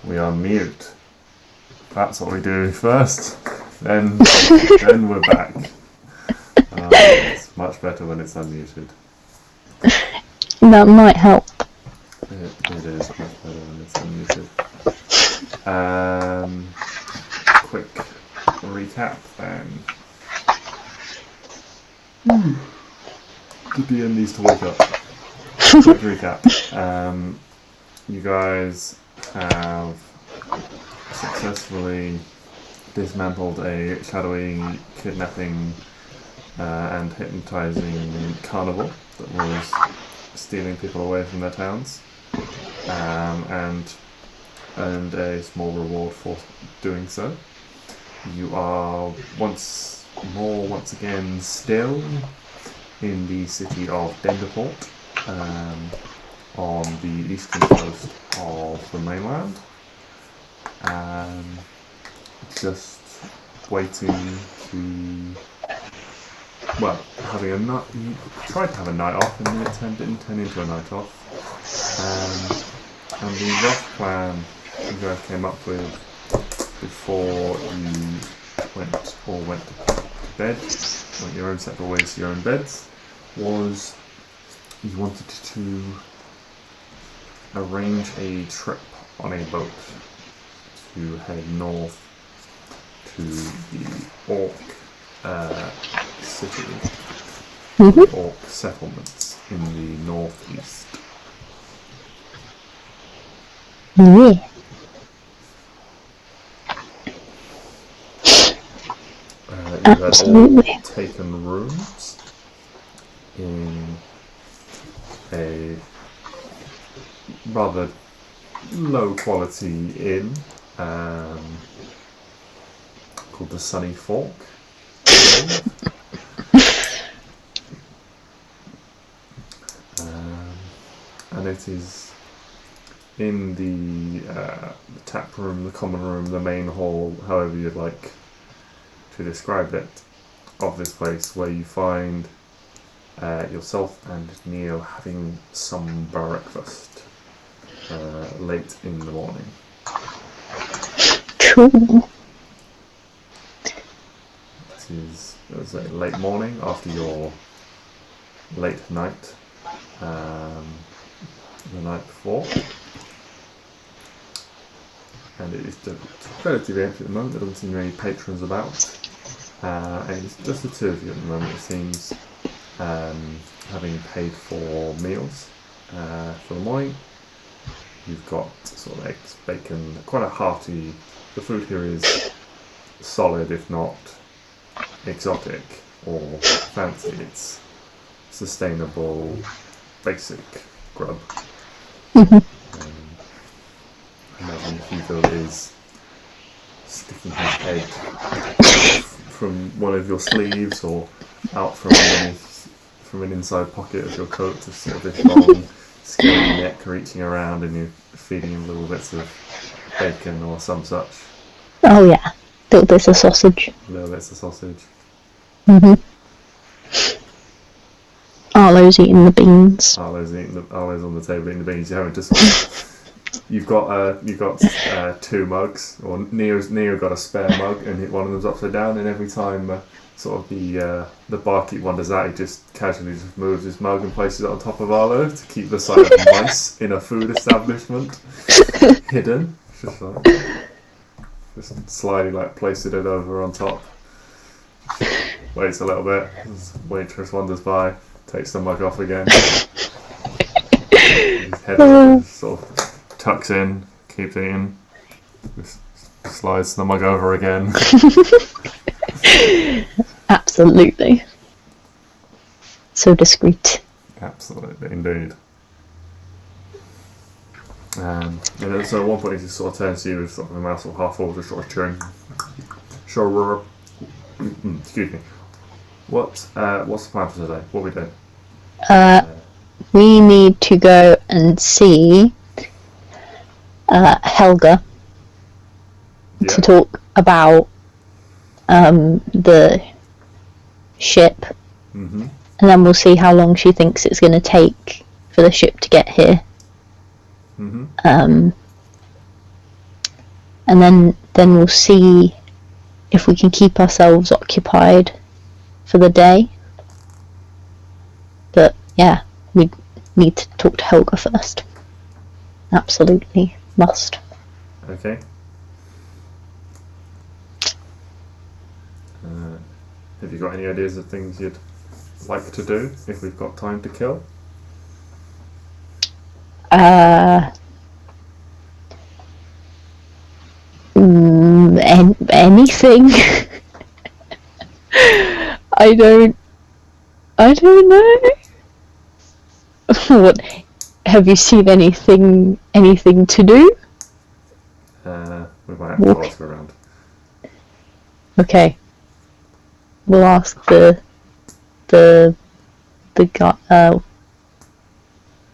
we unmute. That's what we do first. Then we're back. It's much better when it's unmuted. That might help. It is much better when it's unmuted. Quick recap then. The DM needs to wake up. Quick recap. You guys have successfully dismantled a shadowy, kidnapping and hypnotizing carnival that was stealing people away from their towns, and earned a small reward for doing so. You are once again still in the city of Denderport, on the eastern coast of the mainland, just waiting to, well, having a night. You tried to have a night off, and then it didn't turn into a night off. And the rough plan you guys came up with before you went to bed, went your own separate ways to your own beds, was you wanted to arrange a trip on a boat to head north to the Orc city, Orc settlements in the northeast. Yeah. You had all taken rooms in a rather low quality inn called the Sunny Fork. And it is in the tap room, the common room, the main hall, however you'd like to describe it, of this place, where you find yourself and Neo having some breakfast late in the morning. Cool. It is a late morning after your late night the night before, and it is relatively empty at the moment. There doesn't seem to be any patrons about, and it's just the two of you at the moment, it seems, having paid for meals for the morning. You've got sort of eggs, bacon, quite a hearty. The food here is solid, if not exotic or fancy. It's sustainable, basic grub. I imagine Hugo is sticking his head from one of your sleeves or out from an inside pocket of your coat to sort of this long, scaly neck reaching around, and you're feeding him little bits of bacon or some such. Oh yeah, little bits of sausage. Arlo's eating the beans. Arlo's on the table eating the beans. You're having to you've got two mugs, or Neo got a spare mug, and one of them's upside down. And every time sort of the barkeep one does that, he just casually just moves his mug and places it on top of Arlo to keep the sight of mice in a food establishment hidden. Just slyly places it over on top. Waits a little bit. Waitress wanders by. Takes the mug off again. His head sort of tucks in, keeps eating, just slides the mug over again. Absolutely. So discreet. Absolutely, indeed. So at one point he just sort of turns to you with sort of a mouth sort of half full, just sort of chewing. Sure. Excuse me. What's the plan for today? What are we doing? We need to go and see Helga to talk about the ship, and then we'll see how long she thinks it's going to take for the ship to get here. and then we'll see if we can keep ourselves occupied for the day. But yeah, we need to talk to Helga first. Absolutely must. Okay. Have you got any ideas of things you'd like to do if we've got time to kill? Anything. I don't know. What? Have you seen anything to do? We might have to ask around. Okay. We'll ask the guy,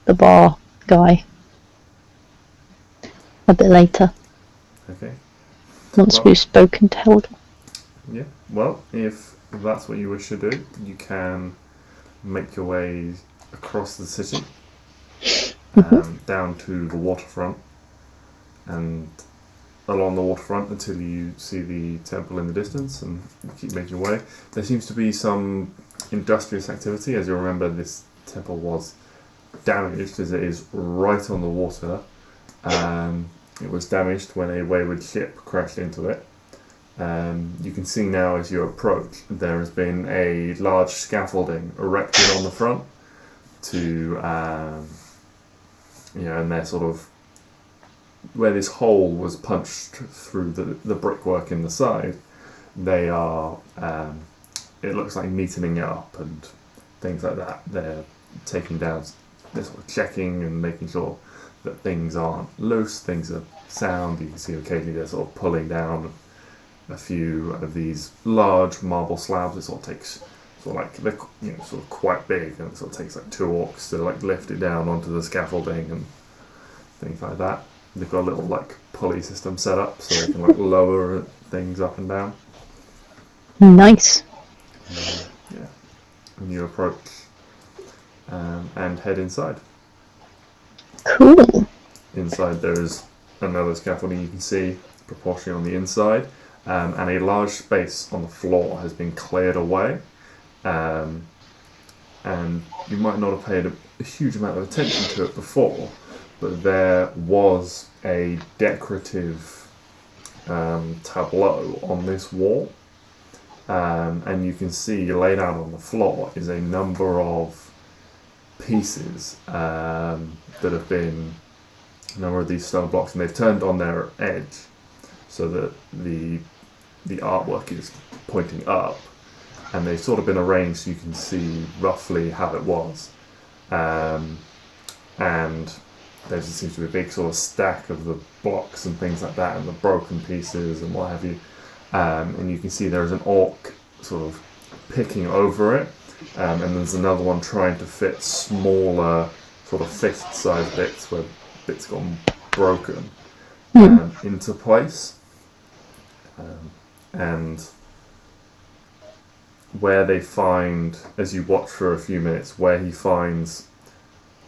the bar guy a bit later. Okay. Once we've spoken to Helga. Yeah. Well, if that's what you wish to do, you can make your way across the city, down to the waterfront, and along the waterfront until you see the temple in the distance, and you keep making your way. There seems to be some industrious activity. As you remember, this temple was damaged as it is right on the water. It was damaged when a wayward ship crashed into it. You can see now as you approach there has been a large scaffolding erected on the front to, and they're sort of where this hole was punched through the brickwork in the side. They are, it looks like neatening it up and things like that. They're taking down, they're sort of checking and making sure that things aren't loose, things are sound. You can see occasionally they're sort of pulling down a few of these large marble slabs. It sort of takes, sort of like, they're sort of quite big, and it sort of takes like 2 orcs to like lift it down onto the scaffolding and things like that. They've got a little like pulley system set up so they can like lower things up and down. Nice. Yeah. And you approach and head inside. Cool. Inside there is another scaffolding you can see proportionally on the inside, and a large space on the floor has been cleared away. And you might not have paid a huge amount of attention to it before, but there was a decorative tableau on this wall, and you can see laid out on the floor is a number of pieces that have been, a number of these stone blocks, and they've turned on their edge so that the artwork is pointing up, and they've sort of been arranged so you can see roughly how it was. And there seems to be a big sort of stack of the blocks and things like that, and the broken pieces and what have you. And you can see there is an orc sort of picking over it, and there's another one trying to fit smaller sort of fist-sized bits where bits gone broken into place. And where they find, as you watch for a few minutes, where he finds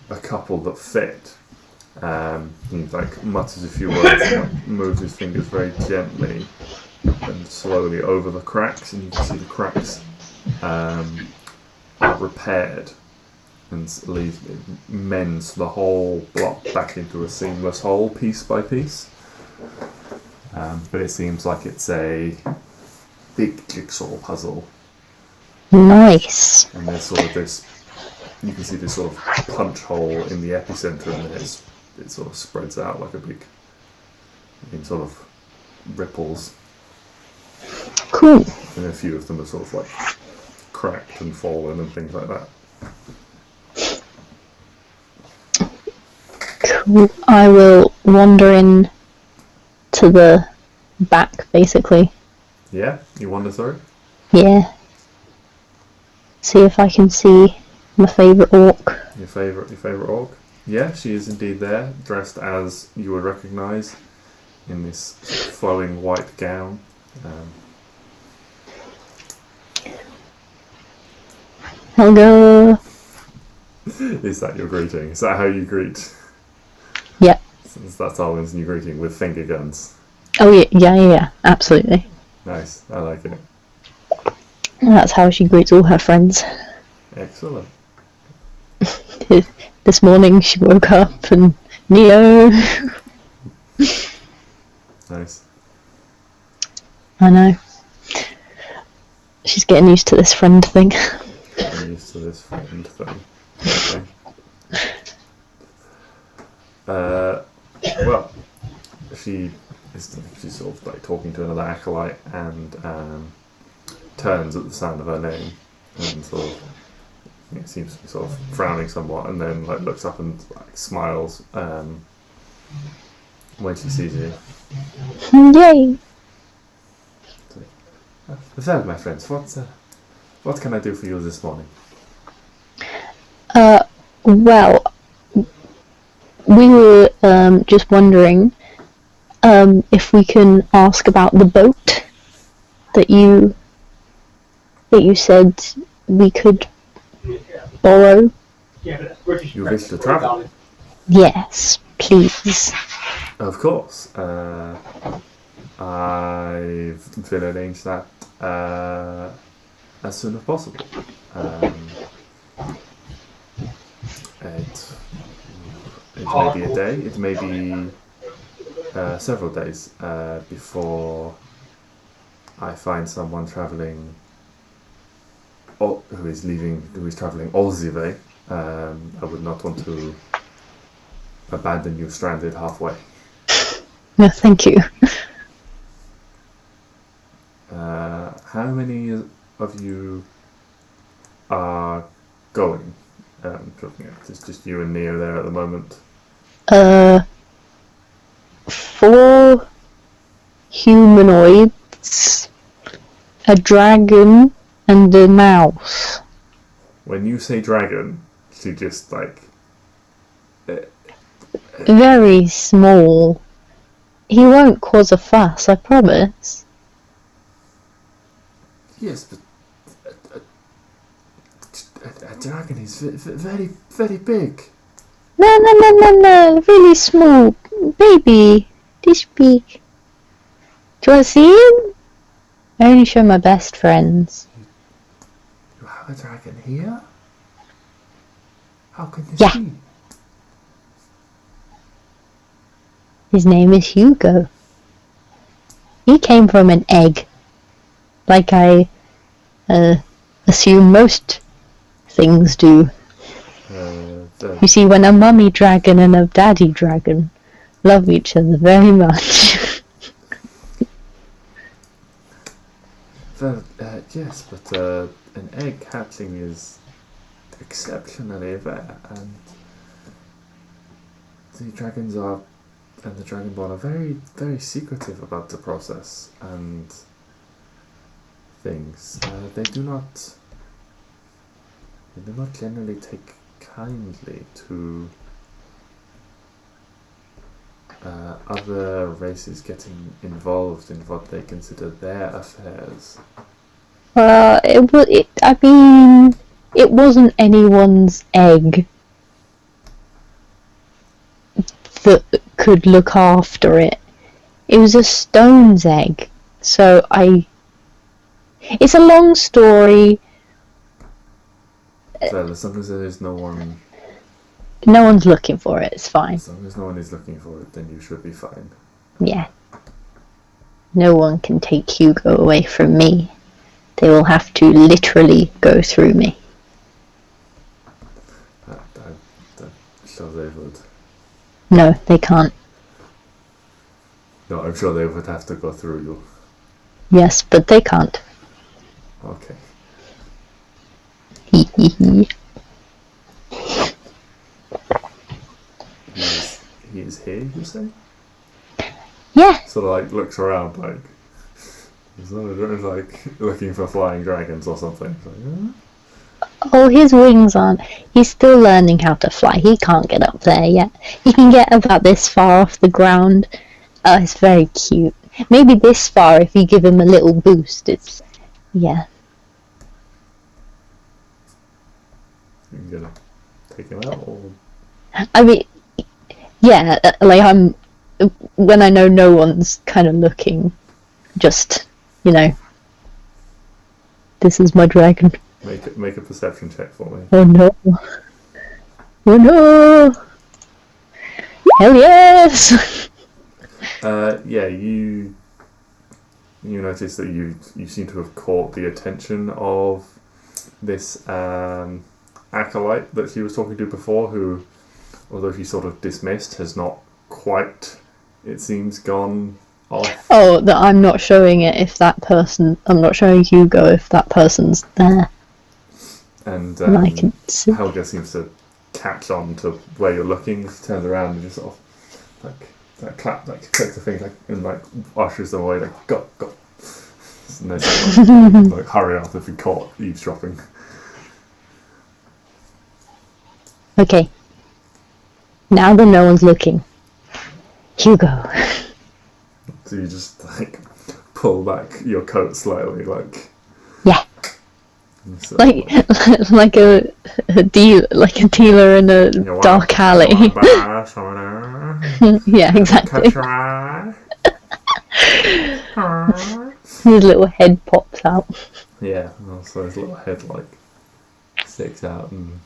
a couple that fit, he like mutters a few words and like moves his fingers very gently and slowly over the cracks, and you can see the cracks are repaired and mends the whole block back into a seamless whole piece by piece. But it seems like it's a big jigsaw puzzle. Nice. And there's sort of this, you can see this sort of punch hole in the epicenter, and it sort of spreads out like a big, in sort of ripples. Cool. And a few of them are sort of like cracked and fallen and things like that. Cool. I will wander in to the back, basically. Yeah? You wander through? Yeah. See if I can see my favourite orc. Your favourite orc? Yeah, she is indeed there, dressed as you would recognise in this flowing white gown. Hello. Is that your greeting? Is that how you greet? Yep. That's Arwen's new greeting, with finger guns. Oh yeah, absolutely. Nice, I like it. And that's how she greets all her friends. Excellent. This morning she woke up and Neo. Nice. I know. She's getting used to this friend thing. I'm used to this friend thing. Okay. Well, she's sort of like talking to another acolyte and turns at the sound of her name and sort of seems to be sort of frowning somewhat, and then like looks up and like smiles when she sees you. Yay! Well, my friends, what can I do for you this morning? Well, we were just wondering if we can ask about the boat that you said we could borrow. You wish to travel? Yes, please. Of course. I will arrange that as soon as possible. It may be a day, it may be several days before I find someone travelling, who is travelling all the way. I would not want to abandon you stranded halfway. No, thank you. How many of you are going? It's just you and Neo there at the moment. 4 humanoids, a dragon, and a mouse. When you say dragon, she just like... Very small. He won't cause a fuss, I promise. Yes, but a dragon is very, very big. No, really small. Baby, this big. Do you want to see him? I only show my best friends. You have a dragon here? How can this be? His name is Hugo. He came from an egg. Like I assume most things do. You see, when a mummy dragon and a daddy dragon love each other very much. Well, yes, but an egg hatching is exceptionally rare, and the dragons are, and the dragonborn are very, very secretive about the process and things. They do not generally take kindly to other races getting involved in what they consider their affairs. It wasn't anyone's egg that could look after it. It was a stone's egg. So it's a long story. So as long as there is no one... No one's looking for it, it's fine. As long as no one is looking for it, then you should be fine. Yeah. No one can take Hugo away from me. They will have to literally go through me. I'm sure they would. No, they can't. No, I'm sure they would have to go through you. Yes, but they can't. Okay. Hee hee hee. He is here, you say? Yeah. Sort of like looks around like... He's like looking for flying dragons or something. Like, Oh, his wings aren't. He's still learning how to fly. He can't get up there yet. He can get about this far off the ground. It's very cute. Maybe this far if you give him a little boost. It's... Yeah. You're gonna take him out or... I mean... Yeah, like when I know no one's kind of looking, just, you know, this is my dragon. Make a perception check for me. Oh no. Oh no! Hell yes! Yeah, you notice that you seem to have caught the attention of this acolyte that she was talking to before, who, although she sort of dismissed, has not quite, it seems, gone off. Oh, that I'm not showing it if that person. I'm not showing Hugo if that person's there. And I can see. Helga seems to catch on to where you're looking, turns around and just sort of clicks the finger and ushers them away, go. And they say, hurry up if you're caught eavesdropping. Okay. Now that no one's looking, Hugo. So you just pull back your coat slightly, yeah. So, like a dealer in a dark alley. Yeah, exactly. His little head pops out. Yeah, and also his little head sticks out and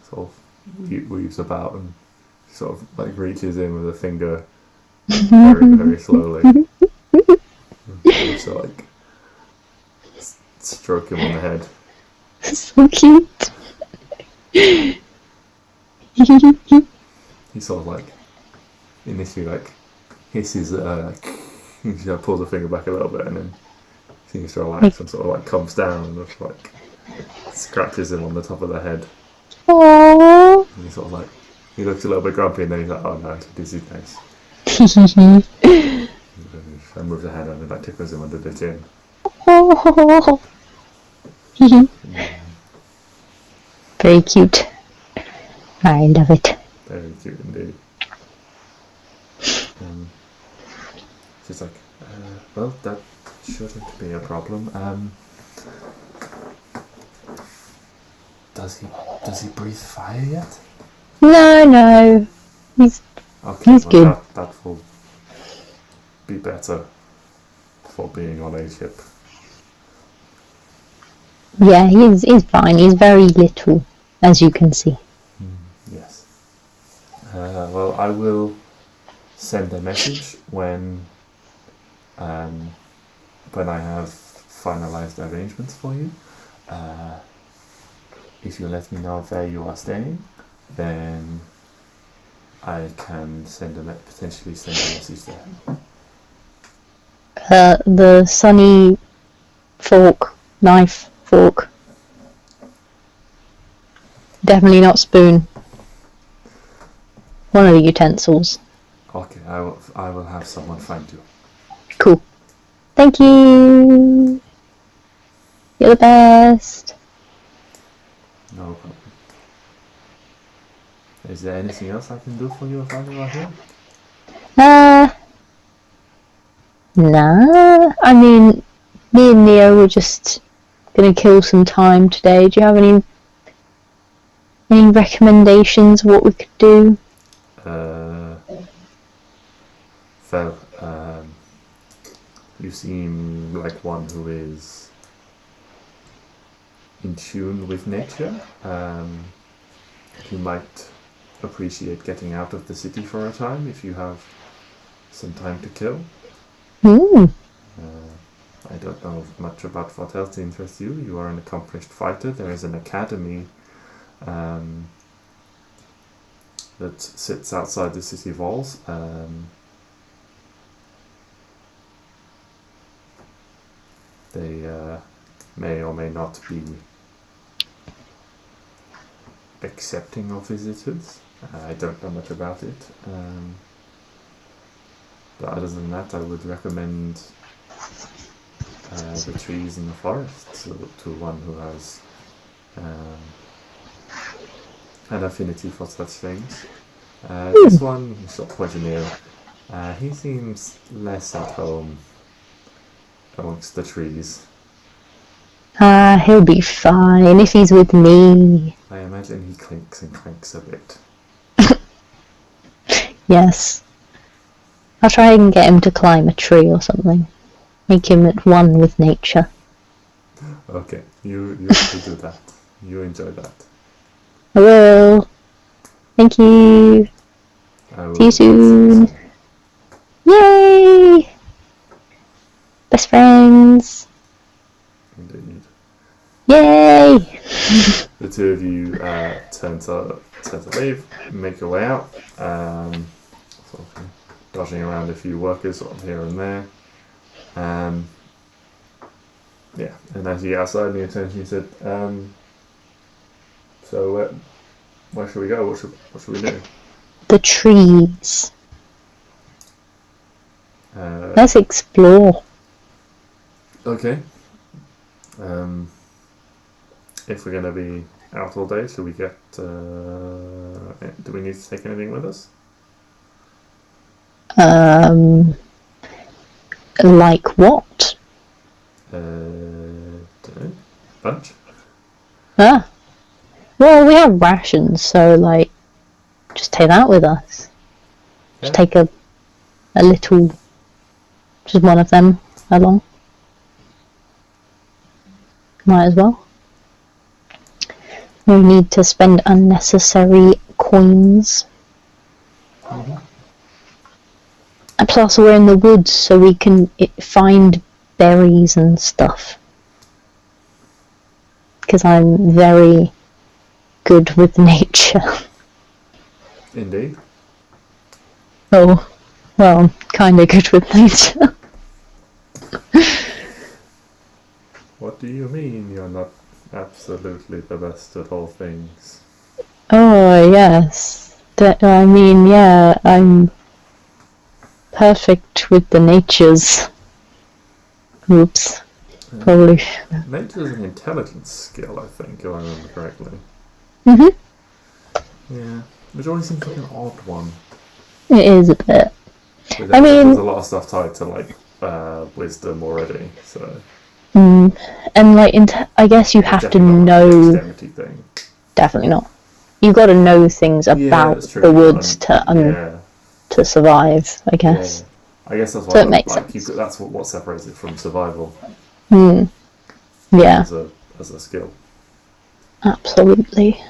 sort of weaves about and sort of reaches in with a finger very, very slowly. And so stroke him on the head. So cute. He sort of initially hisses he pulls the finger back a little bit and then seems to relax and sort of comes down and just scratches him on the top of the head. Aww. And he sort of he looks a little bit grumpy and then he's oh no, this is nice. And moves the hand and then tickles him under the chin. Oh. Very cute. I love it. Very cute indeed. She's well, that shouldn't be a problem. Does he breathe fire yet? No. He's good. That will be better for being on a ship. Yeah, he's fine. He's very little, as you can see. Yes. Well, I will send a message when I have finalized arrangements for you. If you let me know where you are staying, then I can potentially send a message there. The sunny knife fork. Definitely not spoon. One of the utensils. Okay, I will have someone find you. Cool. Thank you. You're the best. No problem. Is there anything else I can do for you while you are here? Nah. I mean, me and Neo were just gonna kill some time today. Do you have any recommendations of what we could do? Well, you seem like one who is in tune with nature. You might appreciate getting out of the city for a time if you have some time to kill. I don't know much about what else interests you. You are an accomplished fighter. There is an academy that sits outside the city walls. They may or may not be accepting of visitors. I don't know much about it. But other than that, I would recommend the trees in the forest to one who has an affinity for such things. This one, sort of pointing near, he seems less at home amongst the trees. He'll be fine if he's with me. I imagine he clinks and clanks a bit. Yes. I'll try and get him to climb a tree or something. Make him at one with nature. Okay, you do that. You enjoy that. I will. Thank you. See you soon. Yay! Best friends. Indeed. Yay! The two of you turn to leave, make your way out, sort of dodging around a few workers sort of here and there. Yeah, and as you get outside, the attention you said, so where should we go? What should we do? The trees. Let's explore. Okay. If we're going to be out all day, should we get... do we need to take anything with us? Like what? Don't know. Lunch? Ah. Well, we have rations, so, like, just take that with us. Yeah. Just take a little... just one of them along. Might as well. No need to spend unnecessary coins. Mm-hmm. And plus we're in the woods, so we can find berries and stuff. Because I'm very good with nature. Indeed. Oh, well, I'm kinda good with nature. What do you mean you're not absolutely the best at all things? Oh, yes. I mean, yeah, I'm perfect with the natures. Oops. Probably. Nature is an intelligence skill, I think, if I remember correctly. Yeah, which always seems like an odd one. It is a bit. I mean, there's a lot of stuff tied to like wisdom already, so. And like, I guess you have to know. Dexterity thing. Definitely not. You've got to know things about the woods to survive, I guess. Yeah. I guess that's why. So it makes sense. That's what separates it from survival. Yeah. As a skill. Absolutely.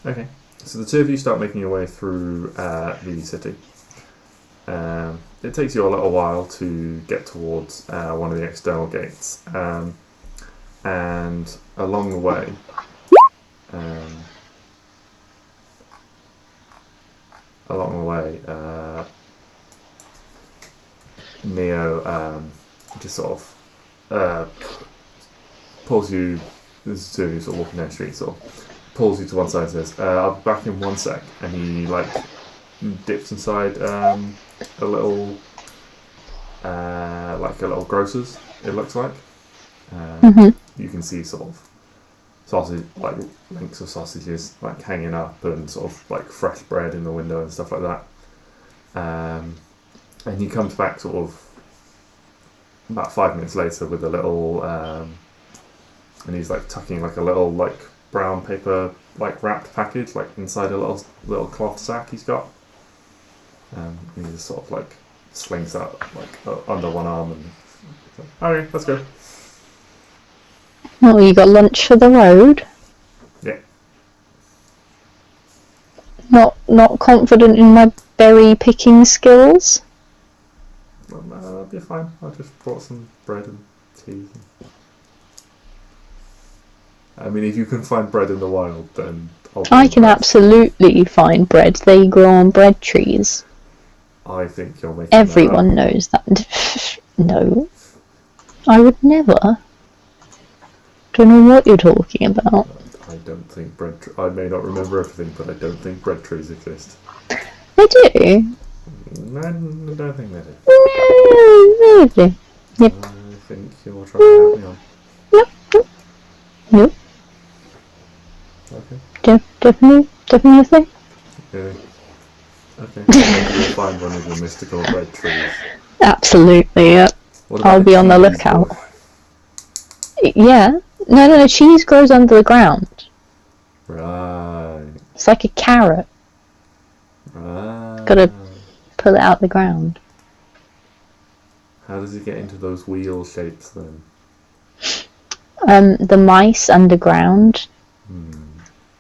Okay, so the two of you start making your way through the city. It takes you a little while to get towards one of the external gates, and along the way, Neo just sort of pulls you. This is two of you sort of walking down the street, sort of pulls you to one side and says, "I'll be back in 1 sec," and he like dips inside a little grocer's. It looks like you can see sort of sausage, like links of sausages like hanging up, and sort of like fresh bread in the window and stuff like that. And he comes back sort of about 5 minutes later with a little, and he's like tucking like a little like brown paper like wrapped package like inside a little cloth sack he's got. And he just sort of like slings that like under one arm and like, okay, let's go. Oh, you got lunch for the road? Yeah. Not confident in my berry picking skills? Well, no, that'll be fine. I just brought some bread and tea. I mean, if you can find bread in the wild, then I can absolutely find bread. They grow on bread trees. I think you're making Everyone knows that. No. I would never. Don't know what you're talking about. I don't think I may not remember everything, but I don't think bread trees exist. They do? No, I don't think they do. No, really? Yep. I think you're trying to help me on. Nope. Okay. Definitely a thing? Yeah. Okay. Maybe you'll find one of the mystical bread trees. Absolutely, yep. I'll be on the lookout. Yeah. No, cheese grows under the ground. Right. It's like a carrot. Right. Gotta pull it out the ground. How does he get into those wheel shapes then? The mice underground,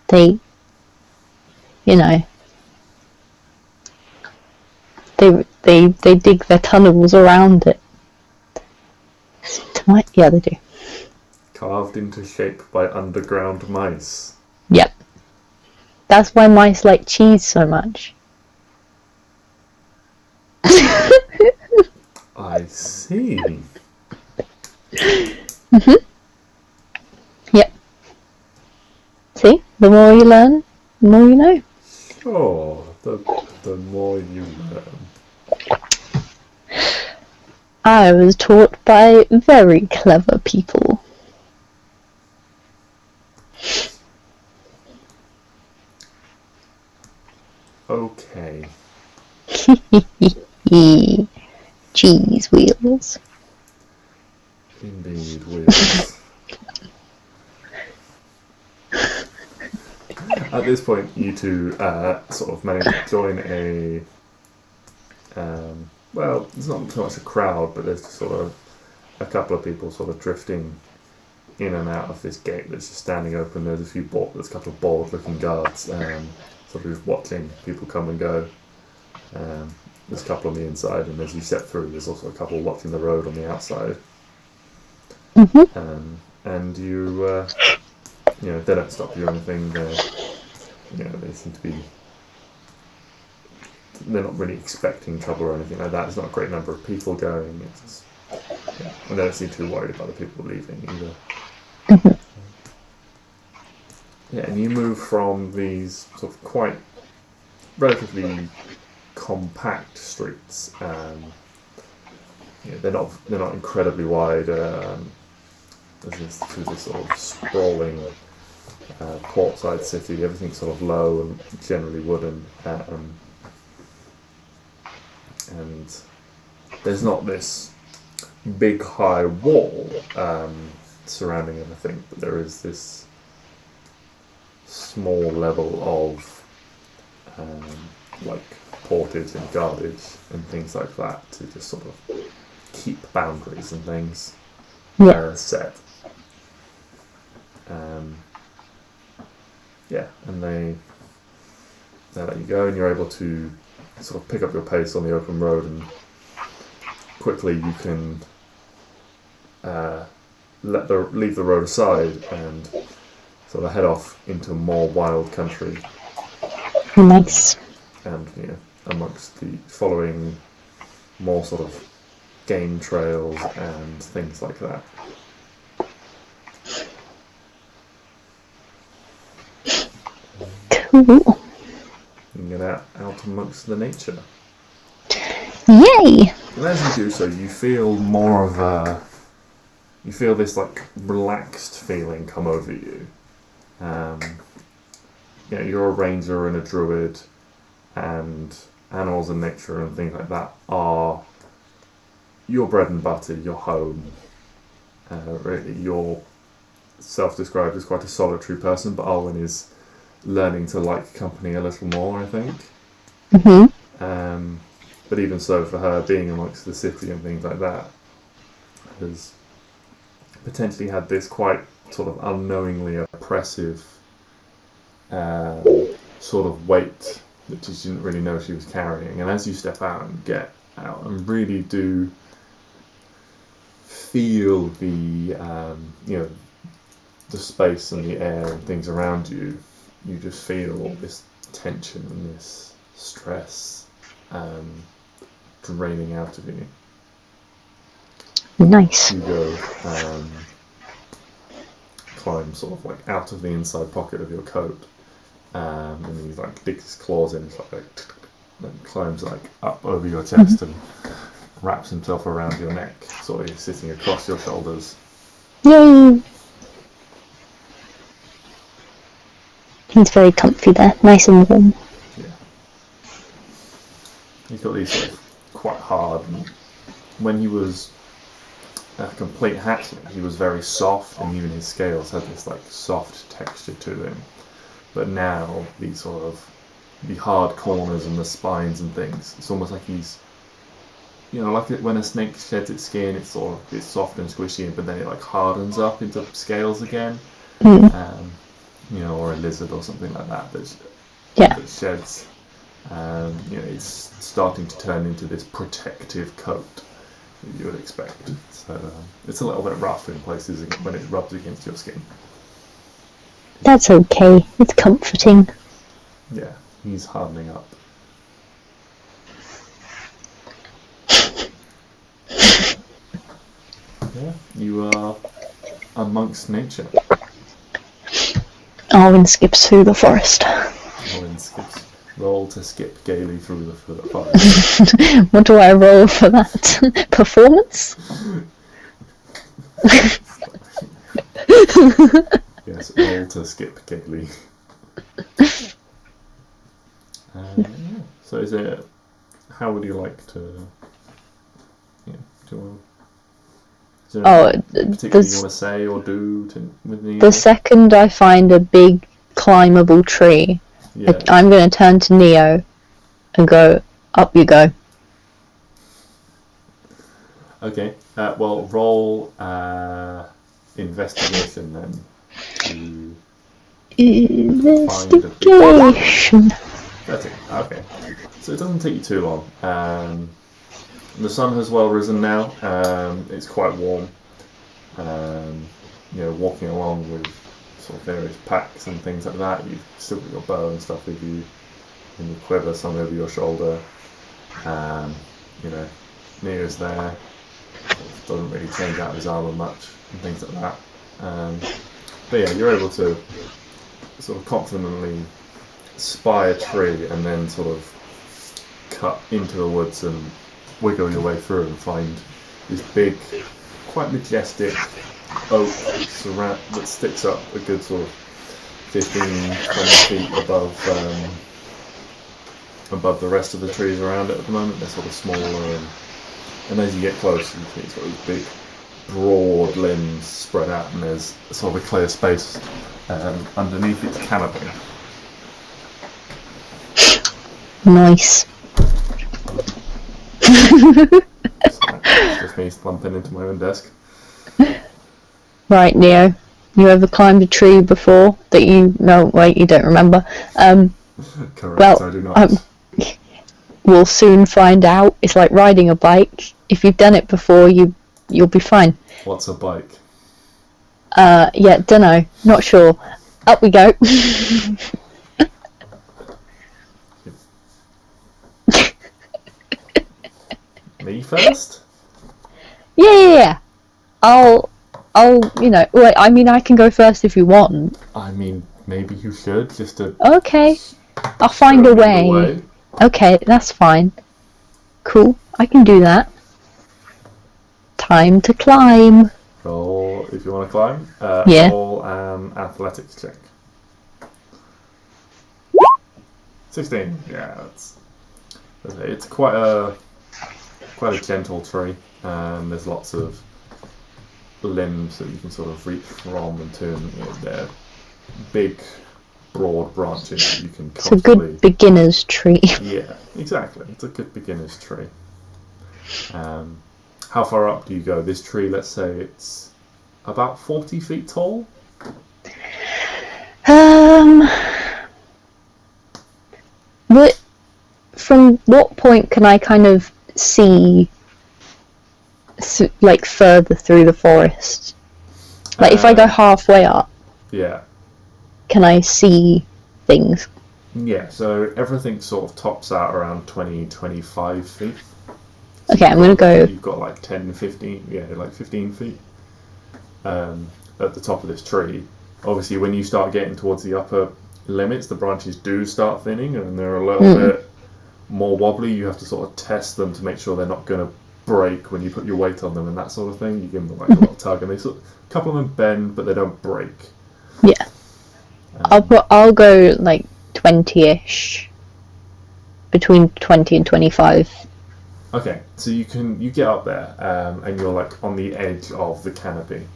they, you know, they dig their tunnels around it. Yeah, they do. Carved into shape by underground mice. Yep. That's why mice like cheese so much. I see. Yep. See? The more you learn, the more you know. Sure, the more you learn. I was taught by very clever people. Okay. Cheese wheels. Indeed, wheels. At this point, you two sort of manage to join a... well, it's not so much a crowd, but there's sort of a couple of people sort of drifting in and out of this gate that's just standing open. There's a couple of bored-looking guards sort of watching people come and go. There's a couple on the inside, and as you step through, there's also a couple watching the road on the outside. And you know, they don't stop you or anything. They seem to be... They're not really expecting trouble or anything like that. There's not a great number of people going. It's just, and they don't seem too worried about the people leaving either. And you move from these sort of quite relatively compact streets. They're not incredibly wide. There's this sort of sprawling portside city. Everything's sort of low and generally wooden. And there's not this big high wall surrounding everything, but there is this small level of like portage and guardage and things like that to just sort of keep boundaries and things set. And they let you go, and you're able to sort of pick up your pace on the open road, and quickly you can leave the road aside and sort of head off into more wild country. Nice. And amongst the following more sort of game trails and things like that. Cool. And get out amongst the nature. Yay! And as you do so, you feel more of you feel this like relaxed feeling come over you. You're a ranger and a druid, and animals and nature and things like that are your bread and butter, your home. Really, you're self-described as quite a solitary person, but Arwen is learning to like company a little more, I think. But even so, for her, being amongst the city and things like that has potentially had this quite sort of unknowingly oppressive sort of weight that she didn't really know she was carrying. And as you step out and get out and really do feel the the space and the air and things around you, you just feel all this tension and this stress draining out of you. Nice. You go climb sort of like out of the inside pocket of your coat, and he like digs his claws in, and climbs like up over your chest and wraps himself around your neck, sort of sitting across your shoulders. Yay! He's very comfy there, nice and warm. Yeah. He's got these sort of quite hard, and when he was a complete hatchling, he was very soft, and even his scales had this like soft texture to them. But now these sort of the hard corners and the spines and things. It's almost like he's, like when a snake sheds its skin, it's soft and squishy, but then it like hardens up into scales again. Or a lizard or something like that that sheds. It's starting to turn into this protective coat that you would expect. So it's a little bit rough in places when it rubs against your skin. That's okay. It's comforting. Yeah, he's hardening up. Yeah, you are amongst nature. Arwen skips through the forest. Arwen skips. Roll to skip gaily through the forest. What do I roll for that? Performance? Yes, roll to skip gaily. So is it? How would you like to? Is there anything particularly you want to say or do with me? The second I find a big climbable tree, I'm going to turn to Neo and go, up you go. Okay, well, roll investigation then. Investigation. That's it, okay. So it doesn't take you too long. The sun has well risen now. It's quite warm. Walking along with sort of various packs and things like that. You've still got your bow and stuff with you, and your quiver slung over your shoulder. Neo's there. Doesn't really change out his armour much and things like that. But yeah, you're able to sort of confidently spy a tree and then sort of cut into the woods and wiggle your way through and find this big, quite majestic oak that sticks up a good sort of 15, 20 feet above the rest of the trees around it at the moment. They're sort of smaller, and as you get closer, you see it's got these big, broad limbs spread out, and there's sort of a clear space underneath its canopy. Nice. It's just me slumping into my own desk. Right, Neo. You ever climbed a tree before that you don't remember? Correct, I do not. We'll soon find out. It's like riding a bike. If you've done it before, you'll be fine. What's a bike? Dunno. Not sure. Up we go. Me first? Yeah. I'll wait, I mean, I can go first if you want. I mean, maybe you should, just to... Okay. I'll find a way. Okay, that's fine. Cool, I can do that. Time to climb. Roll, if you want to climb. Yeah. Roll athletics check. 16, yeah, it's quite a gentle tree. There's lots of limbs that you can sort of reach from and to, and they're big, broad branches that you can It's a good beginner's tree. Yeah, exactly. It's a good beginner's tree. How far up do you go? This tree, let's say it's about 40 feet tall? From what point can I kind of see further through the forest? Like if I go halfway up, yeah, can I see things? Yeah, so everything sort of tops out around 20-25 feet. So okay, I'm going to go... You've got like 10, 15, like 15 feet at the top of this tree. Obviously, when you start getting towards the upper limits, the branches do start thinning and they're a little bit more wobbly. You have to sort of test them to make sure they're not going to break when you put your weight on them and that sort of thing. You give them like a little tug and a couple of them bend, but they don't break. Yeah. I'll go like 20-ish. Between 20 and 25. Okay, so you get up there and you're like on the edge of the canopy.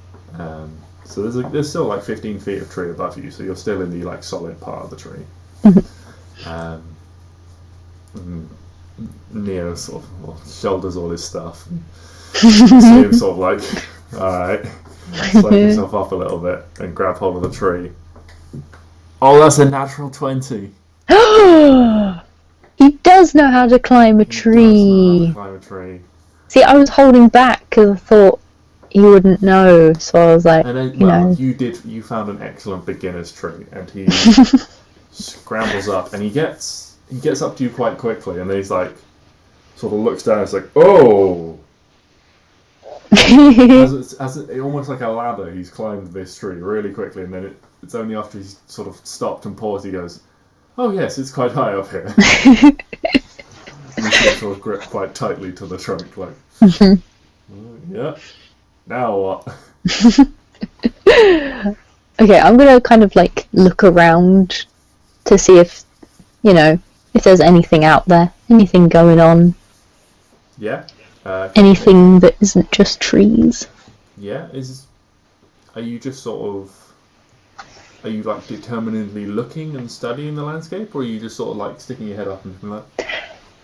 So there's still like 15 feet of tree above you, so you're still in the like solid part of the tree. And Neo sort of shoulders all his stuff. You see him sort of like, alright, slack himself up a little bit and grab hold of the tree. Oh, that's a natural 20. He does know how to climb a He does know tree. how to climb a tree. See, I was holding back because I thought he wouldn't know, so I was like, And then, you know. you found an excellent beginner's tree, and he scrambles up, and he gets up to you quite quickly, and then he's like, sort of looks down, it's like, oh! Almost like a ladder, he's climbed this tree really quickly, and then it's only after he's sort of stopped and paused, he goes, oh yes, it's quite high up here. And he sort of grip quite tightly to the trunk, like, yeah, now what? Okay, I'm gonna kind of like look around to see if, you know, if there's anything out there, anything going on, Yeah. anything that isn't just trees. Yeah. Are you just sort of? Are you like determinedly looking and studying the landscape, or are you just sort of like sticking your head up and like?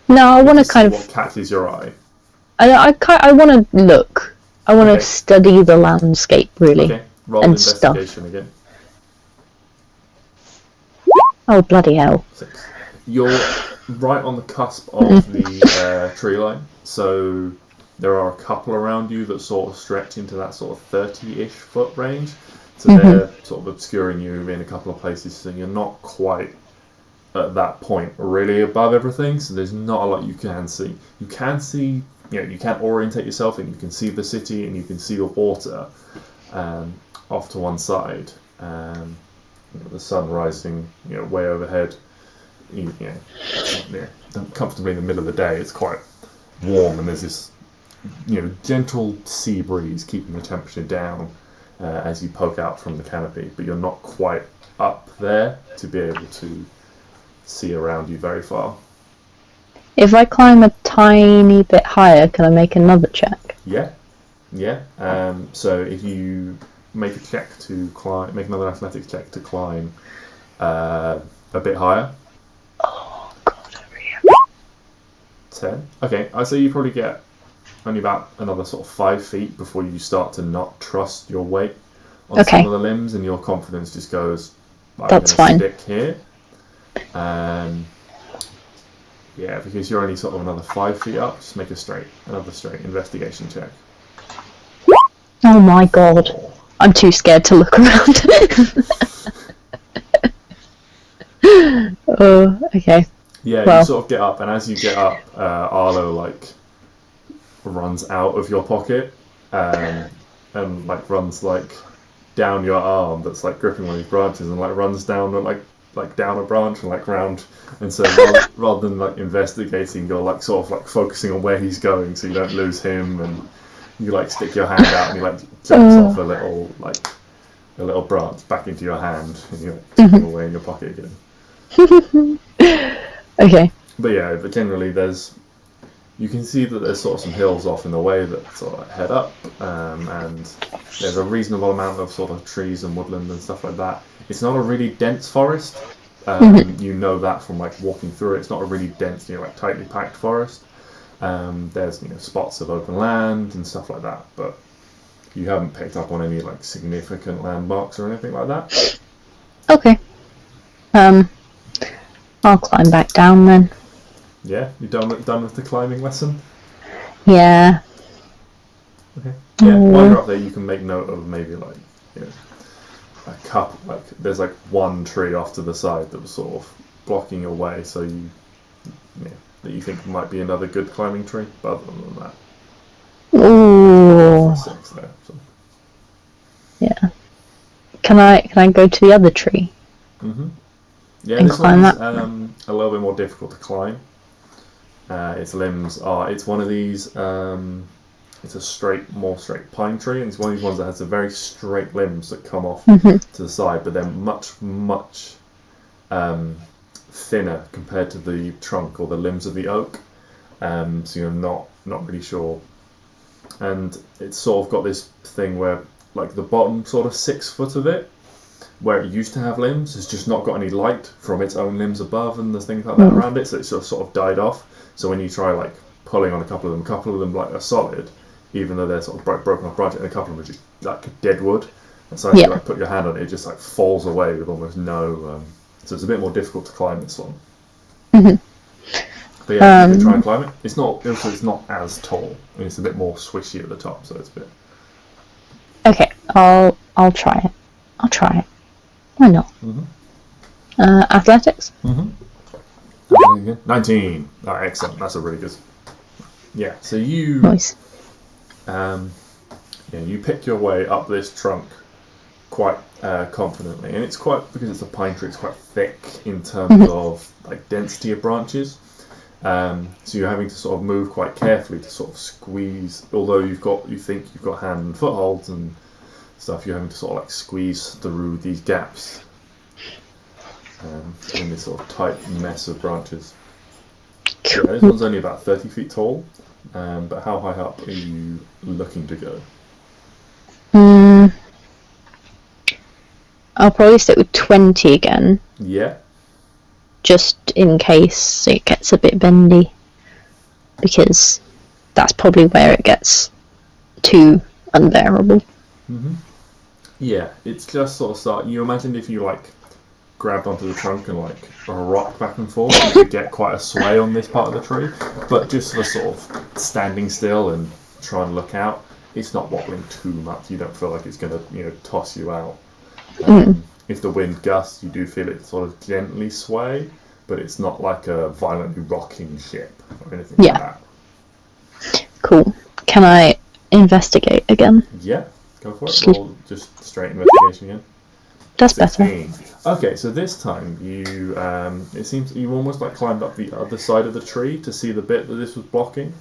No, I want to kind of. What catches your eye? I want to look. I want to Okay. study the landscape really. Okay. Roll And investigation again. Oh bloody hell! 6. You're right on the cusp of the tree line, so there are a couple around you that sort of stretch into that sort of 30-ish foot range. So they're sort of obscuring you in a couple of places, so you're not quite at that point really above everything. So there's not a lot you can see. You can see, you can orientate yourself, and you can see the city, and you can see the water off to one side. The sun rising, way overhead. Comfortably in the middle of the day. It's quite warm, and there's this, gentle sea breeze keeping the temperature down as you poke out from the canopy. But you're not quite up there to be able to see around you very far. If I climb a tiny bit higher, can I make another check? Yeah. So if you make a check to climb, make another athletics check to climb a bit higher. Oh god, over here. 10. Okay, I'd say you probably get only about another sort of 5 feet before you start to not trust your weight on some of the limbs, and your confidence just goes, That's fine. Stick here. Yeah, because you're only sort of another 5 feet up, just make another straight investigation check. Oh my god. I'm too scared to look around. Oh, okay. Yeah, well. You sort of get up, and as you get up, Arlo runs out of your pocket and runs down your arm that's gripping one of these branches, and runs down down a branch and round. And so rather than investigating, you're sort of focusing on where he's going, so you don't lose him, and you stick your hand out, and he jumps off a little branch back into your hand, and you tuck him away in your pocket again. Okay. But generally you can see that there's sort of some hills off in the way that sort of head up, and there's a reasonable amount of sort of trees and woodland and stuff like that. It's not a really dense forest. You know that from walking through it. It's not a really dense, tightly packed forest. There's spots of open land and stuff like that, but you haven't picked up on any significant landmarks or anything like that. Okay. I'll climb back down then. Yeah, you done with the climbing lesson? Yeah. Okay. Yeah, while you're up there, you can make note of maybe a couple. There's one tree off to the side that was sort of blocking your way, so that you think might be another good climbing tree. But other than that, Ooh. 6 there. So. Yeah. Can I go to the other tree? Yeah, and this climb one's that? a little bit more difficult to climb. Its limbs are. It's one of these. It's a more straight pine tree, and it's one of these ones that has a very straight limbs that come off to the side, but they're much thinner compared to the trunk or the limbs of the oak. So you're not really sure. And it's sort of got this thing where the bottom sort of 6 foot of it where it used to have limbs has just not got any light from its own limbs above and there's things like that around it, so it's sort of died off. So when you try like pulling on a couple of them like are solid, even though they're sort of broken off branches, and a couple of them are just like dead wood. And so as you like put your hand on it, it just like falls away with almost no. So it's a bit more difficult to climb this one. But yeah, you can try and climb it. It's not as tall, and it's a bit more swishy at the top, so it's a bit. Okay, I'll try it. I'll try it. Why not? Athletics? 19. Oh, excellent. That's a really good. Yeah. So you. Nice. You pick your way up this trunk quite confidently, and it's quite, because it's a pine tree, it's quite thick in terms of like density of branches. So you're having to sort of move quite carefully to sort of squeeze. Although you think you've got hand and footholds and stuff, you're having to sort of like squeeze through these gaps in this sort of tight mess of branches. Cool. Yeah, this one's only about 30 feet tall, but how high up are you looking to go? I'll probably stick with 20 again. Yeah. Just in case it gets a bit bendy, because that's probably where it gets too unbearable. Yeah, it's just sort of start. You imagine if you like grabbed onto the trunk and like rock back and forth, you could get quite a sway on this part of the tree. But just for sort of standing still and try and look out, it's not wobbling too much. You don't feel like it's going to toss you out. If the wind gusts, you do feel it sort of gently sway, but it's not like a violently rocking ship or anything like that. Cool. Can I investigate again? Yeah, go for it. Or just straight investigation again. That's 16. better. Okay, so this time you, it seems you almost like climbed up the other side of the tree to see the bit that this was blocking.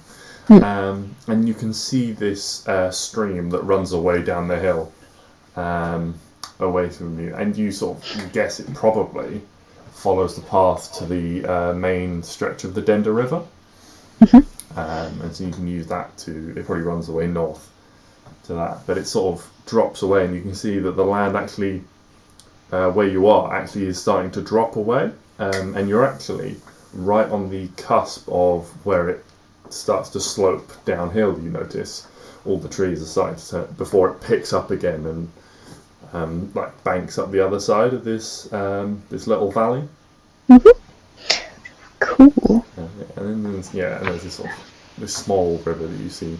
And you can see this stream that runs away down the hill. Away from you, and you sort of guess it probably follows the path to the main stretch of the Dender River, and so you can use that it probably runs away north to that, but it sort of drops away, and you can see that the land actually, where you are, actually is starting to drop away, and you're actually right on the cusp of where it starts to slope downhill. You notice all the trees are starting to turn before it picks up again and like banks up the other side of this this little valley. Cool. And then there's this sort of this small river that you see.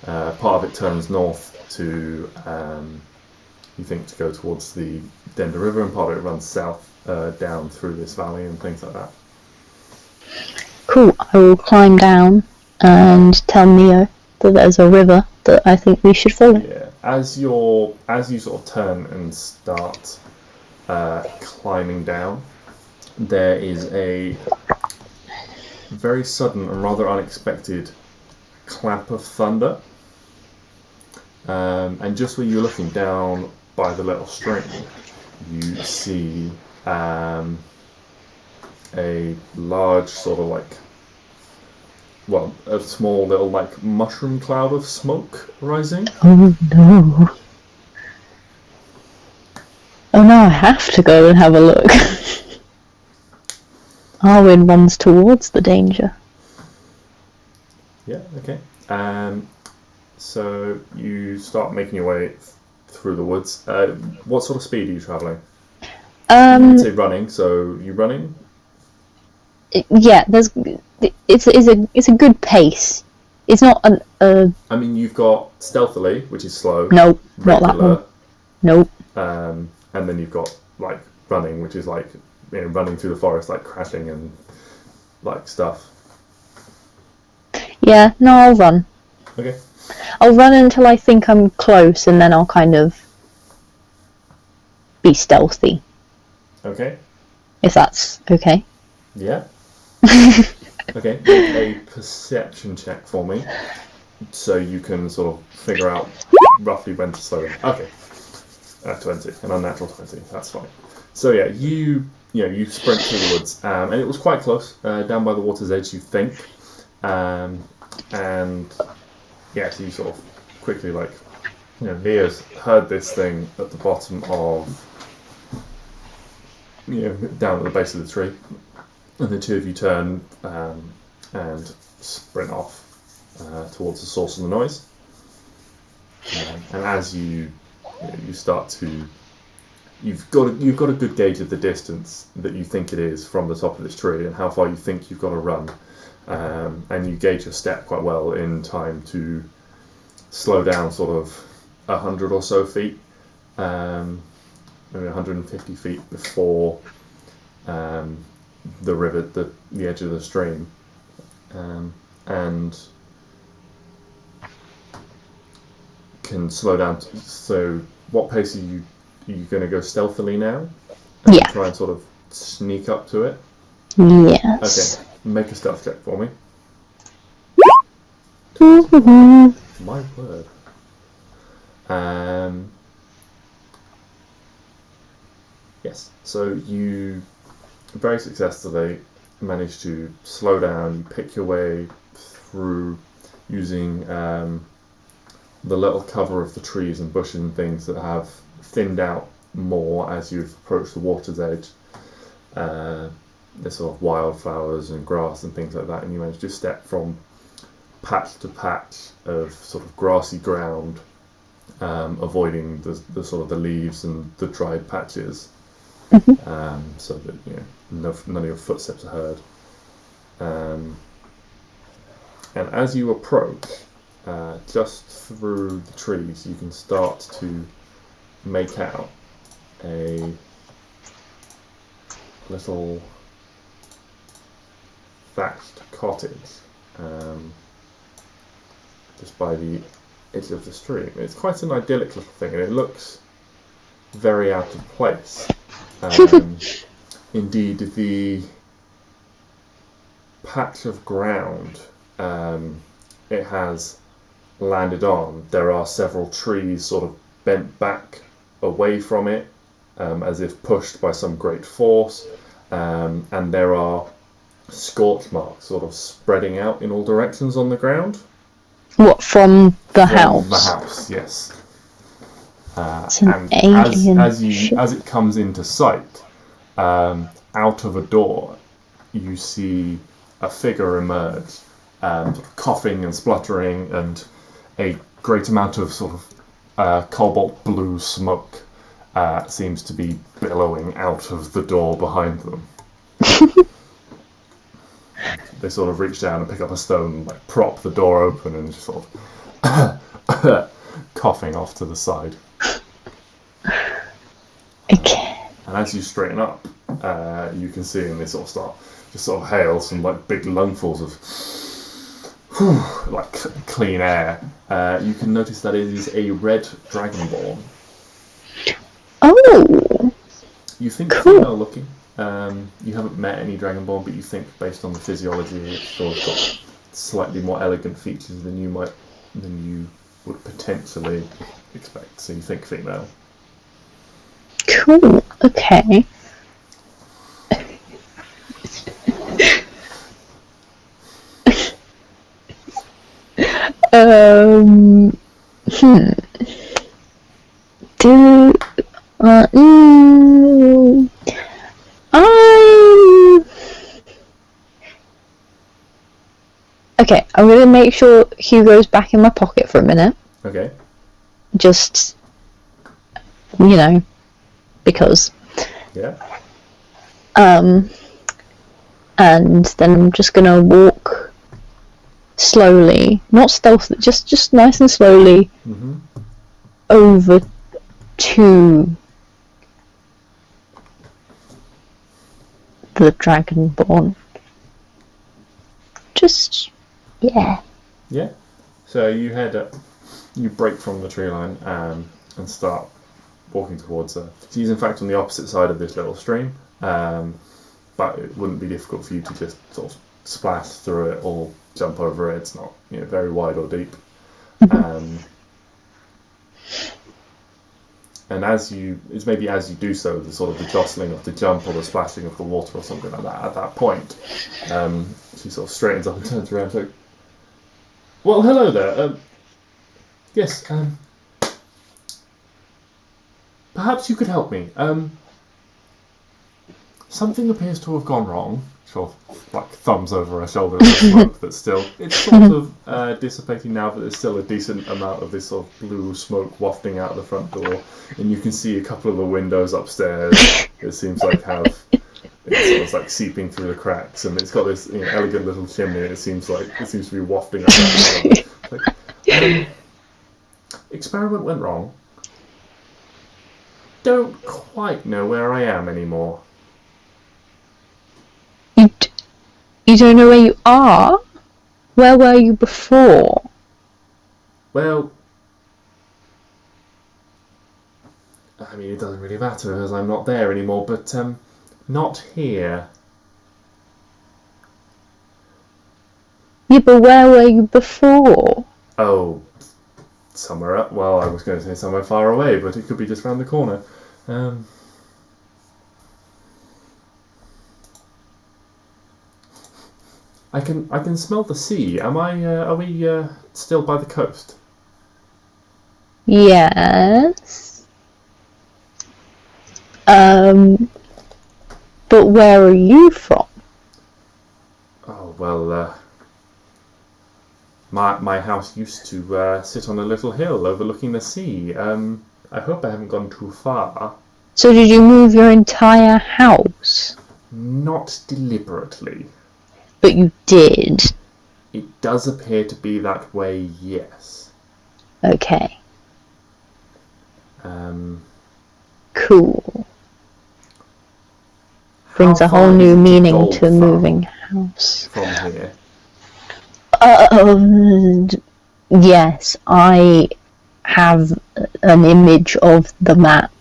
Part of it turns north to you think to go towards the Dender River, and part of it runs south down through this valley and things like that. Cool. I will climb down and tell Neo that there's a river that I think we should follow. Yeah. As you sort of turn and start climbing down, there is a very sudden and rather unexpected clap of thunder. And just where you're looking down by the little stream, you see a large sort of like, a small little like mushroom cloud of smoke rising. Oh no. Oh no, I have to go and have a look. Arwen runs towards the danger. Yeah, okay. So you start making your way through the woods. What sort of speed are you travelling? I'd say running, so you running? Yeah, it's a good pace. It's not I mean, you've got stealthily, which is slow. Nope, regular, not that one. Nope. And then you've got like running, which is like running through the forest, like crashing and like stuff. Yeah, no, I'll run. Okay. I'll run until I think I'm close, and then I'll kind of be stealthy. Okay. If that's okay. Yeah. Okay, make a perception check for me, so you can sort of figure out roughly when to slow down. Okay, 20, an unnatural 20. That's fine. So yeah, you sprint through the woods, and it was quite close, down by the water's edge, you think, and yeah, so you sort of quickly Leah's heard this thing at the bottom of down at the base of the tree, and the two of you turn and sprint off towards the source of the noise. And as you start to, you've got a good gauge of the distance that you think it is from the top of this tree and how far you think you've got to run, and you gauge your step quite well in time to slow down sort of 100 or so feet, maybe 150 feet before the river, the edge of the stream, and can slow down. So, what pace are you going to go stealthily now? Yeah. Try and sort of sneak up to it. Yes. Okay. Make a stealth check for me. Mm-hmm. My word. Yes. So you very successfully manage to slow down. You pick your way through using the little cover of the trees and bushes and things that have thinned out more as you've approached the water's edge. There's sort of wildflowers and grass and things like that, and you manage to step from patch to patch of sort of grassy ground, avoiding the sort of the leaves and the dried patches, so that none of your footsteps are heard. And as you approach, just through the trees, you can start to make out a little thatched cottage, just by the edge of the stream. It's quite an idyllic little thing, and it looks very out of place. Indeed, the patch of ground it has landed on, there are several trees sort of bent back away from it, as if pushed by some great force, and there are scorch marks sort of spreading out in all directions on the ground. What, from the house? From the house, yes. It's an and alien as it comes into sight, out of a door, you see a figure emerge, coughing and spluttering, and a great amount of sort of cobalt blue smoke seems to be billowing out of the door behind them. They sort of reach down and pick up a stone and like prop the door open and just sort of coughing off to the side. Okay. And as you straighten up, you can see, and they sort of hail some like big lungfuls of like clean air. You can notice that it is a red dragonborn. Oh. You think cool. female looking. You haven't met any dragonborn, but you think based on the physiology, it's sort of got slightly more elegant features than you would potentially expect. So you think female. Cool. Okay. Okay, I'm gonna make sure Hugo's back in my pocket for a minute. Okay. Just, because. Yeah. And then I'm just gonna walk slowly, not stealthily, just nice and slowly over to the dragonborn. Just, yeah. Yeah. So you head up, you break from the tree line and start walking towards her. She's in fact on the opposite side of this little stream, but it wouldn't be difficult for you to just sort of splash through it or jump over it. It's not very wide or deep. And as you do so, the sort of the jostling of the jump or the splashing of the water or something like that, at that point, she sort of straightens up and turns around like, well, hello there. Yes, perhaps you could help me. something appears to have gone wrong. Sort of like thumbs over her shoulder at the smoke, but still, it's sort of dissipating now, but there's still a decent amount of this sort of blue smoke wafting out the front door, and you can see a couple of the windows upstairs. It seems like it's like seeping through the cracks, and it's got this elegant little chimney. And it seems to be wafting around. Experiment went wrong. Don't quite know where I am anymore. You don't know where you are? Where were you before? Well, I mean, it doesn't really matter as I'm not there anymore, but not here. Yeah, but where were you before? Oh, somewhere up. Well, I was going to say somewhere far away, but it could be just round the corner. I can smell the sea. Are we still by the coast? Yes. But where are you from? Oh well, my house used to sit on a little hill overlooking the sea. I hope I haven't gone too far. So did you move your entire house? Not deliberately. But you did. It does appear to be that way, yes. Okay. Cool. Brings a whole new meaning to moving house. From here. Yes, I have an image of the map.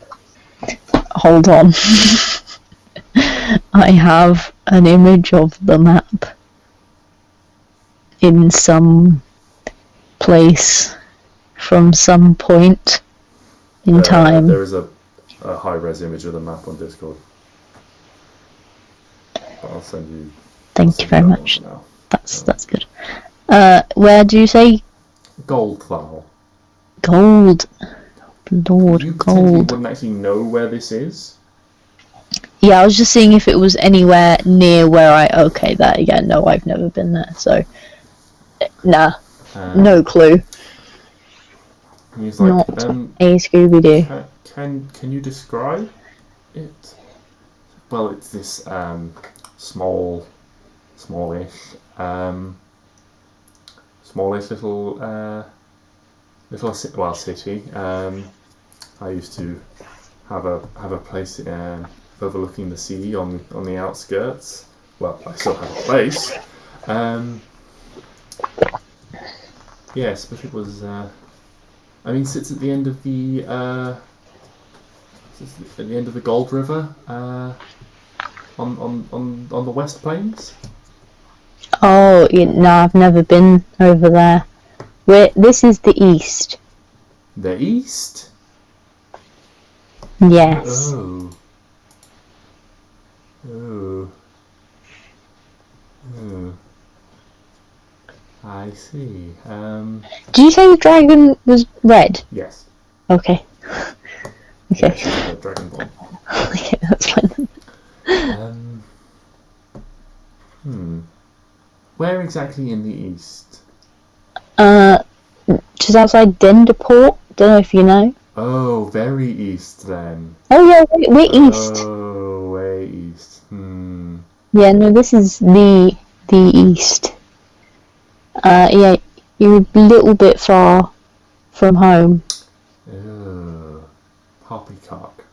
Hold on. I have an image of the map in some place from some point in time. There is a high-res image of the map on Discord. I'll send you. Thank you very much. That's good. Where do you say? Goldthal. Gold. Lord, you gold. Wouldn't actually know where this is. Yeah, I was just seeing if it was anywhere near where I. Okay, there. Yeah, no, I've never been there, so. Nah, no clue. He's like, not a Scooby-Doo. Can you describe it? Well, it's this smallish little city. I used to have a place overlooking the sea on the outskirts. Well, I still have a place. Yes, but it was. Sits at the end of the Gold River, on the West Plains. Oh, no, I've never been over there. This is the east. The east? Yes. Oh. I see. Did you say the dragon was red? Yes. Okay. Okay. Yeah, Dragon Ball. Okay, that's fine. Where exactly in the east? Just outside Denderport. Don't know if you know. Oh, very east then. Oh yeah, we're east. Oh, way east. Yeah, no, this is the east. Yeah, you're a little bit far from home. Poppycock.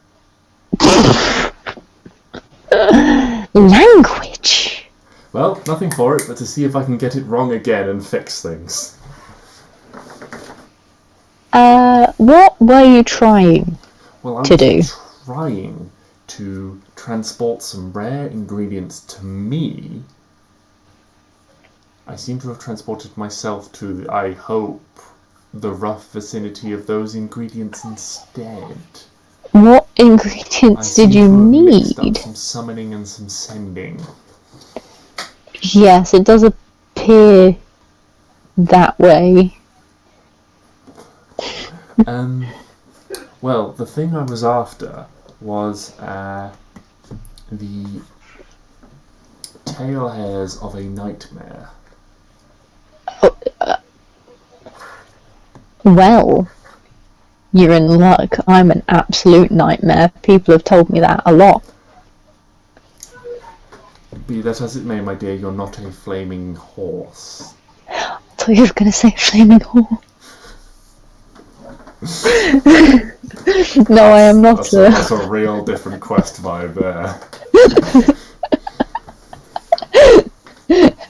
Language. Well, nothing for it but to see if I can get it wrong again and fix things. What were you trying to do? I was trying to transport some rare ingredients to me. I seem to have transported myself to, I hope, the rough vicinity of those ingredients instead. What ingredients did you need? Up some summoning and some sending. Yes, it does appear that way. Well, the thing I was after was the tail hairs of a nightmare. Well, you're in luck. I'm an absolute nightmare. People have told me that a lot. Be that as it may, my dear, you're not a flaming horse. I thought you were going to say flaming horse. No, I am not. That's a real different quest vibe there.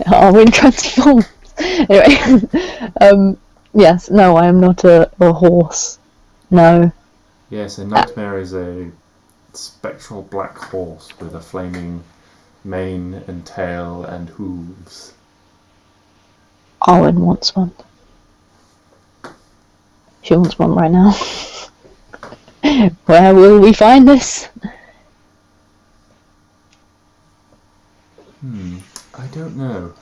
Arwen transforms. Anyway, yes, no, I am not a horse. No. Yes, a nightmare is a spectral black horse with a flaming mane and tail and hooves. Arwen wants one. She wants one right now. Where will we find this? I don't know.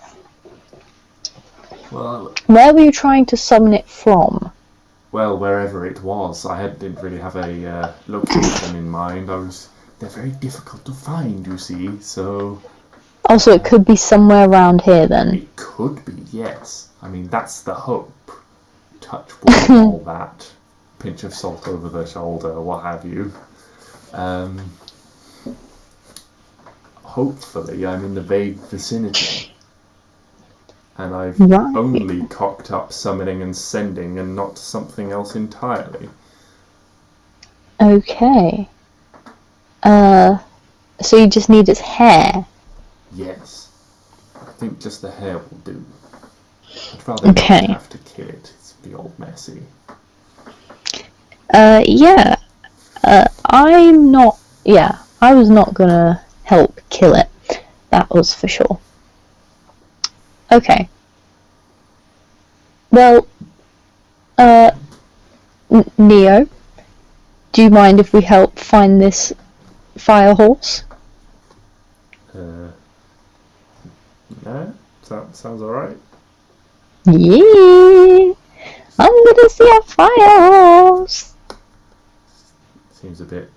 Well, where were you trying to summon it from? Well, wherever it was. Didn't really have a location in mind. They're very difficult to find, you see, so... Oh, so it could be somewhere around here then? It could be, yes. I mean, that's the hope. Touch wood, all that. Pinch of salt over the shoulder, what have you. Hopefully, I'm in the vague vicinity. And I've only cocked up summoning and sending and not something else entirely. Okay. So you just need its hair? Yes. I think just the hair will do. I'd rather not have to kill it. It's the old messy. Yeah. I was not gonna help kill it. That was for sure. Okay. Well, Neo, do you mind if we help find this fire horse? No? Sounds alright. Yeah! I'm gonna see a fire horse! Seems a bit,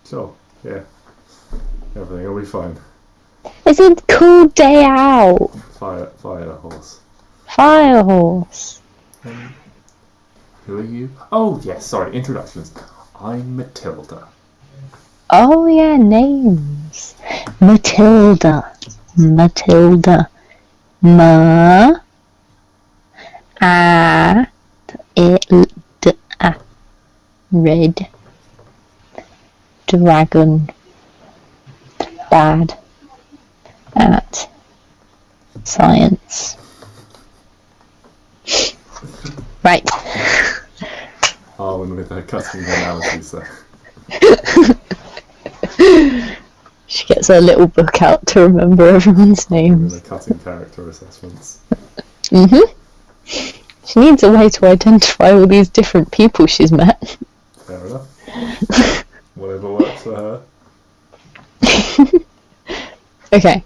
Sure, yeah. Everything will be fine. It's a cool day out! Fire horse. Fire horse. Who are you? Oh, yes, sorry, introductions. I'm Matilda. Oh, yeah, names. Matilda. Red. Dragon. Bad. At. Science. Right. Arwen with her cutting analogies there. She gets her little book out to remember everyone's names. With her cutting character assessments. She needs a way to identify all these different people she's met. Fair enough. Whatever works for her. Okay.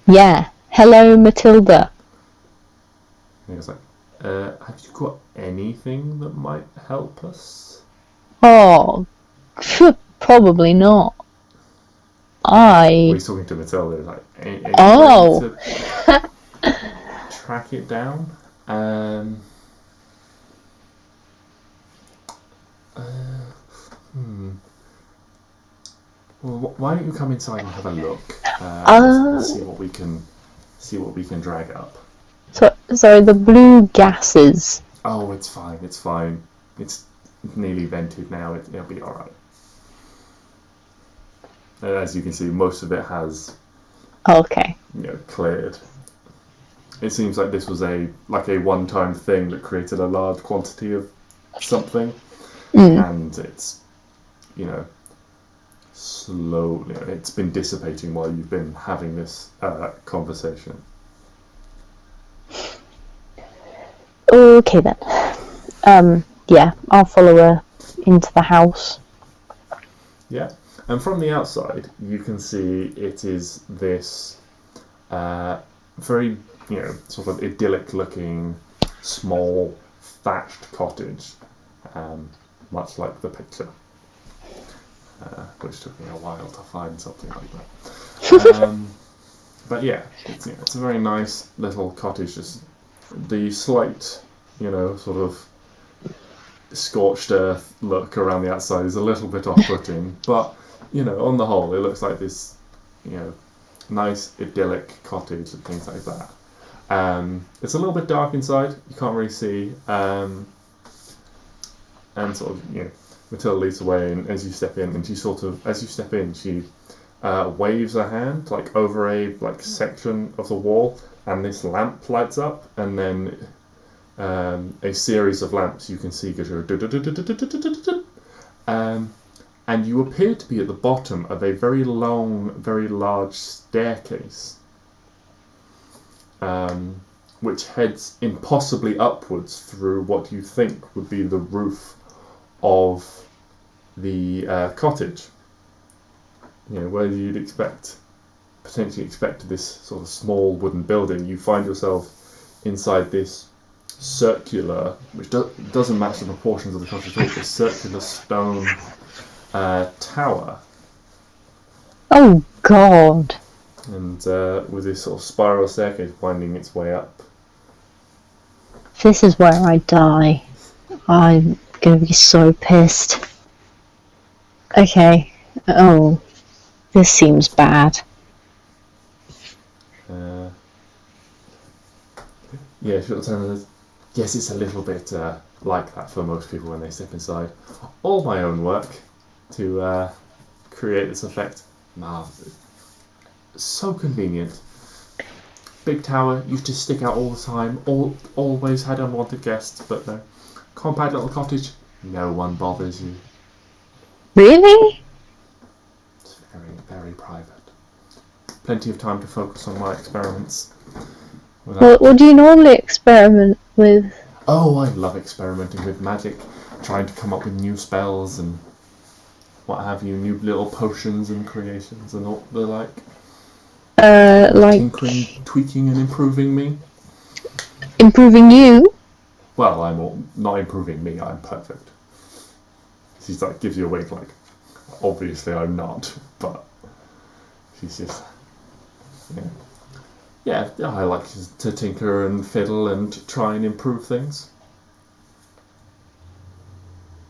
Yeah. Hello, Matilda. And it's like, have you got anything that might help us? Oh, probably not. He's talking to Matilda. Like, any way to track it down. Well, why don't you come inside and have a look? Let's see what we can drag up. So the blue gases. Oh, it's fine. It's nearly vented now. It'll be all right. As you can see, most of it has. Okay. Cleared. It seems like this was a one-time thing that created a large quantity of something, and it's, slowly. It's been dissipating while you've been having this conversation. Okay then. Yeah, I'll follow her into the house. Yeah, and from the outside, you can see it is this very, sort of idyllic-looking, small, thatched cottage. much like the picture, which took me a while to find something like that. But yeah, it's a very nice little cottage. Just the slight, sort of scorched earth look around the outside is a little bit off-putting, but on the whole, it looks like this, nice idyllic cottage and things like that. It's a little bit dark inside. You can't really see, and sort of, Matilda leads the way, and as you step in, she waves her hand like over a section of the wall, and this lamp lights up, and then a series of lamps you can see go and you appear to be at the bottom of a very long, very large staircase, which heads impossibly upwards through what you think would be the roof of the cottage. Where you'd potentially expect this sort of small wooden building, you find yourself inside this circular, which doesn't match the proportions of the cottage at all, this circular stone tower. Oh God! And with this sort of spiral staircase winding its way up. This is where I die. I'm gonna be so pissed. Okay. Oh, this seems bad. Yeah, she'll tell us. Yes, it's a little bit like that for most people when they step inside. All my own work to create this effect. So convenient. Big tower used to stick out all the time. Always had unwanted guests, but no. Compact little cottage. No one bothers you. Really? It's very, very private. Plenty of time to focus on my experiments. What do you normally experiment with? Oh, I love experimenting with magic, trying to come up with new spells and what have you, new little potions and creations and all the like. Tinkering, tweaking and improving me. Improving you? Well, I'm not improving me, I'm perfect. She's like, gives you a wink like, obviously I'm not, but she's just, yeah, I like to tinker and fiddle and try and improve things.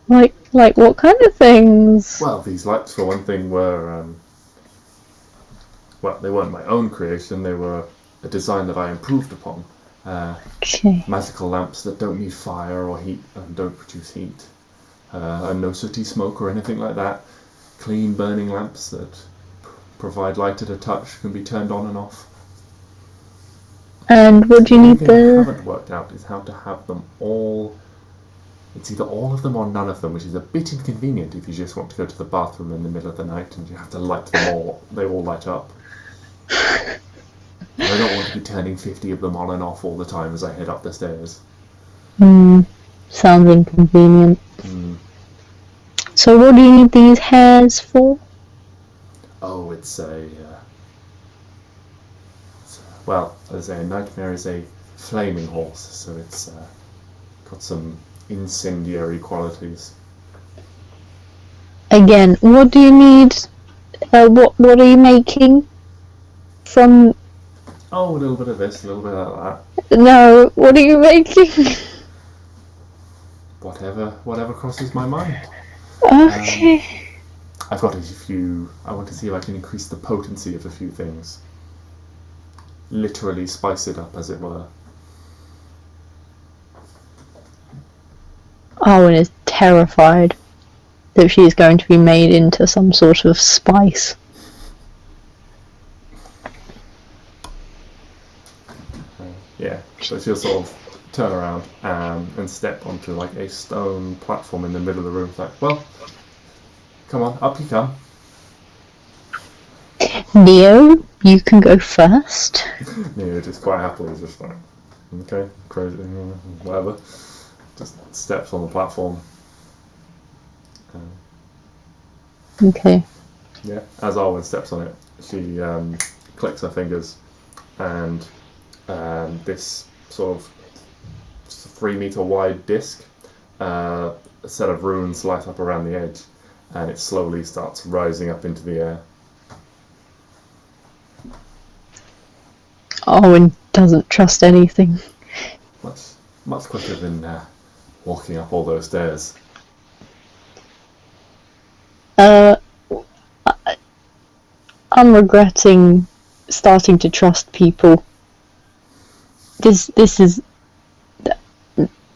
Like what kind of things? Well, these lights, for one thing, were, they weren't my own creation, they were a design that I improved upon. Okay. Magical lamps that don't need fire or heat and don't produce heat. And no sooty smoke or anything like that. Clean burning lamps that provide light at a touch, can be turned on and off. And what do you need the thing I haven't worked out is how to have them all. It's either all of them or none of them, which is a bit inconvenient if you just want to go to the bathroom in the middle of the night and you have to light them all. They all light up. I don't want to be turning 50 of them on and off all the time as I head up the stairs. Sounds inconvenient. So what do you need these hairs for? Oh, it's well, as a nightmare is a flaming horse, so it's got some incendiary qualities. Again, what do you need? What are you making? From? Oh, a little bit of this, a little bit of that. No, what are you making? Whatever crosses my mind. Okay. I've got a few. I want to see if I can increase the potency of a few things. Literally spice it up, as it were. Arwen is terrified that she is going to be made into some sort of spice. Yeah, so she'll sort of turn around and step onto like a stone platform in the middle of the room. It's like, well, come on, up you come. Neo, you can go first. Neo just quite happily is just like, okay, crazy, whatever. Just steps on the platform. Okay. Yeah, as Arwen steps on it, she clicks her fingers, and this sort of 3 meter wide disc a set of runes light up around the edge, and it slowly starts rising up into the air. Arwen doesn't trust anything. Much quicker than walking up all those stairs. I'm regretting starting to trust people. This is.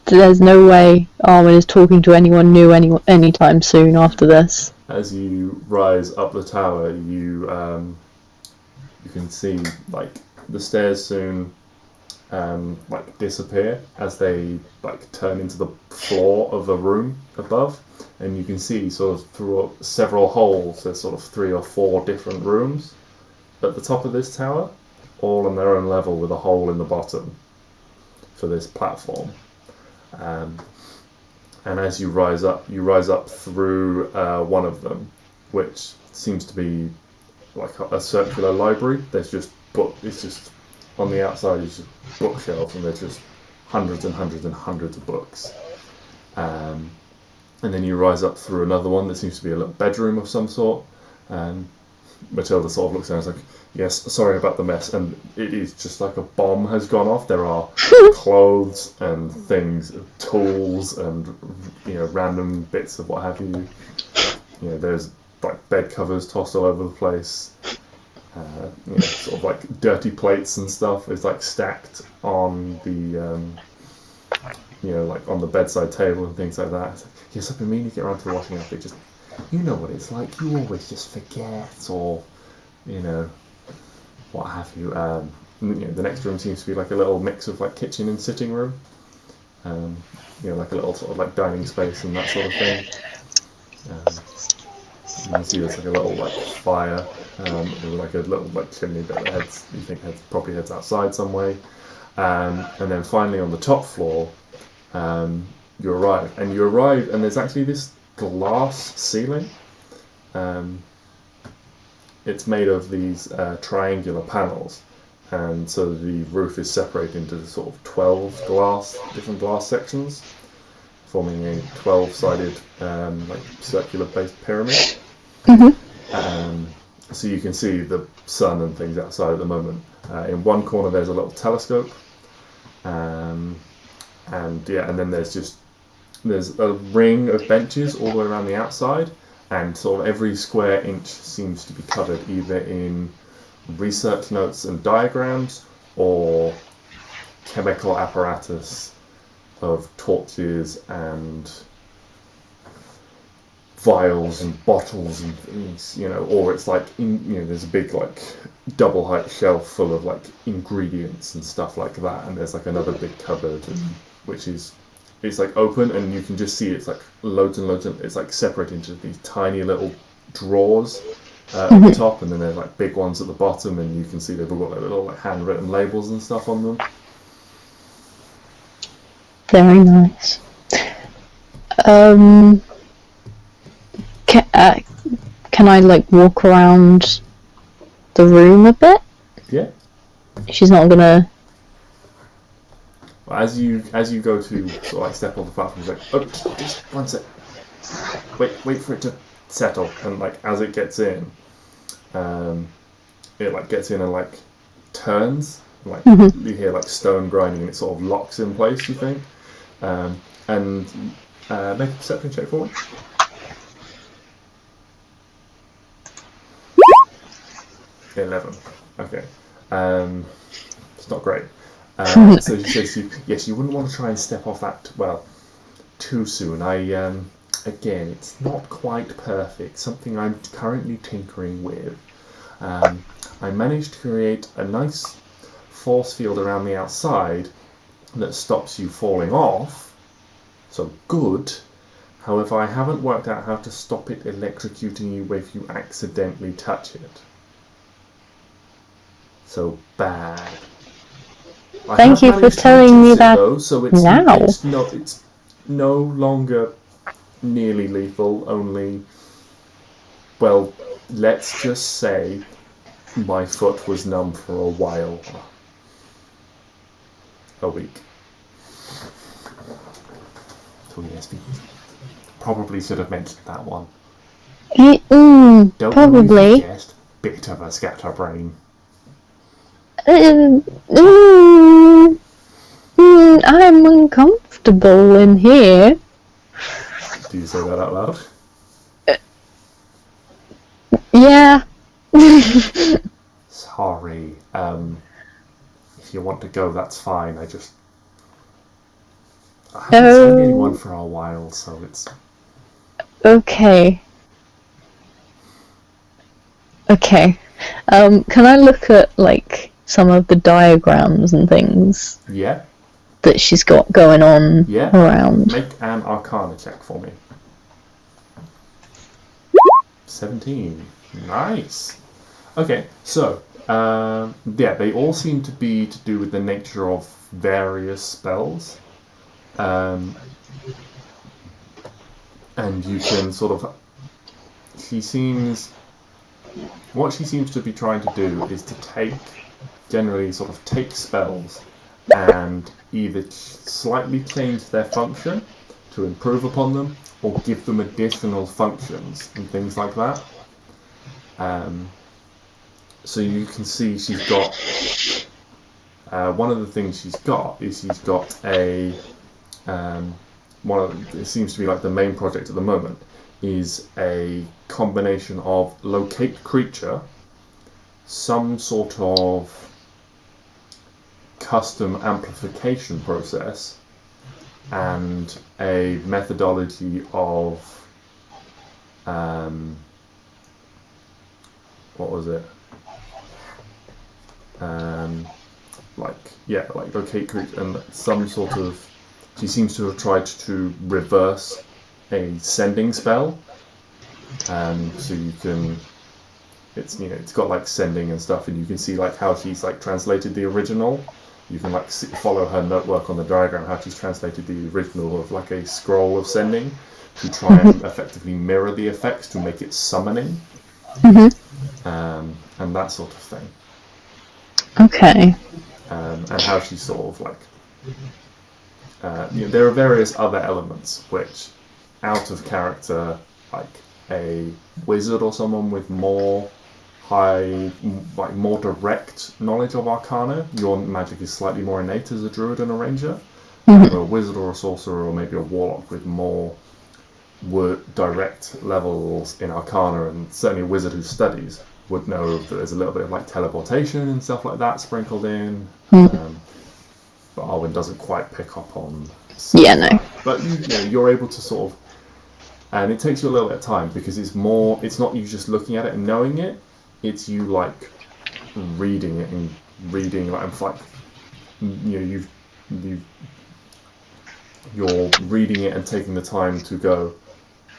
There's no way Arwen is talking to anyone new anytime soon after this. As you rise up the tower, you can see like the stairs soon like disappear as they like turn into the floor of the room above, and you can see sort of through several holes. There's sort of 3 or 4 different rooms at the top of this tower, all on their own level with a hole in the bottom for this platform. And as you rise up through one of them, which seems to be like a circular library. There's just it's just on the outside is just bookshelves, and there's just hundreds and hundreds and hundreds of books. And then you rise up through another one that seems to be a little bedroom of some sort. Matilda sort of looks down and is like, yes, sorry about the mess. And it is just like a bomb has gone off. There are clothes and things, tools and random bits of what have you. There's like bed covers tossed all over the place. Sort of like dirty plates and stuff is like stacked on the like on the bedside table and things like that. It's like, yes, I've been meaning to get around to the washing up. It just, you know what it's like. You always just forget, or what have you. The next room seems to be like a little mix of like kitchen and sitting room. Like a little sort of like dining space and that sort of thing. You can see there's like a little like fire, with like a little like chimney that probably heads outside some way. And then finally on the top floor, you arrive, and there's actually this glass ceiling. It's made of these triangular panels, and so the roof is separated into sort of 12 different glass sections, forming a 12-sided like circular-based pyramid. Mm-hmm. So you can see the sun and things outside at the moment. In one corner there's a little telescope, and then there's a ring of benches all the way around the outside, and sort of every square inch seems to be covered either in research notes and diagrams or chemical apparatus of torches and vials and bottles and things, or it's like there's a big like double height shelf full of like ingredients and stuff like that, and there's like another big cupboard which is like open, and you can just see it's like loads and loads of, it's like separated into these tiny little drawers at the top, and then there's like big ones at the bottom, and you can see they've all got like little like handwritten labels and stuff on them. Very nice. Can I like walk around the room a bit? Yeah. She's not gonna. As you go to sort of like step on the platform, it's like, oh, just one sec. Wait for it to settle, and like as it gets in, it like gets in and like turns, like you hear like stone grinding, and it sort of locks in place. You think, and make a perception check for me. 11. Okay. It's not great. So she says, yes, you wouldn't want to try and step off that, too soon. Again, it's not quite perfect. Something I'm currently tinkering with. I managed to create a nice force field around the outside that stops you falling off. So good. However, I haven't worked out how to stop it electrocuting you if you accidentally touch it. So bad. Thank you for telling me that though, so now. It's no longer nearly lethal, only, well, let's just say my foot was numb for a while. A week. So yes, Probably should have mentioned that one. Don't Probably. Guessed. Bit of a scatterbrain. I'm uncomfortable in here. Do you say that out loud? Yeah. Sorry. If you want to go, that's fine. I haven't seen anyone for a while, so it's... Okay. Okay. Can I look at, like, some of the diagrams and things? Yeah? That she's got going on around. Make an Arcana check for me. 17. Nice. Okay, so, they all seem to be to do with the nature of various spells. And you can sort of... What she seems to be trying to do is to generally take spells and either slightly change their function to improve upon them, or give them additional functions and things like that. So you can see she's got... one of the things she's got is she's got a... it seems to be like the main project at the moment, is a combination of locate creature, some sort of custom amplification process, and a methodology of what was it? Like locate creature and some sort of... She seems to have tried to reverse a sending spell, so you can... It's got like sending and stuff, and you can see like how she's like translated the original. You can like follow her notework on the diagram, how she's translated the original of like a scroll of sending to try and effectively mirror the effects to make it summoning, and that sort of thing. Okay. And how she's sort of like... there are various other elements which, out of character, like a wizard or someone with more direct knowledge of Arcana, your magic is slightly more innate as a druid and a ranger. A wizard or a sorcerer or maybe a warlock with more direct levels in Arcana, and certainly a wizard who studies would know that there's a little bit of like teleportation and stuff like that sprinkled in. But Arwen doesn't quite pick up on... But you're able to sort of... And it takes you a little bit of time, because it's not you just looking at it and knowing it, it's you like reading it and reading like you're reading it and taking the time to go,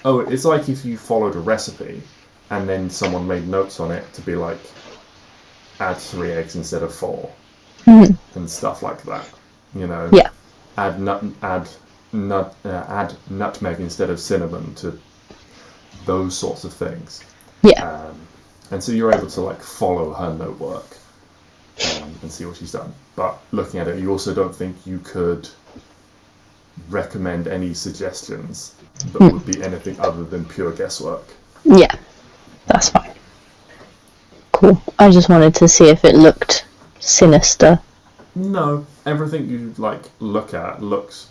oh, it's like if you followed a recipe and then someone made notes on it to be like, add 3 eggs instead of 4 and stuff like that, add nutmeg instead of cinnamon, to those sorts of things. And so you're able to like follow her note work and see what she's done. But looking at it, you also don't think you could recommend any suggestions that would be anything other than pure guesswork. Yeah, that's fine. Cool. I just wanted to see if it looked sinister. No, everything you like look at looks...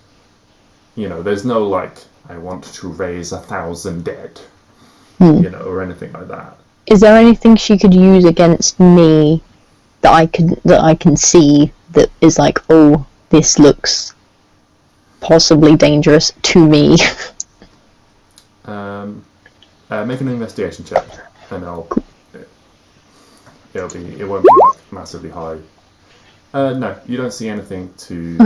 there's no like, I want to raise 1,000 dead, or anything like that. Is there anything she could use against me that I can see that is like, oh, this looks possibly dangerous to me? Make an investigation check, and it won't be like massively high. No, you don't see anything to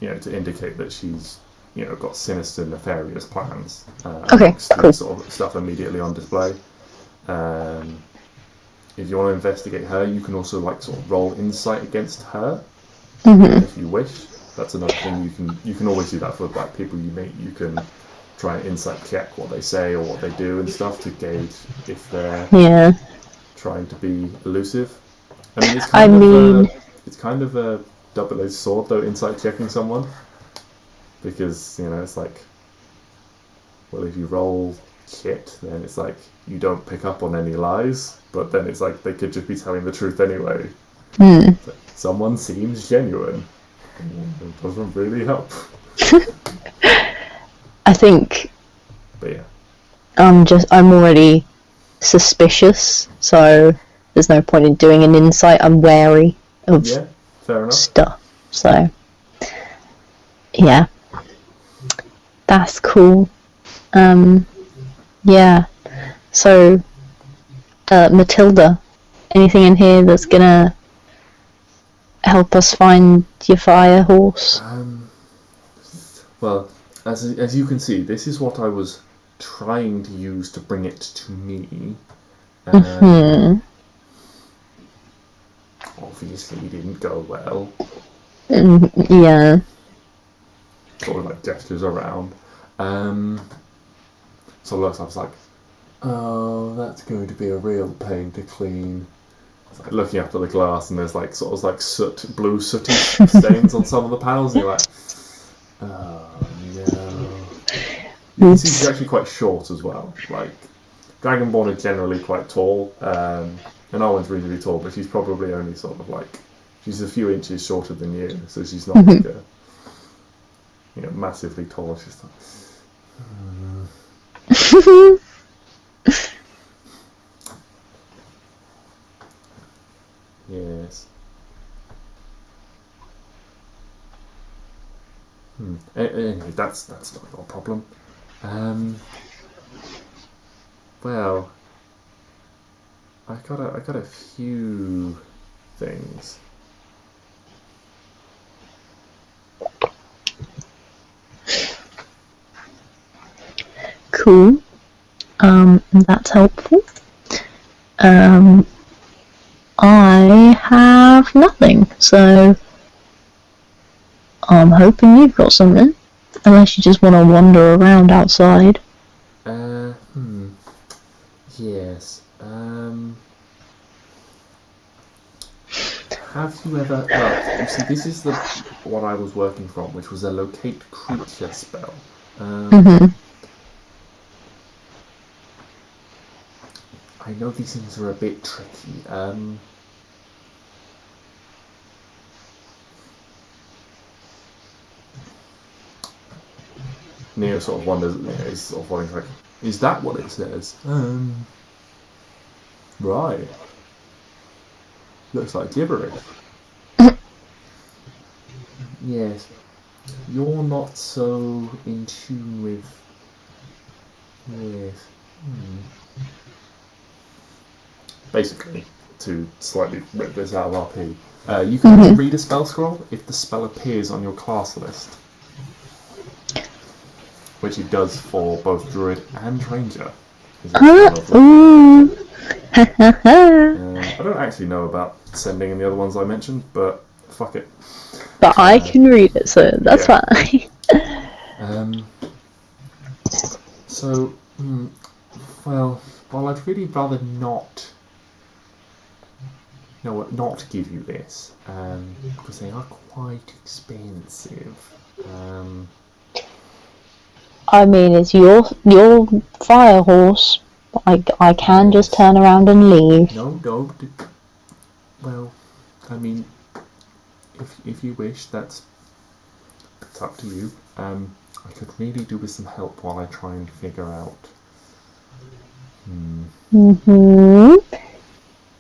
to indicate that she's got sinister, nefarious plans. Okay, cool. Sort of stuff immediately on display. If you want to investigate her, you can also like sort of roll insight against her if you wish. That's another thing you can always do that for like people you meet. You can try and insight check what they say or what they do and stuff to gauge if they're trying to be elusive. I mean, it's kind of a double-edged sword though, insight checking someone, because it's like, well, if you roll shit, then it's like you don't pick up on any lies, but then it's like they could just be telling the truth anyway. Hmm. So someone seems genuine. It doesn't really help. I think But yeah. I'm already suspicious, so there's no point in doing an insight. I'm wary of Fair enough. stuff. So yeah. That's cool. Yeah. So Matilda, anything in here that's gonna help us find your fire horse? Well, as you can see, this is what I was trying to use to bring it to me. Obviously, didn't go well. Yeah. Sort of like gestures around. So looks, I was like, oh, that's going to be a real pain to clean. It's like looking up at the glass, and there's like sort of like blue sooty stains on some of the panels, and you're like, oh no. You can see she's actually quite short as well. Like, Dragonborn are generally quite tall, and Arwen's reasonably tall, but she's probably only sort of like, she's a few inches shorter than you, so she's not like a, massively tall. She's like, yes. Anyway, that's not your problem. Well, I got a few things. Cool. That's helpful. I have nothing, so I'm hoping you've got something. Unless you just want to wander around outside. Yes. Have you ever... Well, you see, this is what I was working from, which was a locate creature spell. I know these things are a bit tricky. Neo sort of wonders, he's sort of wondering, like, is that what it says? Right. Looks like gibberish. Yes. You're not so in tune with... Yes. Basically, to slightly rip this out of RP, you can read a spell scroll if the spell appears on your class list. Which it does for both Druid and Ranger. Ooh. I don't actually know about sending in the other ones I mentioned, but fuck it. But I can read it, so that's fine. So, well, I'd really rather not give you this, because they are quite expensive. I mean, it's your fire horse. I can just turn around and leave. No. Well, I mean, if you wish, it's up to you. I could really do with some help while I try and figure out.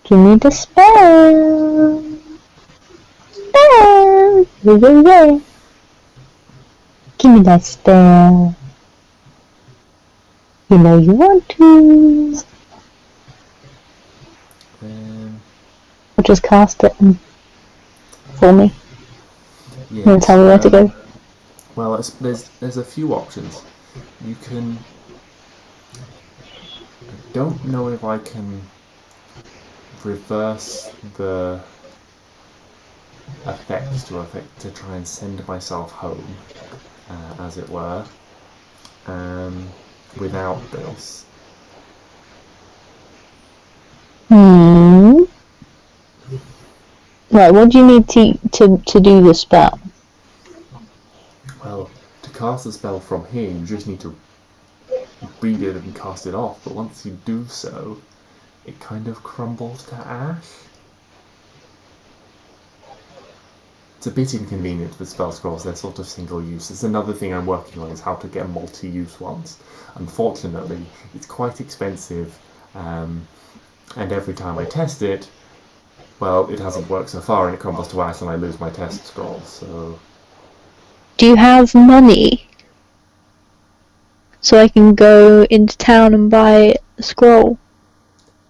Give me the spell. Yeah. Give me that spell. You know you want to. I'll just cast it for me. Yes, And tell me where to go. Well, there's a few options. You can... I don't know if I can reverse the effects to try and send myself home, as it were, without this. Right, what do you need to do the spell? Well, to cast a spell from here, you just need to read it and cast it off. But once you do so, it kind of crumbles to ash. It's a bit inconvenient with spell scrolls, they're sort of single use. It's another thing I'm working on, is how to get multi-use ones. Unfortunately, it's quite expensive, and every time I test it, well, it hasn't worked so far and it crumbles to ash and I lose my test scroll, so... Do you have money? So I can go into town and buy a scroll.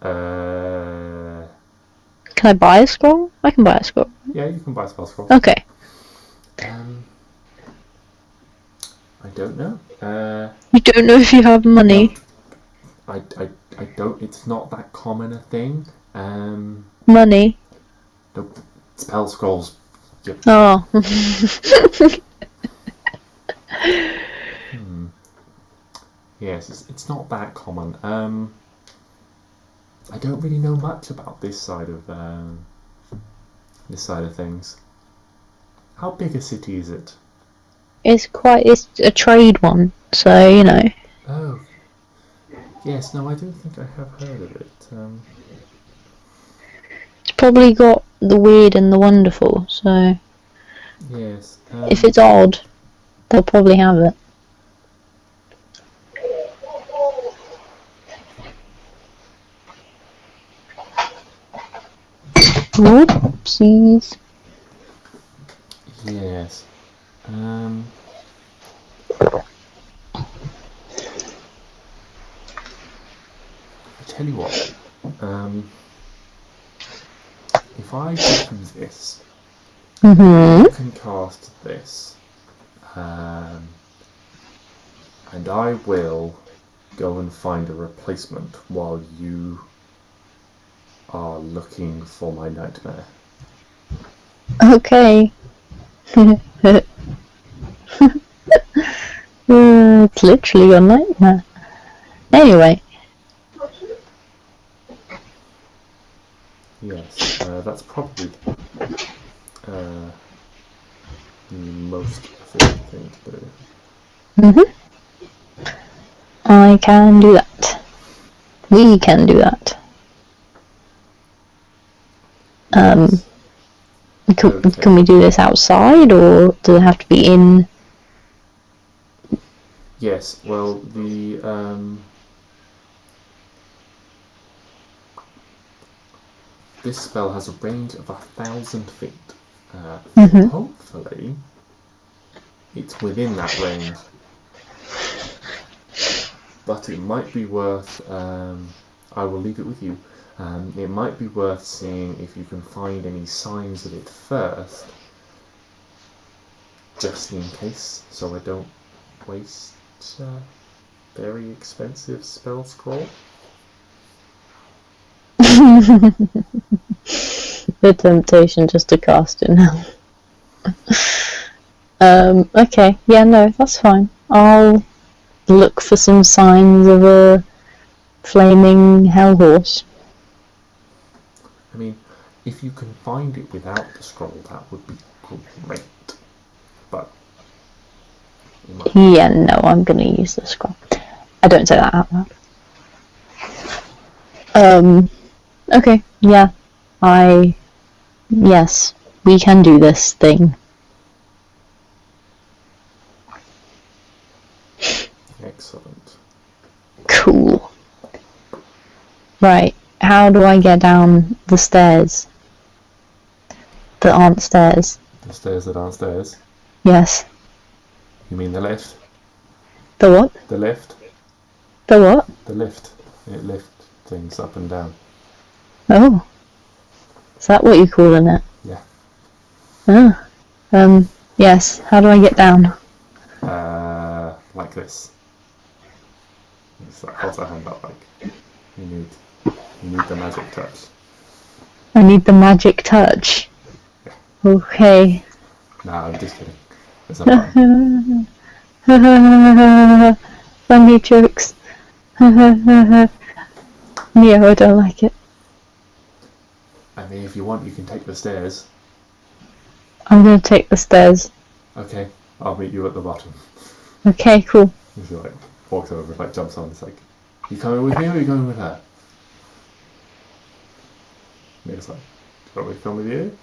Can I buy a scroll? I can buy a scroll. Yeah, you can buy spell scrolls. Okay. I don't know. You don't know if you have money? No, I don't. It's not that common a thing. Money? Nope. Spell scrolls. Yep. Oh. Yes, it's not that common. I don't really know much about this side of things. How big a city is it? It's a trade one, so, you know. Oh. Yes, no, I don't think I have heard of it. It's probably got the weird and the wonderful, so... Yes. If it's odd, they'll probably have it. Oopsies. Yes. I tell you what. If I do this, you can cast this, and I will go and find a replacement while you are looking for my nightmare. Okay. It's literally a nightmare. Anyway. Yes, that's probably the most efficient thing to do. I can do that. We can do that. Can we do this outside, or does it have to be in? Yes, well, this spell has a range of 1,000 feet. Hopefully, it's within that range. But it might be worth, I will leave it with you, it might be worth seeing if you can find any signs of it first, just in case, so I don't waste very expensive spell scroll. The temptation just to cast it now. Okay, yeah, no, that's fine. I'll look for some signs of a flaming hell horse. I mean, if you can find it without the scroll, that would be great. But yeah, no, I'm gonna use the scroll. I don't say that out loud. Okay, yeah. Yes, we can do this thing. Excellent. Cool. Right, how do I get down the stairs that aren't stairs? The stairs that aren't stairs? Yes. You mean the lift? The what? The lift? The what? The lift. It lifts things up and down. Oh. Is that what you're calling it? Yeah. Oh. Yes. How do I get down? Like this. Hold that hand up, like. You need the magic touch. I need the magic touch. Yeah. Okay. Nah, I'm just kidding. There's a button. Funny jokes. Neo, I don't like it. I mean, if you want, you can take the stairs. I'm gonna take the stairs. Okay, I'll meet you at the bottom. Okay, cool. And she like walks over and like jumps on. It's like, you coming with me or are you going with her? And it's like, do you want me to come with you?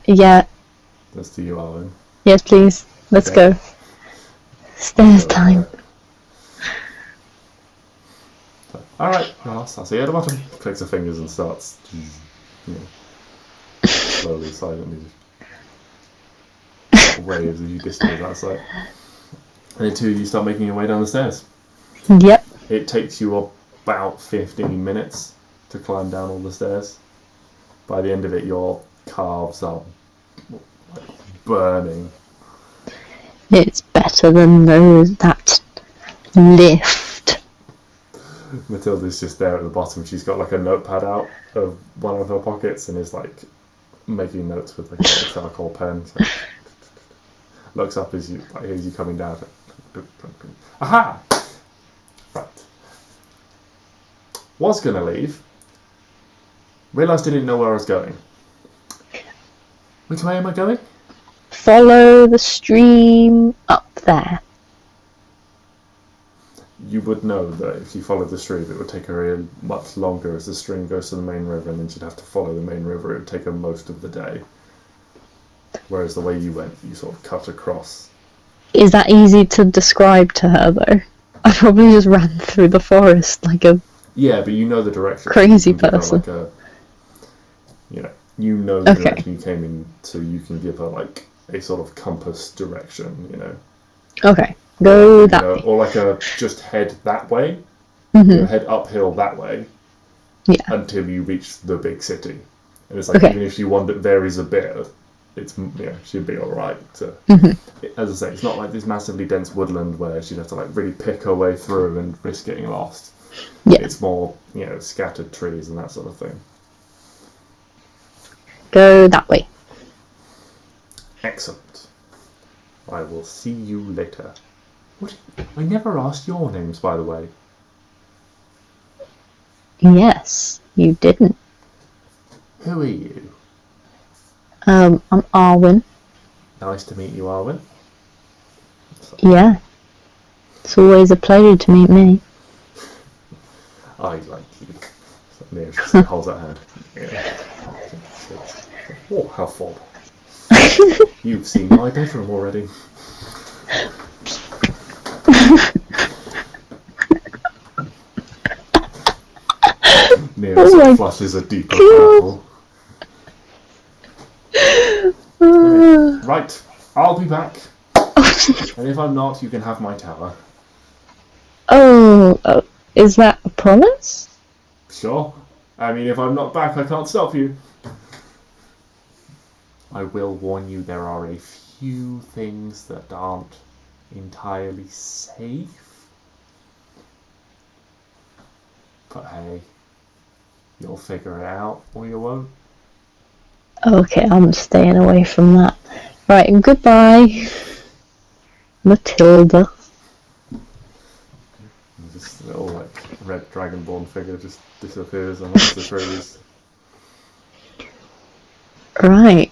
Yeah. That's to you, Arwen. Yes, please. Let's Okay. go. Stairs time. Alright, I'll see you at the bottom. Clicks her fingers and starts, slowly, silently, waves as you disappear outside. And the two of you start making your way down the stairs. Yep. It takes you about 15 minutes to climb down all the stairs. By the end of it, your calves are burning. It's better than that lift. Matilda's just there at the bottom. She's got like a notepad out of one of her pockets and is like making notes with like a charcoal pen. So looks up as you hears you coming down. Aha! Right. Was gonna leave. Realised I didn't know where I was going. Which way am I going? Follow the stream up there. You would know that if you followed the stream, it would take her much longer as the stream goes to the main river, and then she'd have to follow the main river. It would take her most of the day. Whereas the way you went, you sort of cut across. Is that easy to describe to her, though? I probably just ran through the forest like a... Yeah, but you know the direction. Crazy you can give her, person. Like you know the direction you came in, so you can give her like a sort of compass direction, Okay, go that way. Or like just head that way, head uphill that way, until you reach the big city. And it's like even if you want it varies a bit, it's she'd be all right. As I say, it's not like this massively dense woodland where she'd have to like really pick her way through and risk getting lost. Yeah. It's more scattered trees and that sort of thing. Go that way. Excellent. I will see you later. What? I never asked your names, by the way. Yes, you didn't. Who are you? I'm Arwen. Nice to meet you, Arwen. Yeah. It's always a pleasure to meet me. I like you. So Neo just holds out hand. Yeah. Oh, how fun. You've seen my bedroom already. Neo flushes a deeper purple. Right, I'll be back. And if I'm not, you can have my tower. Oh, is that a promise? Sure. I mean, if I'm not back, I can't stop you. I will warn you, there are a few things that aren't entirely safe. But hey, you'll figure it out, or you won't. Okay, I'm staying away from that. Right, and goodbye, Matilda. This little like red dragonborn figure just disappears amongst the trees. Right.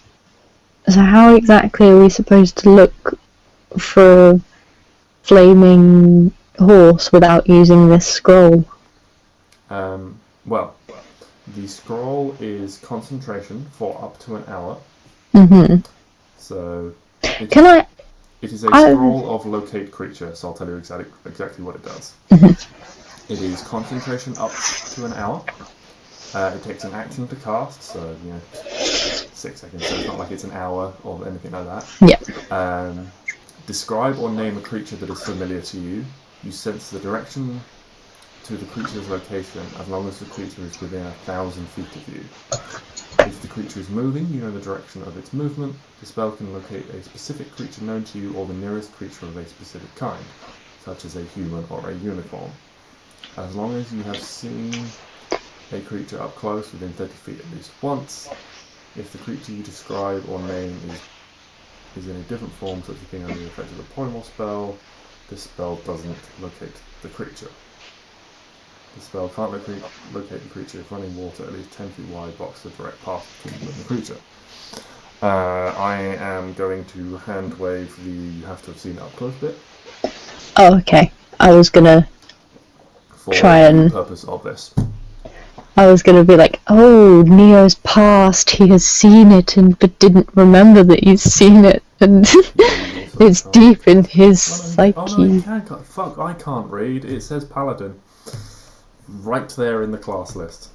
So how exactly are we supposed to look for a flaming horse without using this scroll? Well, the scroll is concentration for up to an hour. So it is a scroll of locate creature, so I'll tell you exactly what it does. It is concentration up to an hour. It takes an action to cast, so 6 seconds, so it's not like it's an hour or anything like that. Yeah. Describe or name a creature that is familiar to you. You sense the direction to the creature's location as long as the creature is within 1,000 feet of you. If the creature is moving, you know the direction of its movement. The spell can locate a specific creature known to you or the nearest creature of a specific kind, such as a human or a unicorn. As long as you have seen a creature up close within 30 feet at least once. If the creature you describe or name is in a different form, such as being under the effect of a polemarch spell, this spell doesn't locate the creature. The spell can't locate the creature if running water at least 10 feet wide blocks the direct path between you and the creature. I am going to hand wave the you have to have seen it up close bit. Oh, okay. I was gonna For try and... the purpose of this. I was gonna be like, oh, Neo's past, he has seen it but didn't remember that he's seen it, and it's deep in his psyche. Oh no, you can cut. Fuck, I can't read. It says Paladin. Right there in the class list.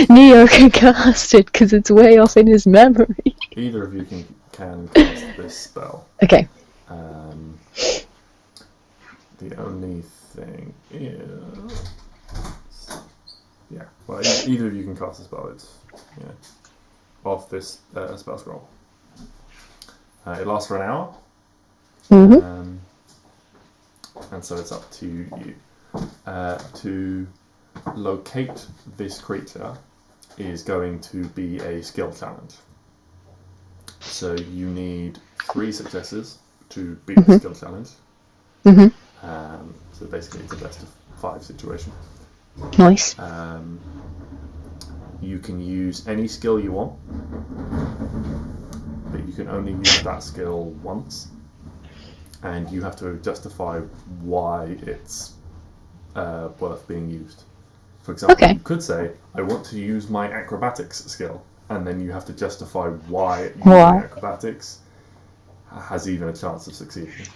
Neo can cast it because it's way off in his memory. Either of you can cast this spell. Okay. The only thing is... Yeah, well, either of you can cast a spell. It's off this spell scroll. It lasts for an hour. Mm-hmm. And so it's up to you. To locate this creature is going to be a skill challenge. So you need 3 successes to beat the skill challenge. Mm-hmm. So basically it's a best of 5 situation. Nice. You can use any skill you want, but you can only use that skill once, and you have to justify why it's worth being used. For example, you could say, I want to use my acrobatics skill, and then you have to justify why using acrobatics has even a chance of succeeding.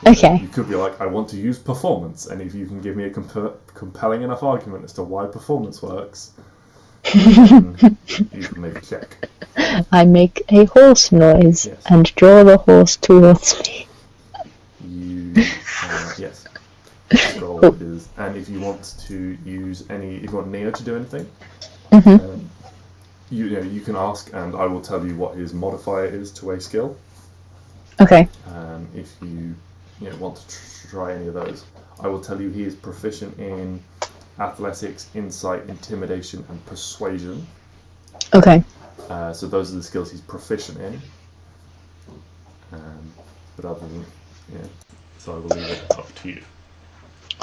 Okay. You could be like, I want to use performance, and if you can give me a compelling enough argument as to why performance works, then you can make a check. I make a horse noise and draw the horse towards me. Yes. The goal is, and if you want to use if you want Neo to do anything, you can ask, and I will tell you what his modifier is to a skill. Okay. If you want to try any of those, I will tell you he is proficient in athletics, insight, intimidation, and persuasion. Okay. So those are the skills he's proficient in. But other than so I will leave it up to you.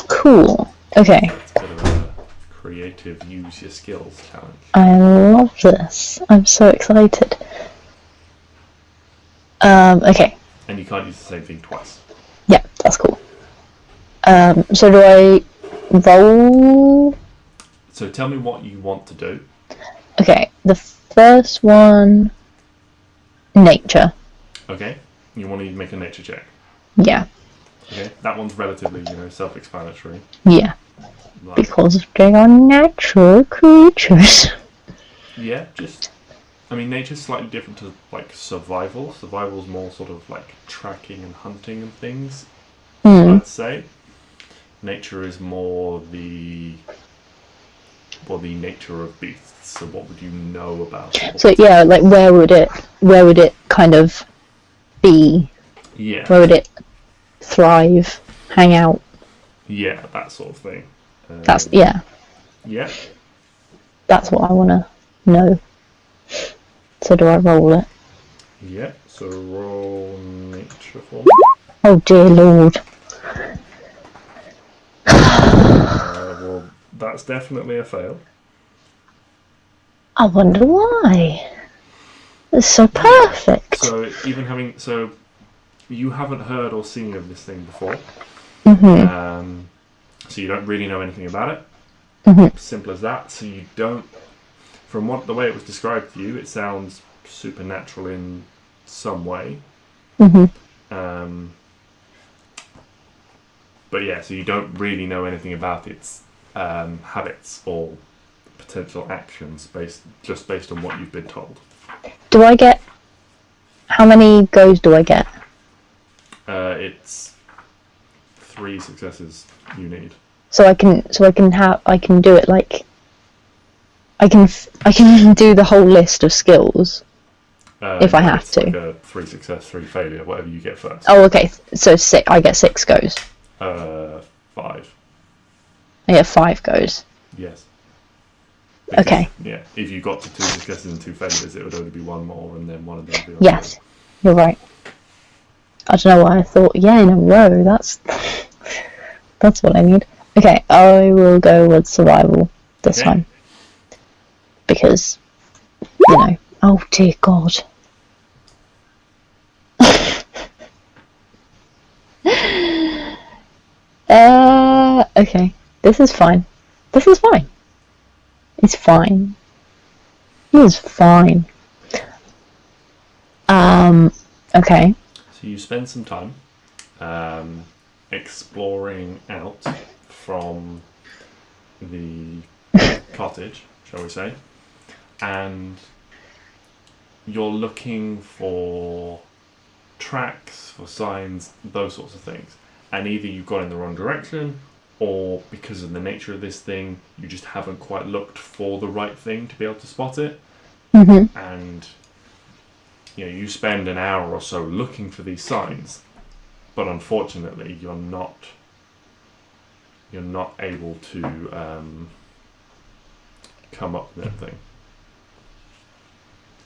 Cool. Okay. It's a bit of a creative use your skills challenge. I love this. I'm so excited. Okay. And you can't use the same thing twice. Yeah, that's cool. So do I roll? So tell me what you want to do. Okay, the first one, nature. Okay, you want to make a nature check. Yeah. Okay, that one's relatively, self-explanatory. Yeah. Because they are natural creatures. Yeah, nature's slightly different to, survival. Survival's more sort of, tracking and hunting and things, I'd say. Nature is more the nature of beasts. So what would you know about it? So, yeah, where would it kind of be? Yeah. Where would it thrive, hang out? Yeah, that sort of thing. Yeah. Yeah. That's what I want to know. So do I roll it? Yeah, so roll nature for me. Oh dear lord. Well, that's definitely a fail. I wonder why. It's so perfect. So you haven't heard or seen of this thing before. So you don't really know anything about it. Simple as that. So you don't. From the way it was described to you, it sounds supernatural in some way. But yeah, so you don't really know anything about its habits or potential actions based on what you've been told. Do I get... How many goes do I get? It's 3 successes you need. So I can do it I can do the whole list of skills if I have to. Like a 3 success, 3 failure, whatever you get first. Oh, okay. So I get 6 goes. 5. I get 5 goes. Yes. Okay. Yeah. If you got to 2 successes and 2 failures, it would only be 1 more, and then one of them would be. Yes, you're right. I don't know why I thought. Yeah, in a row. That's what I need. Okay, I will go with survival this time because you know. Oh dear God. Okay. This is fine. This is fine. It's fine. It's fine. Okay. So you spend some time exploring out from the cottage, shall we say, and you're looking for tracks, for signs, those sorts of things. And either you've gone in the wrong direction, or because of the nature of this thing, you just haven't quite looked for the right thing to be able to spot it. Mm-hmm. And you spend an hour or so looking for these signs, but unfortunately you're not able to come up with anything.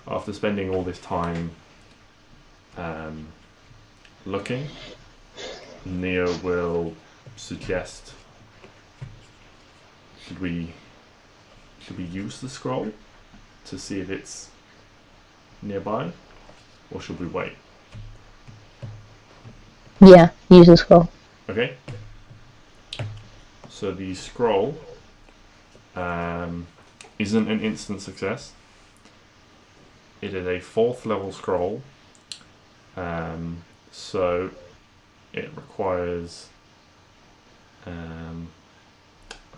After spending all this time looking, Neo will suggest, should we use the scroll to see if it's nearby, or should we wait? Yeah, use the scroll. Okay. So the scroll isn't an instant success. It is a 4th level scroll, so it requires.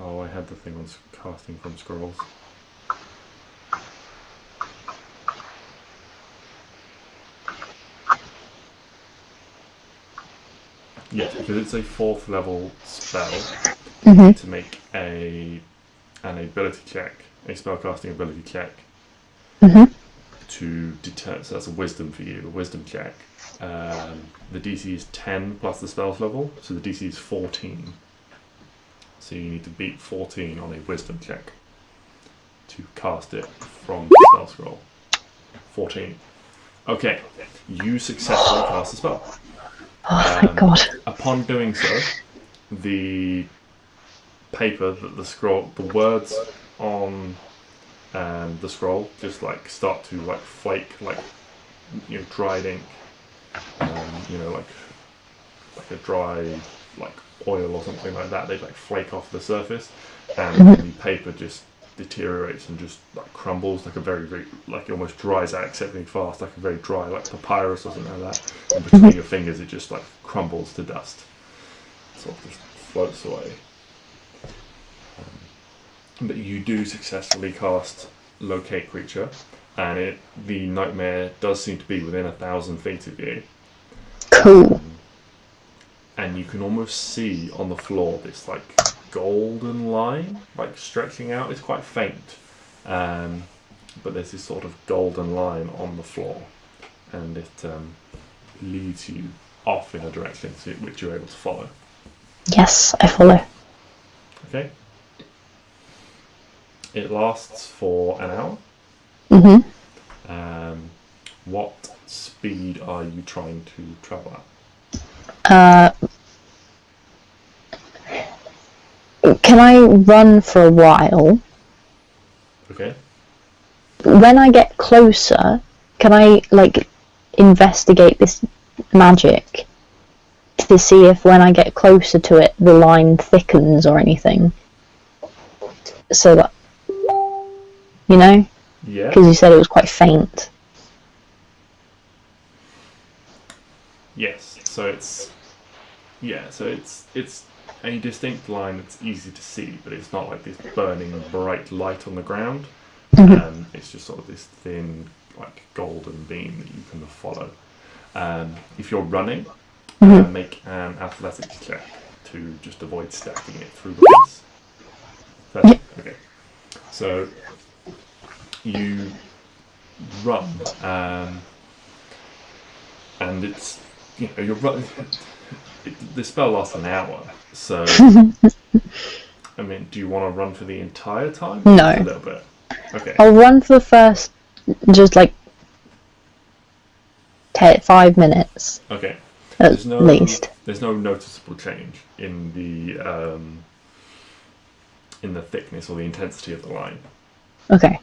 I had the thing on casting from scrolls. Yes, because it's a 4th level spell, you need to make an ability check, a spellcasting ability check, to deter. So that's a wisdom for you, a wisdom check. The DC is 10 plus the spell's level, so the DC is 14. So you need to beat 14 on a wisdom check to cast it from the spell scroll. 14. Okay, you successfully cast the spell. Oh, thank God. Upon doing so, the paper that the scroll, the words on the scroll just start to flake, dried ink, like a dry oil or something like that. They flake off the surface, and the paper just deteriorates and just crumbles, a very, very it almost dries out exceptionally fast, a very dry papyrus or something like that. And between your fingers, it just crumbles to dust, sort of just floats away. But you do successfully cast Locate Creature, and the nightmare does seem to be within 1,000 feet of you. Cool. And you can almost see on the floor this golden line stretching out. It's quite faint, but there's this sort of golden line on the floor, and it leads you off in a direction which you're able to follow. Yes, I follow. Okay. It lasts for an hour. What speed are you trying to travel at? Can I run for a while? Okay. When I get closer, can I investigate this magic to see if when I get closer to it the line thickens or anything? So that, Yeah. because you said it was quite faint. Yes. So it's a distinct line that's easy to see, but it's not this burning bright light on the ground. It's just sort of this thin, golden beam that you can follow. If you're running, make an athletics check to just avoid stacking it through the woods. Okay. So you run, and it's you're running. The spell lasts an hour, so I mean, do you want to run for the entire time? No. A little bit. Okay. I'll run for the first, just 5 minutes. Okay. At least. There's no noticeable change in the thickness or the intensity of the line. Okay.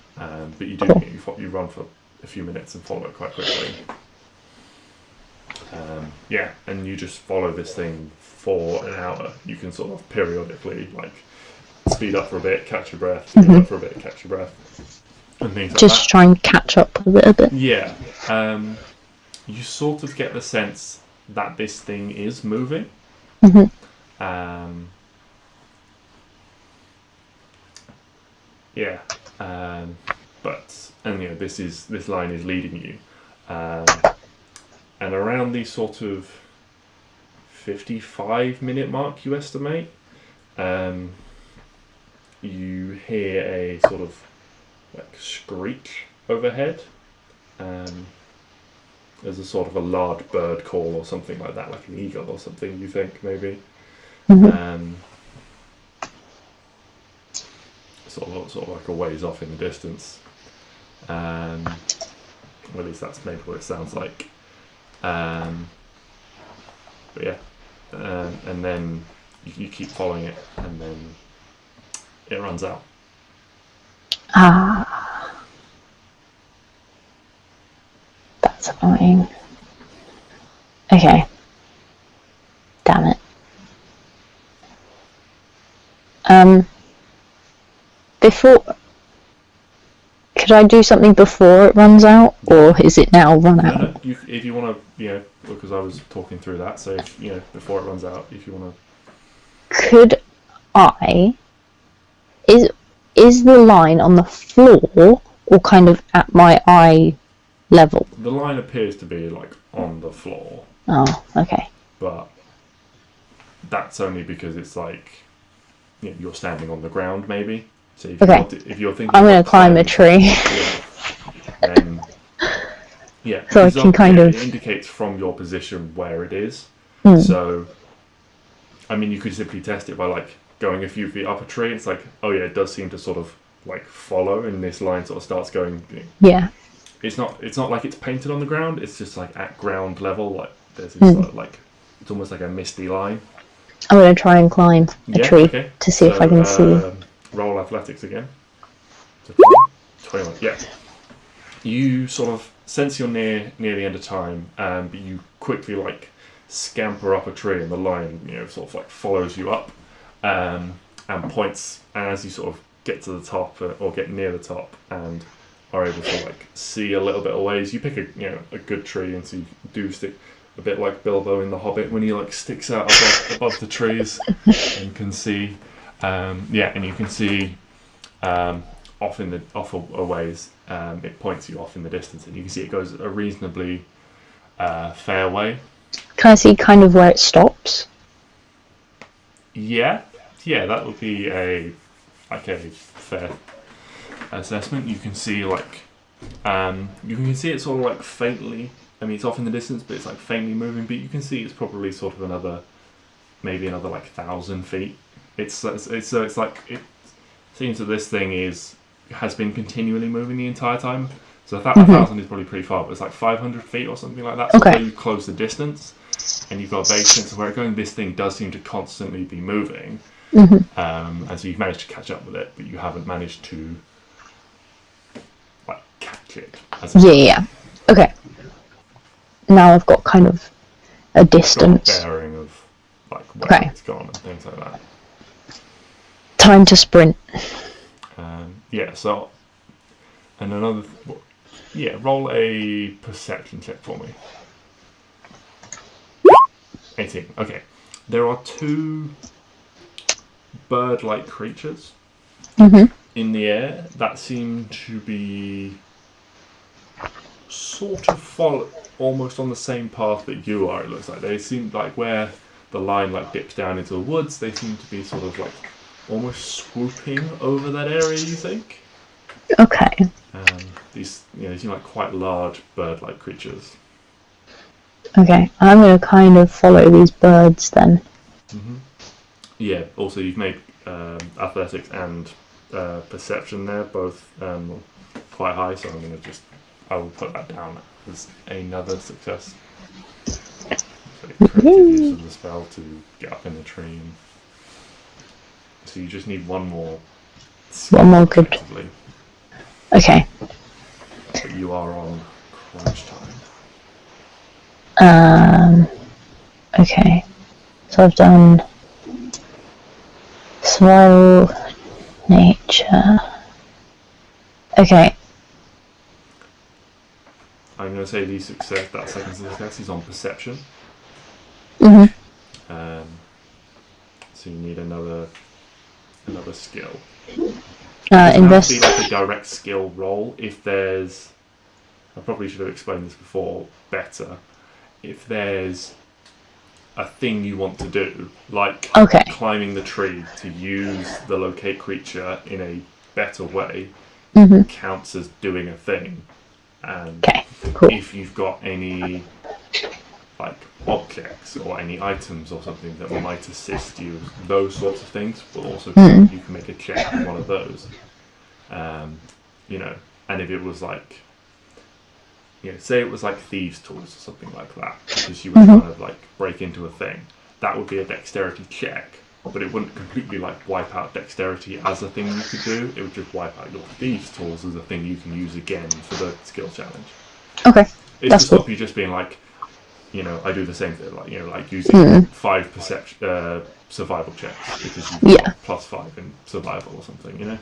But you do Cool. you run for a few minutes and follow it quite quickly. Yeah, and you just follow this thing for an hour. You can sort of periodically like speed up for a bit, catch your breath, speed up for a bit, catch your breath, and things like Just that. try and catch up a little bit. Yeah, you sort of get the sense that this thing is moving. Yeah, but this line is leading you, and around the sort of 55-minute mark, you estimate, you hear a sort of like screech overhead. There's a sort of a large bird call or something like that, like an eagle or something. You think maybe. Sort of like a ways off in the distance. Well, at least that's maybe what it sounds like. But yeah, and then you keep following it, and then it runs out. That's annoying. Okay. Damn it. Could I do something before it runs out, or is it now run out? No, if you want to, because I was talking through that, so if, before it runs out, if you want to. Could I? Is the line on the floor, or kind of at my eye level? The line appears to be like on the floor. Oh, okay. But that's only because it's like you're standing on the ground, maybe. So if you're thinking, I'm going to climb a tree. Then so I can kind of. It indicates from your position where it is. So, I mean, you could simply test it by like going a few feet up a tree. It's like, oh yeah, it does seem to sort of like follow, and this line sort of starts going. Yeah. It's not like it's painted on the ground. It's just like at ground level. Like there's this sort of, like it's almost like a misty line. I'm going to try and climb a tree to see if I can see. Roll athletics again. 21. Yeah. You sort of sense you're near the end of time, but you quickly like scamper up a tree, and the line sort of like follows you up, and points. And as you sort of get to the top or get near the top, and are able to like see a little bit of ways, you pick a good tree, and so you do stick. A bit like Bilbo in The Hobbit when he like sticks out above the trees and can see, and you can see off a ways. It points you off in the distance, and you can see it goes a reasonably fair way. Can I see kind of where it stops? Yeah, that would be a fair assessment. You can see like it sort of like faintly. I mean, it's off in the distance, but it's like faintly moving. But you can see it's probably sort of maybe another like 1,000 feet. It's like it seems that this thing has been continually moving the entire time. So 1,000 is probably pretty far, but it's like 500 feet or something like that. So when you close the distance, and you've got a vague sense of where it's going, this thing does seem to constantly be moving. And so you've managed to catch up with it, but you haven't managed to like catch it. Yeah. Okay. Now I've got kind of a distance. Got a bearing of like where it's gone and things like that. Time to sprint. So and another roll a perception check for me. 18. Okay. There are two bird-like creatures in the air that seem to be sort of follow almost on the same path that you are. It looks like they seem like where the line like dips down into the woods. They seem to be sort of like almost swooping over that area. You think? Okay. These they seem like quite large bird-like creatures. Okay, I'm going to kind of follow these birds then. Yeah. Also, you've made athletics and perception there, both quite high. So I will put that down as another success. So creative use of the spell to get up in the tree. So you just need one more. One more good. Okay. you are on crunch time. Okay. So I've done survival, nature. Okay. I'm going to say that second success is on perception. Mhm. So you need another skill. It doesn't have to be like a direct skill roll. If there's, I probably should have explained this before better. If there's a thing you want to do, like climbing the tree to use the locate creature in a better way, counts as doing a thing. And if you've got any like objects or any items or something that might assist you, those sorts of things will also count. You can make a check with one of those. You know, and if it was like, you know, say it was like thieves' tools or something like that, because you were trying to like break into a thing, that would be a dexterity check, but it wouldn't completely like wipe out dexterity as a thing you could do. It would just wipe out your thieves' tools as a thing you can use again for the skill challenge. Okay, it's to stop you just being like, you know, I do the same thing, like, you know, like using 5 survival checks because you've got +5 in survival or something, you know.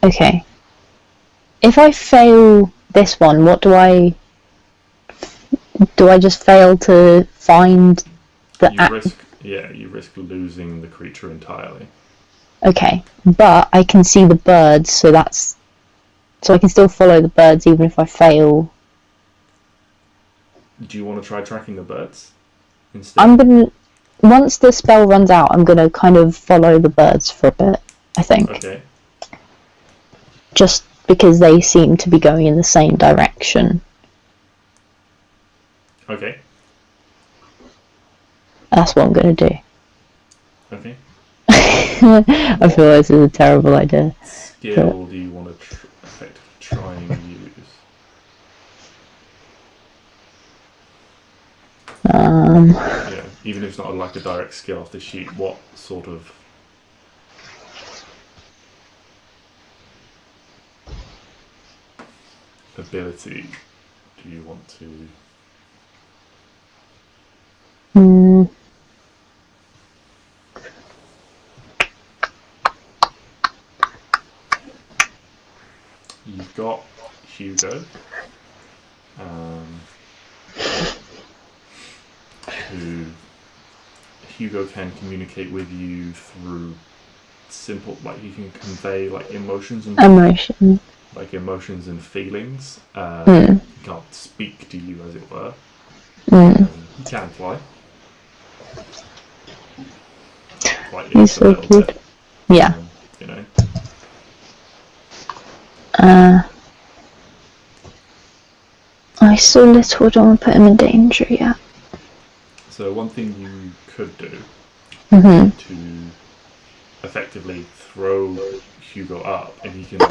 Okay. If I fail this one, what do I just fail to find the you risk losing the creature entirely. Okay, but I can see the birds, so I can still follow the birds even if I fail. Do you want to try tracking the birds instead? Once the spell runs out, I'm gonna kind of follow the birds for a bit, I think. Okay. Just because they seem to be going in the same direction. Okay. That's what I'm gonna do. Okay. I feel this is a terrible idea. Skill do you want to effectively try and use? Yeah, even if it's not like a direct skill off the sheet, what sort of ability do you want to? You've got Hugo, who Hugo can communicate with you through simple, like he can convey like emotions and feelings. He can't speak to you, as it were. He can fly. He's so good. Bit, yeah. You know. I so little, don't want to put him in danger yet. So one thing you could do to effectively throw Hugo up, and he can not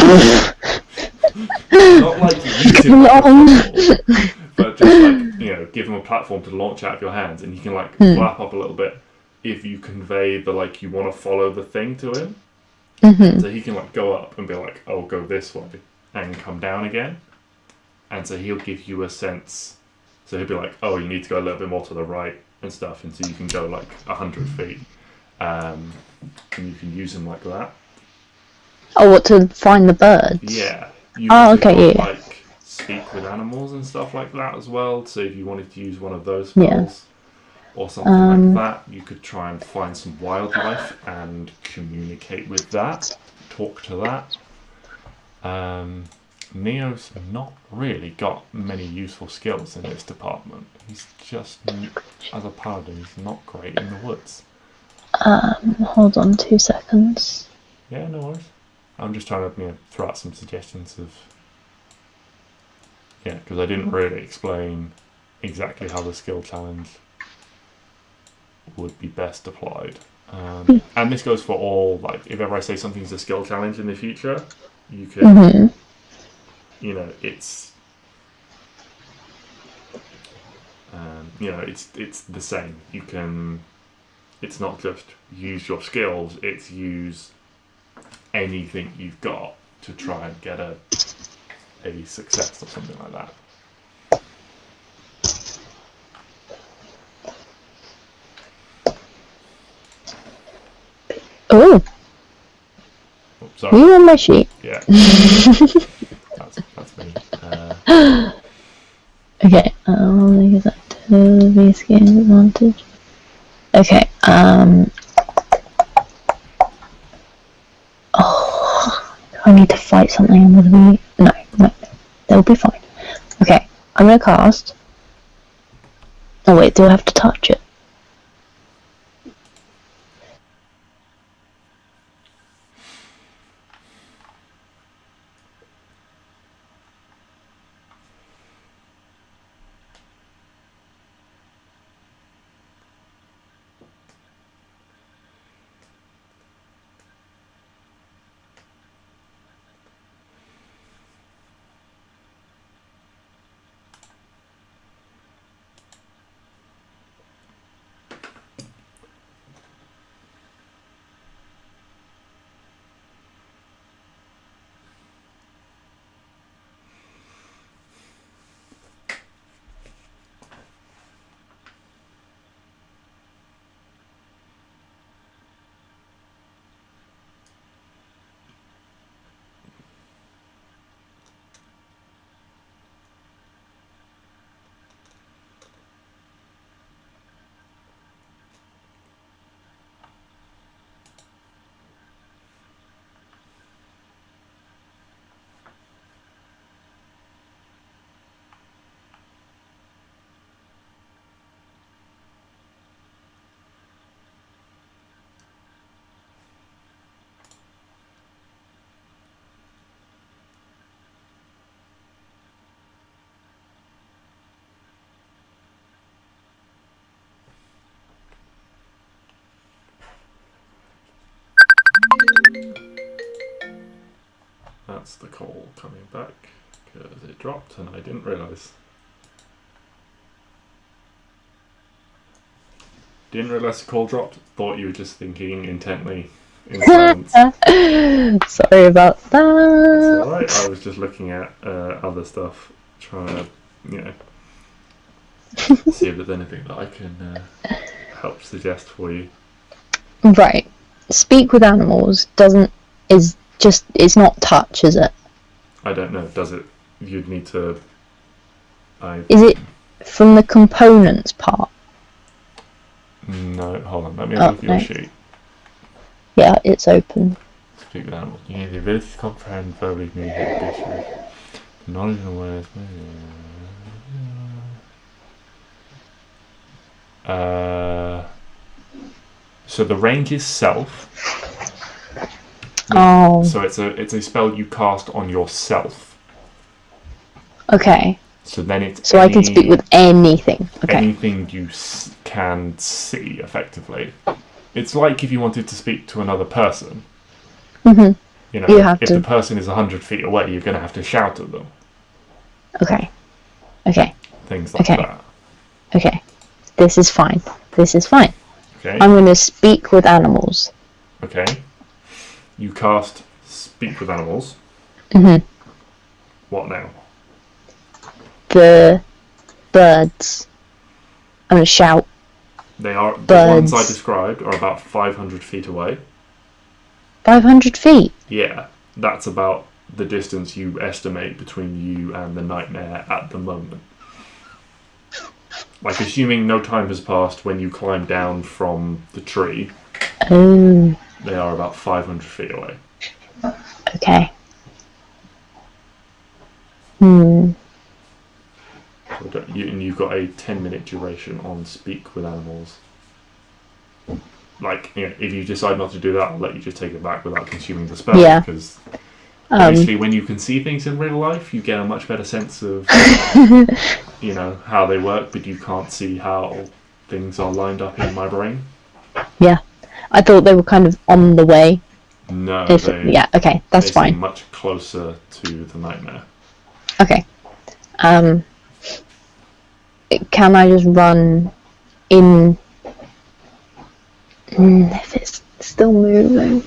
like use him like a football, but just like, you know, give him a platform to launch out of your hands, and he can like flap up a little bit if you convey the like you want to follow the thing to him. So he can like go up and be like, oh, go this way, and come down again. And so he'll give you a sense. So he'll be like, oh, you need to go a little bit more to the right and stuff. And so you can go like 100 feet. And you can use him like that. Oh, what, to find the birds? Yeah. Like speak with animals and stuff like that as well. So if you wanted to use one of those spells or something like that, you could try and find some wildlife and communicate with that. Talk to that. Neo's not really got many useful skills in this department. He's just, as a paladin, he's not great in the woods. Hold on 2 seconds. Yeah, no worries. I'm just trying to throw out some suggestions of... Yeah, because I didn't really explain exactly how the skill challenge would be best applied. And this goes for all, like, if ever I say something's a skill challenge in the future, you can... You know, it's it's the same. You can. It's not just use your skills. It's use anything you've got to try and get a success or something like that. Oh, sorry. you on my sheet? Yeah. that's me. Okay, I'll use that to be a skin advantage. Okay, oh, I need to fight something. I'm gonna be... No, they'll be fine. Okay, I'm gonna cast. Oh wait, do I have to touch it? That's the call coming back because it dropped and I didn't realise. Didn't realise the call dropped. Thought you were just thinking intently in silence. Sorry about that. That's alright. I was just looking at other stuff, trying to, see if there's anything that I can help suggest for you. Right. Speak with animals it's not touch, is it? I don't know. Does it? You'd need to. Is it from the components part? No, hold on. Let me look at your sheet. Yeah, it's open. Speak with animals. You need the ability to comprehend, verbally communicate, visually, knowledge and awareness. So the range is self. Oh. So it's a spell you cast on yourself. Okay. So then it's I can speak with anything. Okay. Anything you can see, effectively. It's like if you wanted to speak to another person. Mhm. If the person is 100 feet away, you're going to have to shout at them. Okay. Things like that. Okay. This is fine. Okay. I'm going to speak with animals. Okay. You cast Speak with Animals. Mhm. What now? The birds. I'm going to shout. They are Birds. The ones I described are about 500 feet away. 500 feet? Yeah, that's about the distance you estimate between you and the nightmare at the moment. Like, assuming no time has passed when you climb down from the tree, Oh. they are about 500 feet away. Okay. And you've got a 10-minute duration on Speak with Animals. Like, if you decide not to do that, I'll let you just take it back without consuming the spell. Yeah. Because obviously, when you can see things in real life, you get a much better sense of, how they work, but you can't see how things are lined up in my brain. Yeah. I thought they were kind of on the way. No, yeah, okay, that's they fine. seem much closer to the nightmare. Okay. Can I just run in if it's still moving?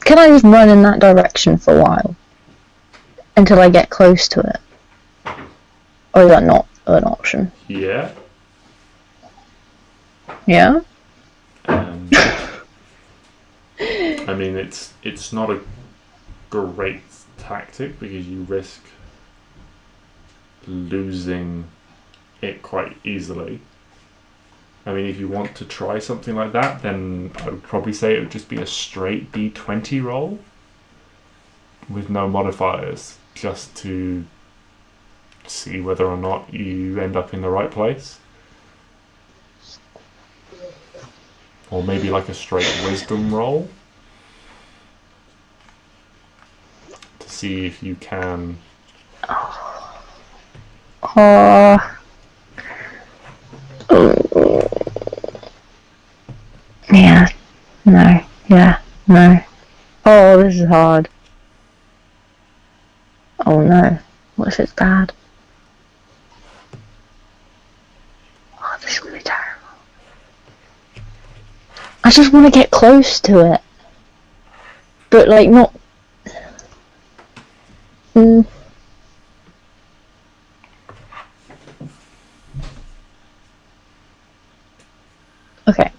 Can I just run in that direction for a while until I get close to it? Or is that not an option? Yeah. Yeah. I mean, it's not a great tactic because you risk losing it quite easily. I mean, if you want to try something like that, then I would probably say it would just be a straight D20 roll with no modifiers, just to see whether or not you end up in the right place. Or maybe like a straight wisdom roll to see if you can. Yeah. No. Yeah. No. Oh, this is hard. Oh no. What if it's bad? Oh, this is gonna be terrible. I just want to get close to it. But, like, not... Okay.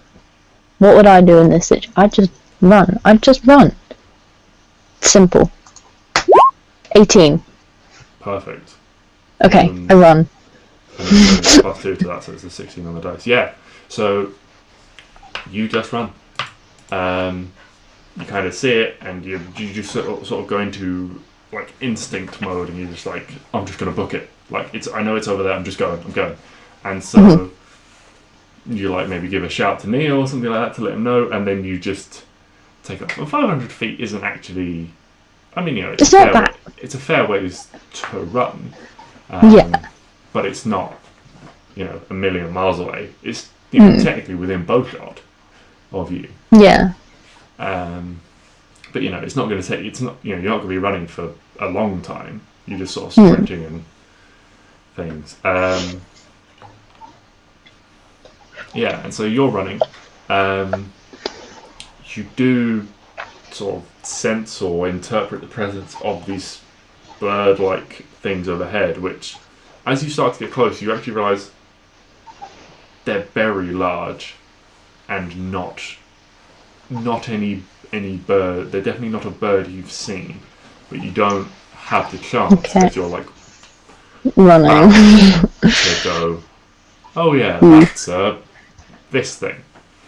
What would I do in this situation? I'd just run. Simple. 18. Perfect. Okay, I run. And then +2 to that, so it's a 16 on the dice. Yeah, so you just run. You kind of see it, and you just sort of go into like instinct mode, and you're just like, I'm just gonna book it. Like I know it's over there. I'm going. And so you like maybe give a shout to Neo or something like that to let him know, and then you just take off. Well, 500 feet isn't actually. I mean, you know, it's a fair ways to run. Yeah. But it's not, you know, a million miles away. It's technically within bowshot of you. Yeah. But you know, it's not going to take. It's not. You know, you're not going to be running for a long time. You're just sort of sprinting and things. Yeah, and so you're running. You do sort of sense or interpret the presence of these bird-like things overhead, which, as you start to get close, you actually realise they're very large and not any bird. They're definitely not a bird you've seen, but you don't have the chance because you're like running to go. Oh yeah, that's this thing.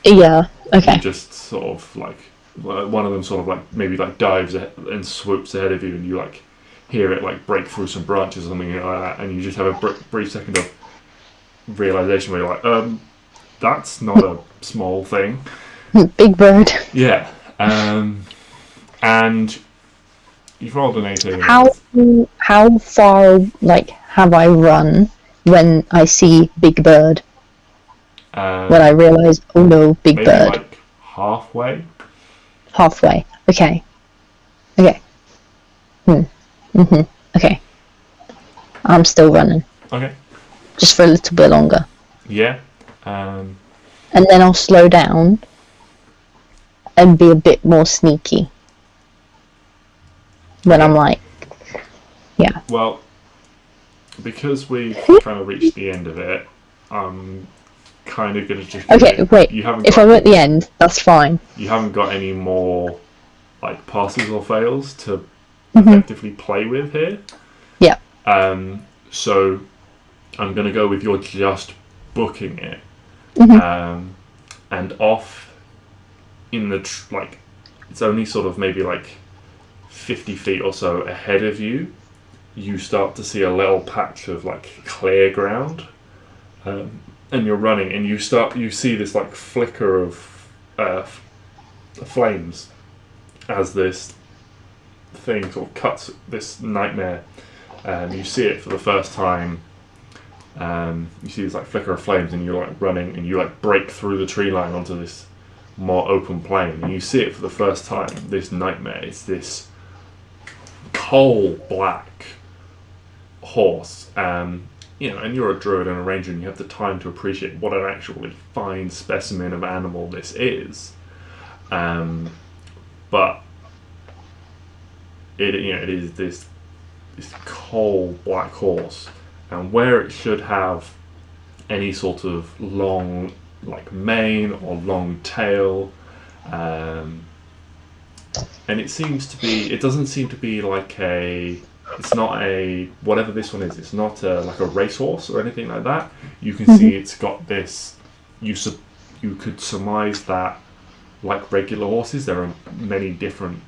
Yeah. Okay. You just sort of like one of them sort of like maybe like dives and swoops ahead of you, and you like hear it like break through some branches or something like that, and you just have a brief second of realization where you're like, that's not a small thing. Big bird. Yeah. And you've rolled an 18. How far like have I run when I see big bird? When I realise, oh no, big maybe bird. Like halfway. Halfway. Okay. Okay. Okay. I'm still running. Okay. Just for a little bit longer. Yeah. And then I'll slow down and be a bit more sneaky. When I'm like, yeah. Well, because we've kind of reached the end of it, I'm kind of going to just... Okay, wait. If I'm at the end, that's fine. You haven't got any more like passes or fails to effectively play with here. Yeah. So I'm going to go with you're just booking it. And off in the... like, it's only sort of maybe like 50 feet or so ahead of you, you start to see a little patch of like clear ground, and you're running, and you see this like flicker of flames as this thing sort of cuts this nightmare. You see it for the first time. You see this like flicker of flames, and you're like running, and you like break through the tree line onto this more open plain, and you see it for the first time. This nightmare is this coal black horse, and you're a druid and a ranger, and you have the time to appreciate what an actually fine specimen of animal this is. But it is this cold black horse, and where it should have any sort of long mane or long tail, and it doesn't seem to be it's not a, whatever this one is, it's not like a racehorse or anything like that. You can see it's got this, you could surmise that, like regular horses, there are many different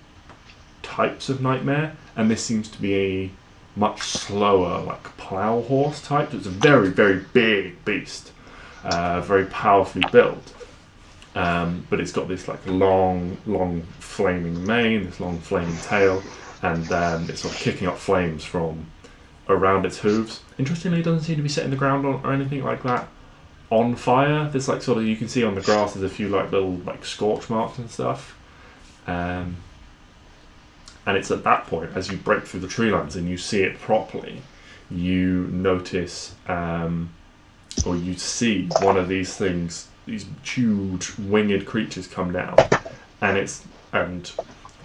types of nightmare, and this seems to be a much slower, plough horse type. It's a very, very big beast, very powerfully built, but it's got this long flaming mane, this long flaming tail, and it's sort of kicking up flames from around its hooves. Interestingly, it doesn't seem to be setting the ground or anything like that on fire. There's you can see on the grass, there's a few little scorch marks and stuff. And it's at that point, as you break through the tree lines and you see it properly, you notice, or you see one of these things, these huge winged creatures come down, and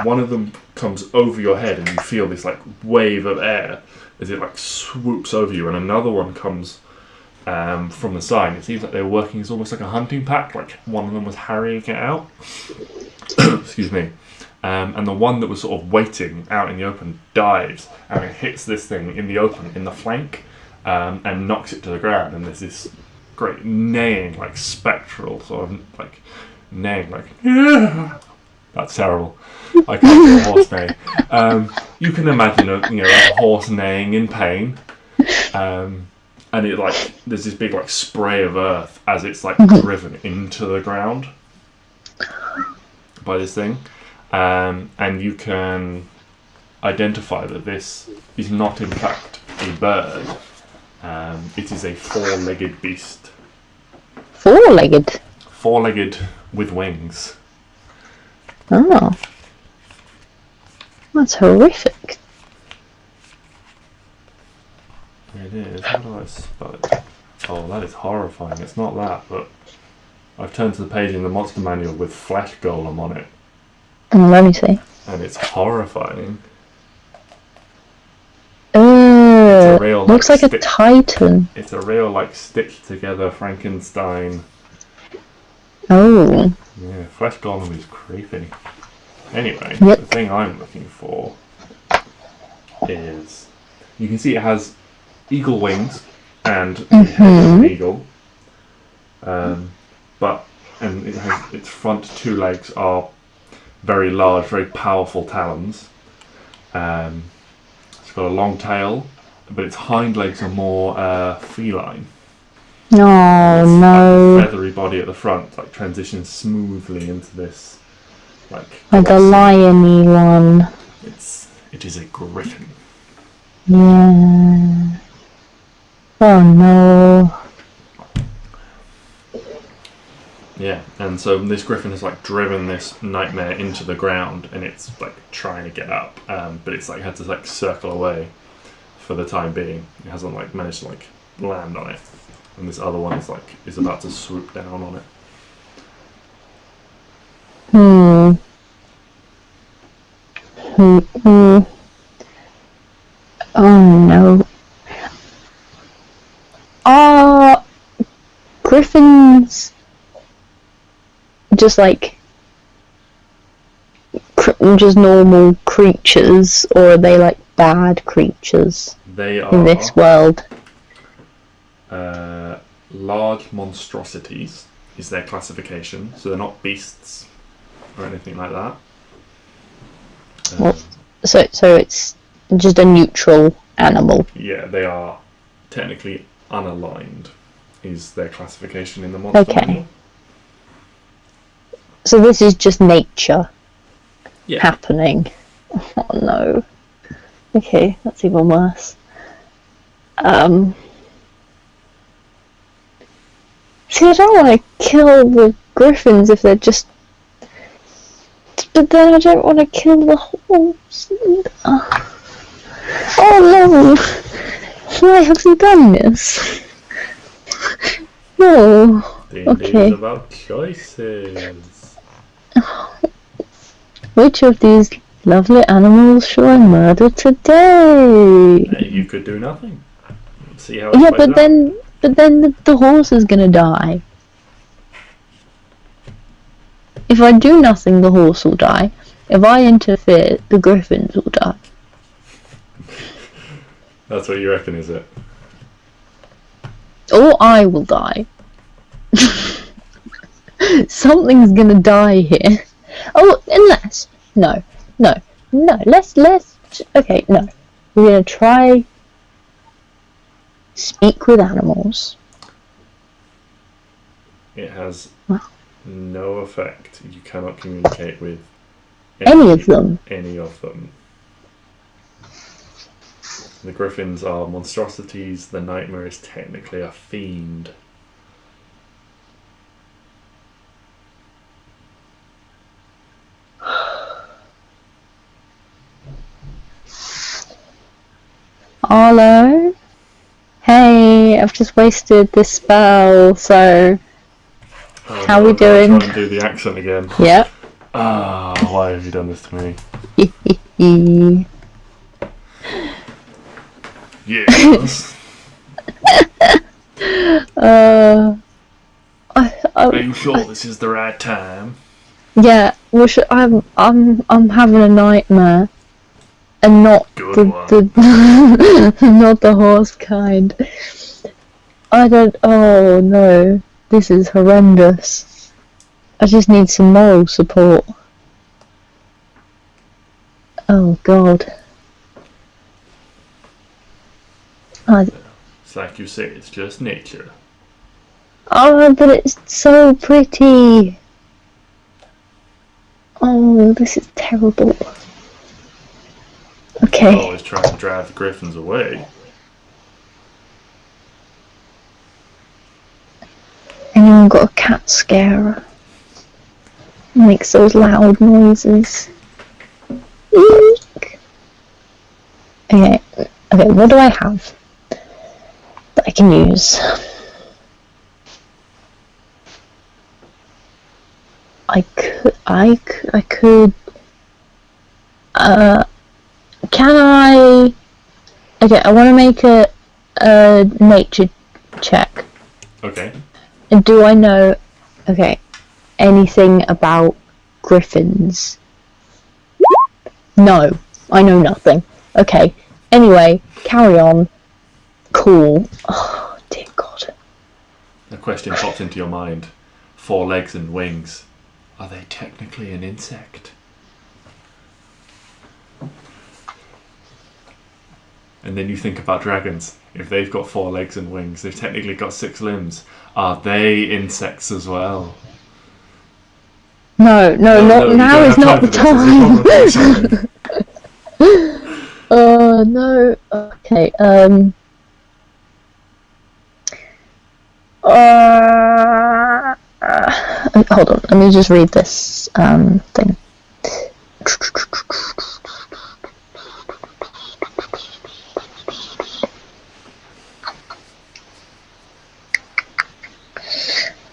one of them comes over your head, and you feel this wave of air as it swoops over you, and another one comes from the side. It seems like they're working as almost like a hunting pack, one of them was harrying it out. Excuse me. And the one that was sort of waiting out in the open dives, and it hits this thing in the open, in the flank, and knocks it to the ground, and there's this great neighing, spectral sort of neighing, yeah. That's terrible. I can't do a horse neigh. You can imagine a horse neighing in pain, and it there's this big spray of earth as it's driven into the ground by this thing. And you can identify that this is not in fact a bird. It is a four-legged beast. Four-legged? Four-legged with wings. Oh. That's horrific. It is. How do I spell it? Oh, that is horrifying. It's not that, but I've turned to the page in the monster manual with flesh golem on it. Let me see. And it's horrifying. Oh, real, looks like a titan. It's a real stitched together Frankenstein. Oh. Yeah, flesh golem is creepy. Anyway, yep. The thing I'm looking for is, you can see it has eagle wings and the head of an eagle, and it has its front two legs are very large, very powerful talons. It's got a long tail, but its hind legs are more feline. Oh, no. Feathery body at the front, transitions smoothly into this, the liony one. It is a griffin. Yeah. Oh no. Yeah, and so this griffin has driven this nightmare into the ground, and it's trying to get up, but it's had to circle away for the time being. It hasn't managed to land on it, and this other one is about to swoop down on it. Oh no. Are griffins just just normal creatures, or are they bad creatures? They are in this world. Large monstrosities is their classification, so they're not beasts or anything like that. So it's just a neutral animal. Yeah, they are technically unaligned, is their classification in the monster manual. So this is just nature happening. Oh no. Okay, that's even worse. See, I don't want to kill the griffins if they're just... But then I don't want to kill the horse. Oh no! Why have you done this? No. D&D Okay. is about choices. Which of these lovely animals shall I murder today? Hey, you could do nothing. See how it Yeah, plays but out. then the horse is gonna die. If I do nothing, the horse will die. If I interfere, the griffins will die. That's what you reckon, is it? Or I will die. Something's gonna die here. Oh, unless no. Let's okay, no. We're gonna try speak with animals. It has What? no effect. You cannot communicate with Any of them. Any of them. The griffins are monstrosities. The nightmare is technically a fiend. Hello? Hey, I've just wasted this spell, so Oh, how no, we I'm gonna doing? try and do the accent again. Yep. Ah, why have you done this to me? Yes. Are you sure this is the right time? Yeah, well, I'm having a nightmare, and not Good the not the horse kind. I don't. Oh no, this is horrendous. I just need some moral support. Oh God. It's like you say, it's just nature. Oh, but it's so pretty. Oh, this is terrible. Okay. Always trying to drive the griffins away. Anyone got a cat scarer? Makes those loud noises. Eek. Okay, what do I have that I can use? I could, can I, okay, I want to make a nature check. Okay. And do I know, okay, anything about griffins? No, I know nothing. Okay, anyway, carry on. Cool. Oh, dear God. A question pops into your mind. 4 legs and wings. Are they technically an insect? And then you think about dragons. If they've got 4 legs and wings, they've technically got 6 limbs. Are they insects as well? No, now is not the time. Oh, no. Okay, hold on, let me just read this, thing.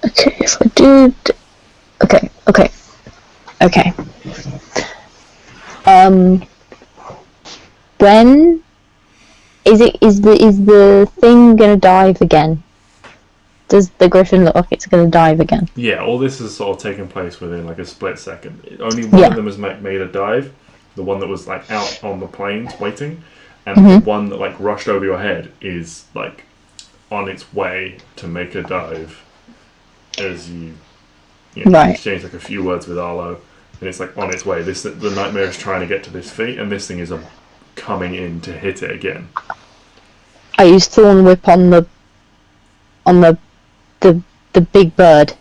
Okay, if I did... Okay. When is the thing gonna dive again? Does the griffin look like it's gonna dive again? Yeah, all this has sort of taken place within like a split second. Only one of them has made a dive. The one that was like out on the plains waiting, and the one that like rushed over your head is like on its way to make a dive. As you exchange like a few words with Arlo, and it's like on its way. The nightmare is trying to get to this feat, and this thing is coming in to hit it again. I used Thorn Whip on the big bird.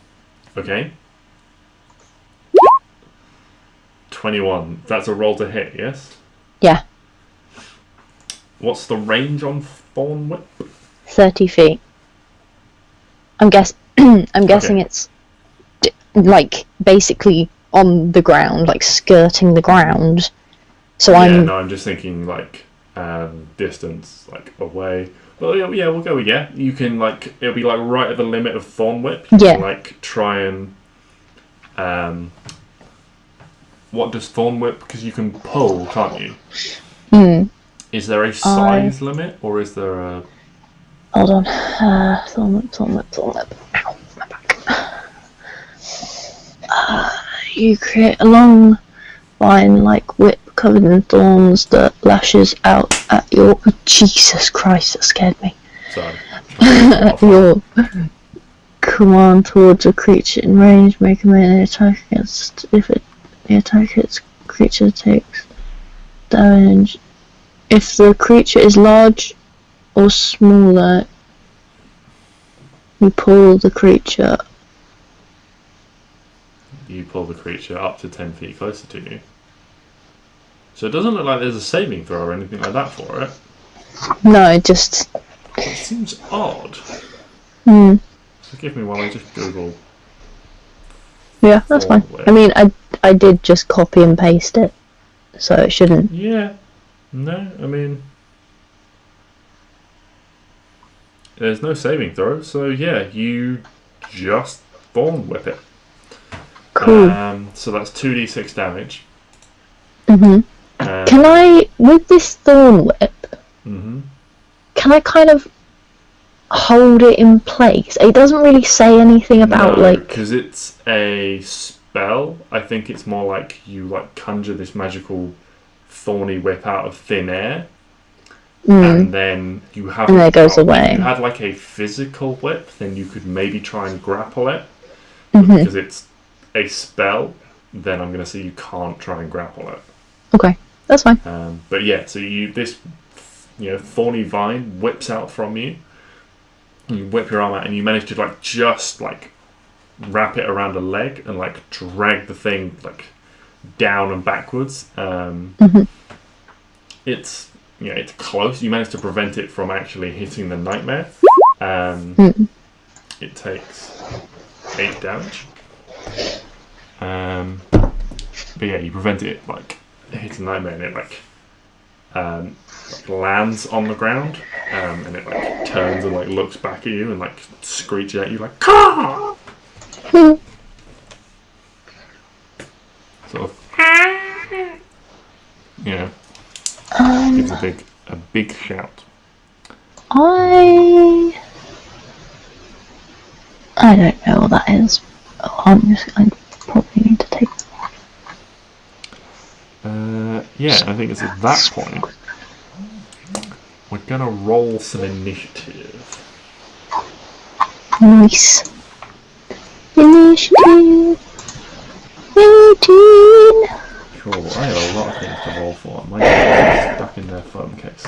Okay. 21. That's a roll to hit, yes? Yeah. What's the range on Thorn Whip? 30 feet. I'm guessing it's like basically on the ground, like skirting the ground. So I'm just thinking like distance, like away. Well, yeah, we'll go with yeah. You can, like, it'll be, like, right at the limit of Thorn Whip. Yeah. You can, like, try and... what does Thorn Whip... Because you can pull, can't you? Is there a size limit, or is there a... Hold on. Thorn Whip. Ow, my back. You create a long vine-like whip covered in thorns that lashes out at your... Jesus Christ, that scared me. Sorry. Your command towards a creature in range. Make a melee attack against... If the attack hits, creature takes damage. If the creature is large or smaller, you pull the creature. You pull the creature up to 10 feet closer to you. So it doesn't look like there's a saving throw or anything like that for it. No, just... It seems odd. Forgive me while I just Google. Yeah, that's fine. I mean, I did just copy and paste it, so it shouldn't... Yeah. No, I mean... There's no saving throw, so yeah, you just Thorn Whip it. Cool. So that's 2d6 damage. Can I, with this Thorn Whip, can I kind of hold it in place? It doesn't really say anything about, like... because it's a spell. I think it's more like you, like, conjure this magical thorny whip out of thin air. And then you have... And then it goes away. If you had, like, a physical whip, then you could maybe try and grapple it. But because it's a spell, then I'm going to say you can't try and grapple it. Okay, that's fine. But yeah, so this thorny vine whips out from you. You whip your arm out and you manage to, like, just, like, wrap it around a leg and, like, drag the thing, like, down and backwards. It's close. You manage to prevent it from actually hitting the nightmare. It takes 8 damage. But yeah, you prevent it, like, hitting the nightmare, and it, like lands on the ground, and it, like, turns and, like, looks back at you and, like, screeches at you like "Caw!" Sort of, gives a big shout. I don't know what that is. I probably need to take that. Yeah, I think it's at that point we're gonna roll some initiative. Nice. Initiative 18. Cool, I have a lot of things to roll for. My God, is stuck in their phone case.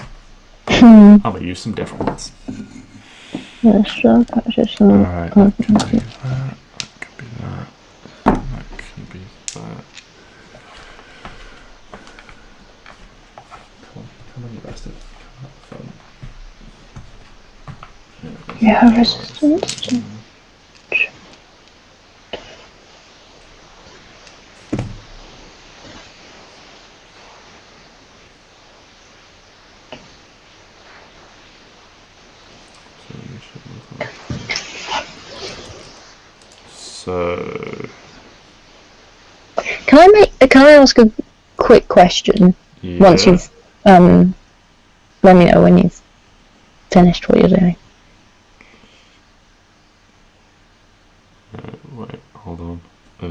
I'm gonna use some different ones. Alright, that could be that. That could be that. That could be that. Come on, you bastard. Come on, phone. Yeah, resistance. So, can I ask a quick question? yeah. Once you've let me know when you've finished what you're doing. Wait, hold on. That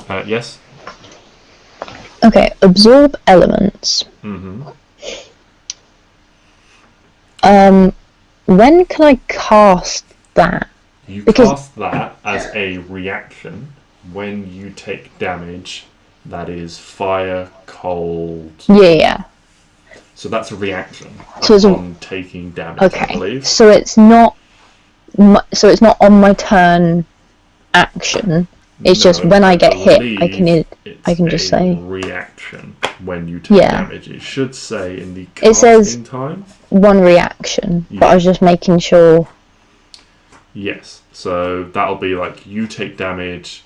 one. Yes. Okay, absorb elements. When can I cast that? You cast that as a reaction when you take damage that is fire, cold. Yeah. So that's a reaction So taking damage, I believe. So it's not on my turn action. It's just when I get hit, I can just say reaction when you take damage. It should say in the casting it says time. One reaction, but I was just making sure. Yes. So that'll be like you take damage.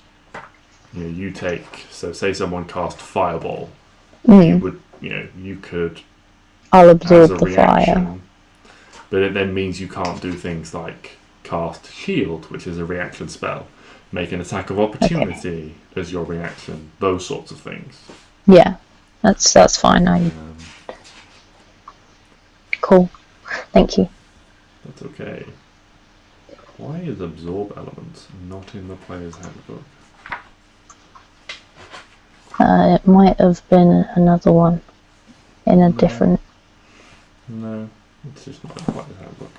You take. So say someone cast Fireball, you could. I'll As absorb a the reaction, fire. but it then means you can't do things like cast Shield, which is a reaction spell, make an attack of opportunity as your reaction, those sorts of things. Yeah, that's fine. Cool. Thank you. That's okay. Why is Absorb Element not in the player's handbook? It might have been another one in a different. No, it's just not in the player's handbook.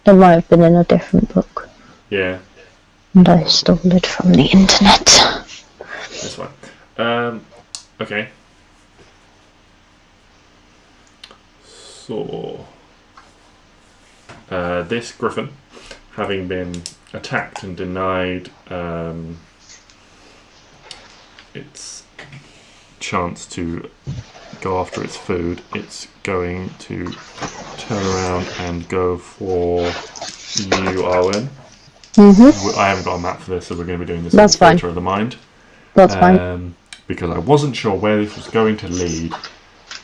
It might have been in a different book. Yeah. And I stole it from the internet. That's fine. Okay. So, this griffin, having been attacked and denied its chance to go after its food, it's going to turn around and go for you, Arwen. I haven't got a map for this, so we're going to be doing this in the theatre of the mind. That's fine. Because I wasn't sure where this was going to lead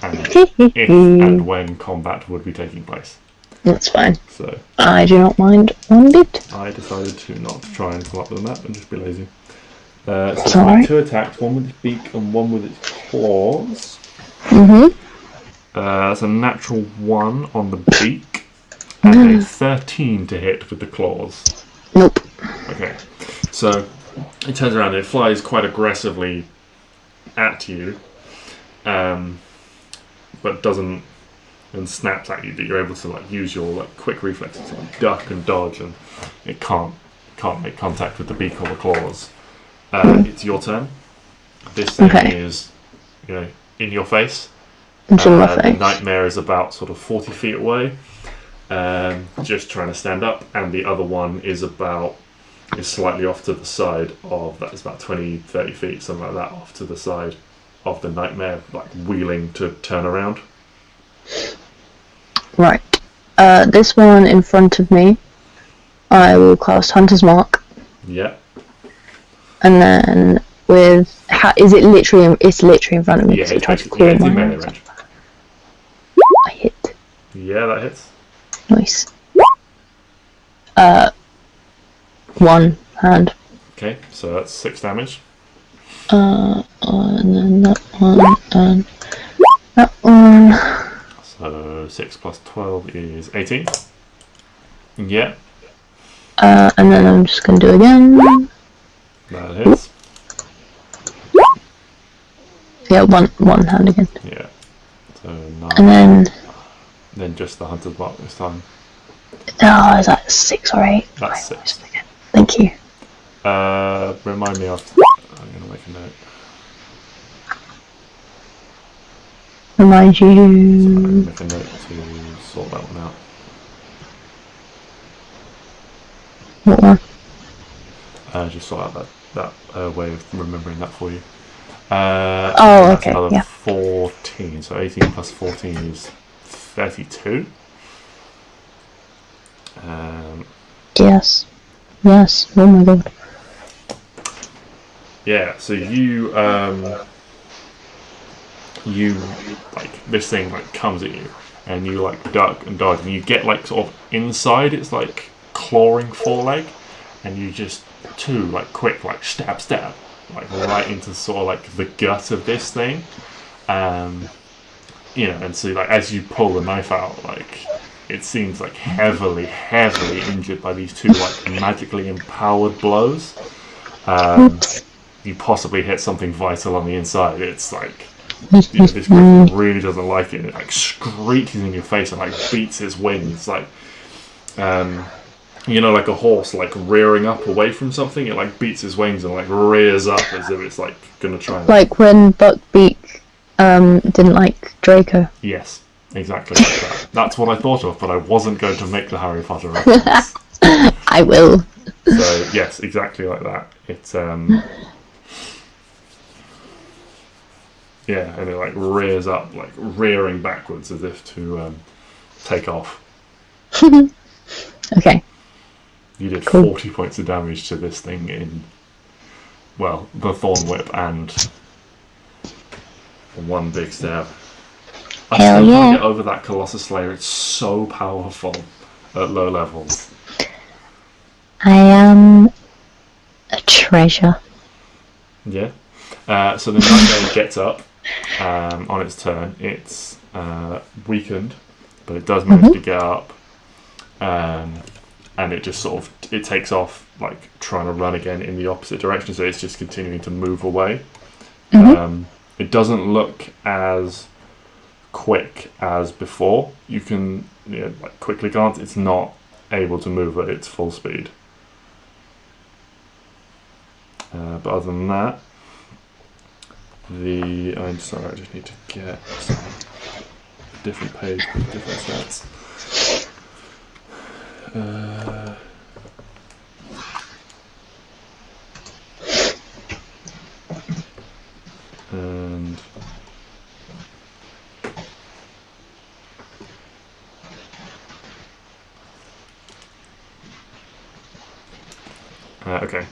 and if and when combat would be taking place. That's fine. So I do not mind one bit. I decided to not try and come up with a map and just be lazy. So it's got 2 attacks, one with its beak and one with its claws. That's a natural 1 on the beak and a 13 to hit with the claws. Nope. Okay, so it turns around and it flies quite aggressively at you, but doesn't, and snaps at you. That you're able to use your quick reflexes to duck and dodge, and it can't make contact with the beak or the claws. It's your turn. This thing is, in your face. It's in my face. The nightmare is about sort of 40 feet away, just trying to stand up, and the other one is slightly off to the side of that. It's about 20-30 feet, something like that, off to the side of the nightmare, wheeling to turn around. Right. This one in front of me, I will cast Hunter's Mark. Yeah. And then is it literally? It's literally in front of me. Yeah, so it's try to call in my melee range. I hit. Yeah, that hits. Nice. One hand. Okay, so that's 6 damage. And then that one, and that one. So 6 plus 12 is 18. Yeah. And then I'm just gonna do again. That hits. Yeah, one hand again. Yeah. So 9. And then just the Hunter's Mark this time. Oh, is that 6 or 8? That's 6. Thank you. Remind me of. I'm going to make a note. Remind So I'm going you. to make a note to sort that one out. What one? Just sort out that way of remembering that for you. Oh, okay. Another Yeah. 14. So 18 plus 14 is 32. Yes. Yes. Oh my god. Yeah. So you this thing comes at you, and you duck and dodge, and you get sort of inside its clawing foreleg, and you just quick stab right into sort of the gut of this thing, and so as you pull the knife out, it seems heavily injured by these 2 magically empowered blows. You possibly hit something vital on the inside. It's this griffin really doesn't like it. It screeches in your face and beats its wings like a horse rearing up away from something. It beats its wings and rears up as if it's gonna try and when Buckbeak didn't like Draco. Yes, exactly like that. That's what I thought of, but I wasn't going to make the Harry Potter reference. I will. So yes, exactly like that. It's yeah, and it rears up, rearing backwards as if to take off. Okay. You did Cool. 40 points of damage to this thing in, well, the Thorn Whip and one big stab. I Hell still can't yeah. get over that Colossus Slayer. It's so powerful at low levels. I am a treasure. Yeah. So the Nightmare gets up on its turn. It's weakened, but it does manage to get up. And it just sort of, it takes off, like, trying to run again in the opposite direction, so it's just continuing to move away. It doesn't look as quick as before. You can, like, quickly glance, it's not able to move at its full speed. But other than that, I'm sorry, I just need to get a different page with different stats. And okay.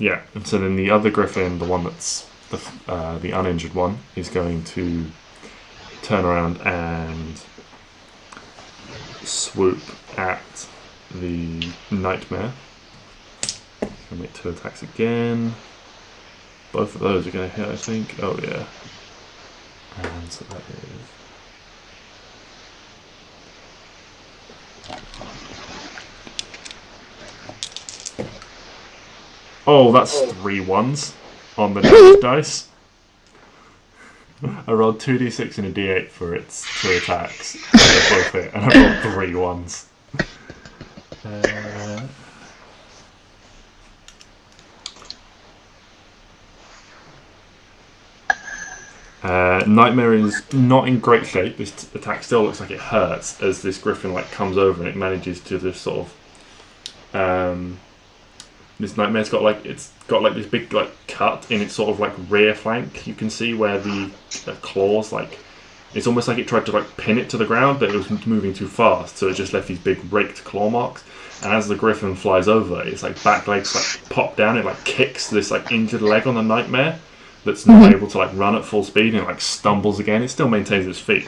Yeah, and so then the other griffin, the one that's the uninjured one, is going to turn around and swoop at the Nightmare. Gonna make 2 attacks again. Both of those are going to hit, I think. Oh yeah. And so that is... Oh, that's 3 ones on the damage dice. I rolled 2d6 and a d8 for its 2 attacks. And they both hit, and I rolled 3 ones. Nightmare is not in great shape. This attack still looks like it hurts as this griffin like comes over and it manages to just sort of this Nightmare's got like this big like cut in its sort of like rear flank. You can see where the claws, like, it's almost like it tried to like pin it to the ground, but it was moving too fast, so it just left these big raked claw marks. And as the griffin flies over, its like back legs like pop down. It like kicks this like injured leg on the Nightmare that's not able to like run at full speed, and it like stumbles again. It still maintains its feet,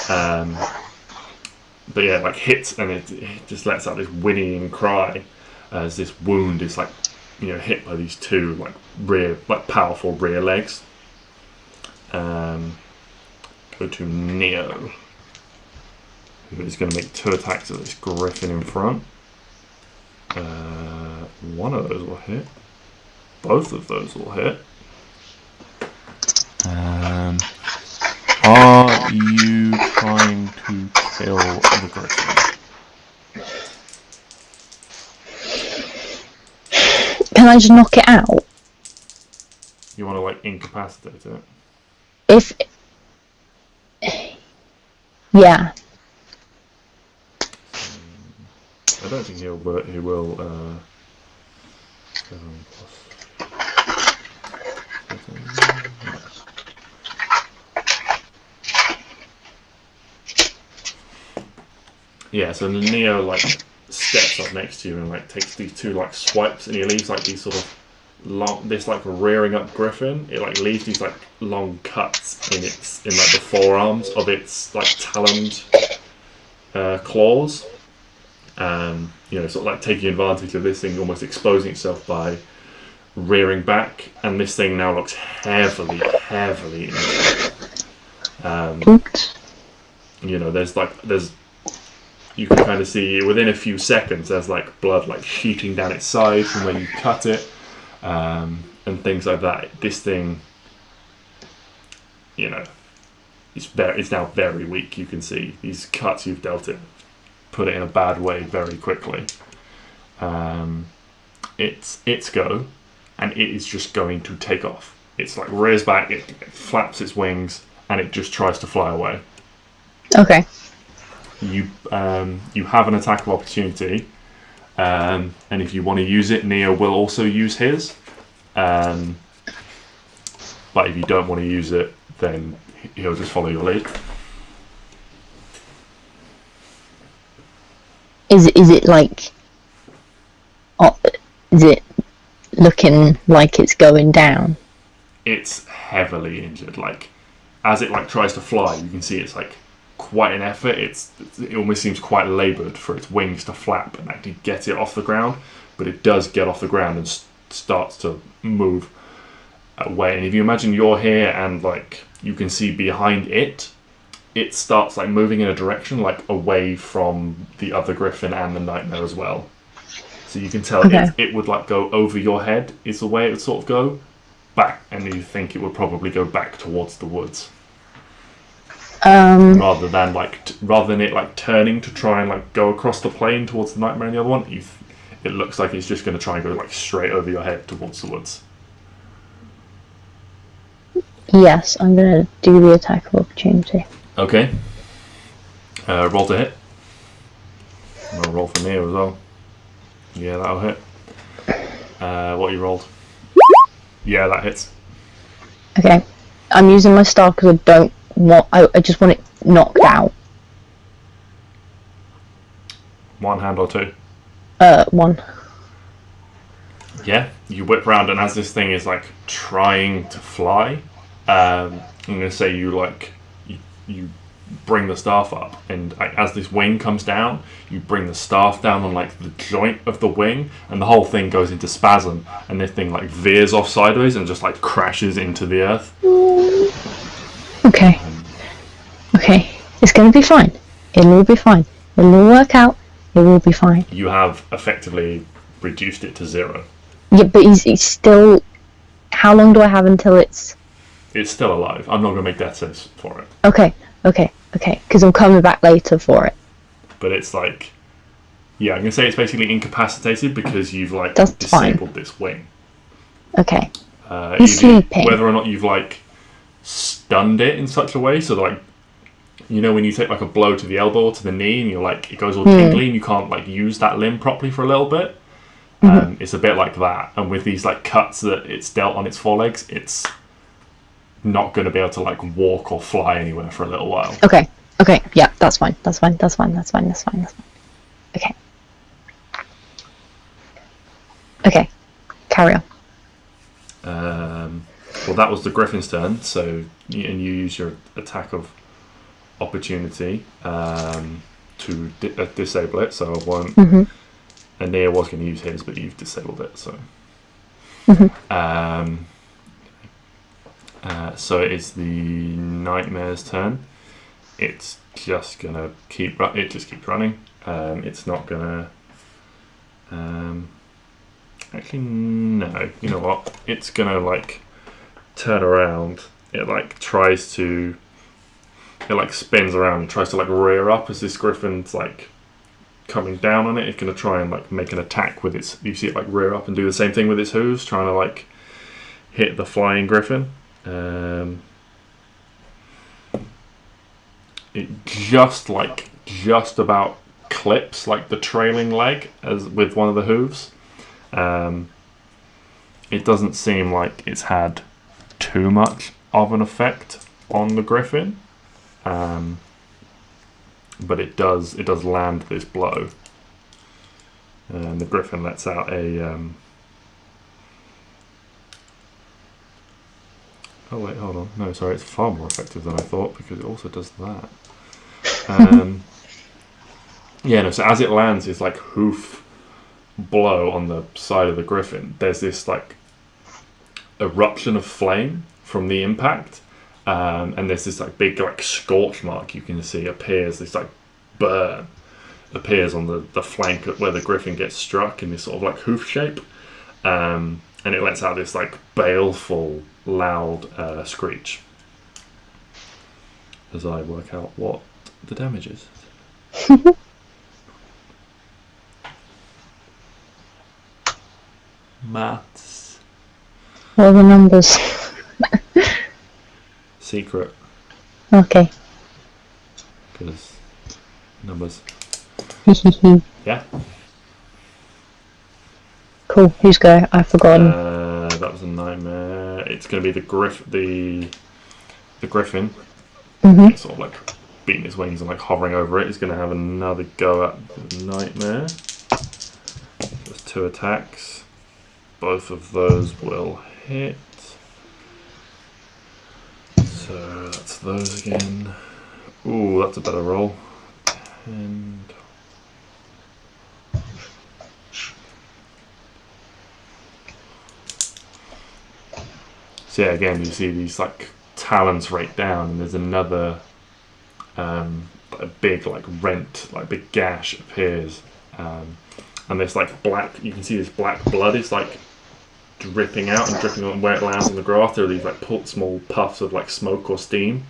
but yeah, it like hits, and it just lets out this whinnying cry as this wound is like, hit by these 2 like rear, like powerful rear legs. Go to Neo, who is going to make 2 attacks at this griffin in front. One of those will hit. Both of those will hit. Are you trying to kill the griffin? Can I just knock it out? You want to like incapacitate it? Yeah. I don't think he will. Yeah, so the Neo like steps up next to you and like takes these 2 like swipes, and he leaves like these sort of long, this like rearing up griffin. It like leaves these like long cuts in like the forearms of its like taloned claws. Sort of like taking advantage of this thing almost exposing itself by rearing back, and this thing now looks heavily injured. There's you can kind of see within a few seconds there's like blood like sheeting down its side from where you cut it, and things like that. This thing, it's now very weak. You can see these cuts you've dealt it put it in a bad way very quickly. It's go, and it is just going to take off. It's like rears back, it flaps its wings, and it just tries to fly away. Okay. You have an attack of opportunity, and if you want to use it, Neo will also use his. But if you don't want to use it, then he'll just follow your lead. Is it like? Is it looking like it's going down? It's heavily injured. Like, as it like tries to fly, you can see it's like quite an effort. It almost seems quite laboured for its wings to flap and actually get it off the ground. But it does get off the ground and starts to move away. And if you imagine you're here and like you can see behind it, it starts like moving in a direction like away from the other griffin and the nightmare as well. So you can tell it would like go over your head is the way it would sort of go back, and you think it would probably go back towards the woods. Rather than it like turning to try and like go across the plain towards the nightmare and the other one, it looks like it's just going to try and go like straight over your head towards the woods. Yes, I'm going to do the attack of opportunity. Okay. Roll to hit. And I'll roll for Neo as well. Yeah, that'll hit. What you rolled? Yeah, that hits. Okay. I'm using my star because I just want it knocked out. One hand or two? One. Yeah, you whip round, and as this thing is like trying to fly, I'm gonna say you bring the staff up, and as this wing comes down, you bring the staff down on like the joint of the wing, and the whole thing goes into spasm, and this thing like veers off sideways and just like crashes into the earth. Okay. Okay. It's gonna be fine. It will be fine. It will work out. It will be fine. You have effectively reduced it to 0. Yeah, but he's still... How long do I have until it's... It's still alive. I'm not going to make death saves for it. Okay. Because I'm coming back later for it. But it's like... Yeah, I'm going to say it's basically incapacitated because you've like That's disabled fine. this wing. Okay. He's sleeping. Whether or not you've like stunned it in such a way so that, like, you know when you take like a blow to the elbow or to the knee and you're like it goes all tingly and you can't like use that limb properly for a little bit. It's a bit like that, and with these like cuts that it's dealt on its forelegs, it's not going to be able to like walk or fly anywhere for a little while. Okay, yeah, that's fine. Okay, carry on. Well, that was the griffin's turn, so and you use your attack of opportunity to disable it, so I won't. And Neo was going to use his, but you've disabled it, so. So it's the nightmare's turn. It's just gonna keep. It just keeps running. It's not gonna. Actually, no. You know what? It's gonna like turn around. It like tries to. It like spins around and tries to like rear up as this griffin's like coming down on it. It's gonna try and like make an attack with its. You see it like rear up and do the same thing with its hooves, trying to like hit the flying griffin. It just about clips like the trailing leg as with one of the hooves. It doesn't seem like it's had too much of an effect on the griffin. But it does land this blow, and the griffin lets out a. Oh wait, hold on. No, sorry, it's far more effective than I thought because it also does that. Yeah, no. So as it lands, its like hoof blow on the side of the griffin, there's this like eruption of flame from the impact. And there's this like big like scorch mark you can see appears, this like burn appears on the flank where the griffin gets struck in this sort of like hoof shape, and it lets out this like baleful loud screech as I work out what the damage is. Maths. What are the numbers? Secret. Okay. Because numbers. Yeah. Cool. Who's go? I've forgotten. That was a nightmare. It's going to be the griffin. Mm-hmm. Sort of like beating its wings and like hovering over it. He's going to have another go at the Nightmare. There's 2 attacks. Both of those will hit. So that's those again. Ooh, that's a better roll. And so yeah, again you see these like talons right down, and there's another a big like rent, like big gash appears, and there's like black. You can see this black blood is like dripping out and dripping on where it lands on the grass. There are these like small puffs of like smoke or steam.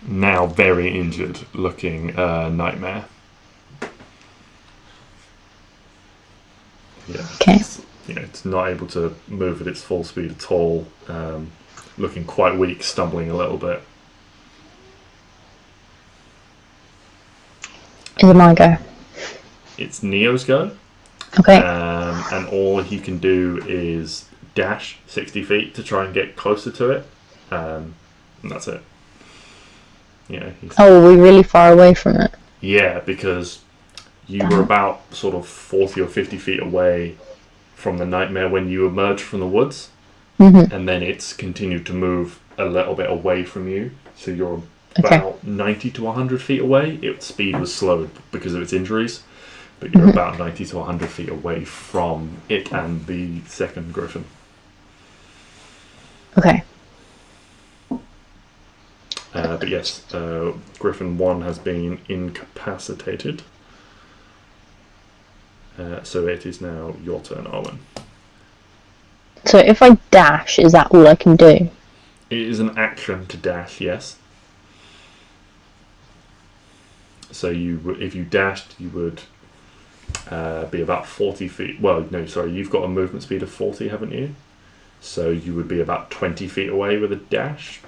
Now very injured looking Nightmare. Yeah. Okay. It's not able to move at its full speed at all. Looking quite weak, stumbling a little bit. Is it my go? It's Neo's go. Okay. And all he can do is dash 60 feet to try and get closer to it. And that's it. Oh, we're really far away from it. Yeah, because you were about sort of 40 or 50 feet away from the Nightmare when you emerged from the woods. Mm-hmm. And then it's continued to move a little bit away from you. So you're about 90 to 100 feet away. Its speed was slowed because of its injuries. But you're about 90 to 100 feet away from it and the second griffin. Okay. But yes, Griffin 1 has been incapacitated. So it is now your turn, Arwen. So if I dash, is that all I can do? It is an action to dash, yes. So if you dashed, you would be about 40 feet. Well, no, sorry, you've got a movement speed of 40, haven't you? So you would be about 20 feet away with a dash.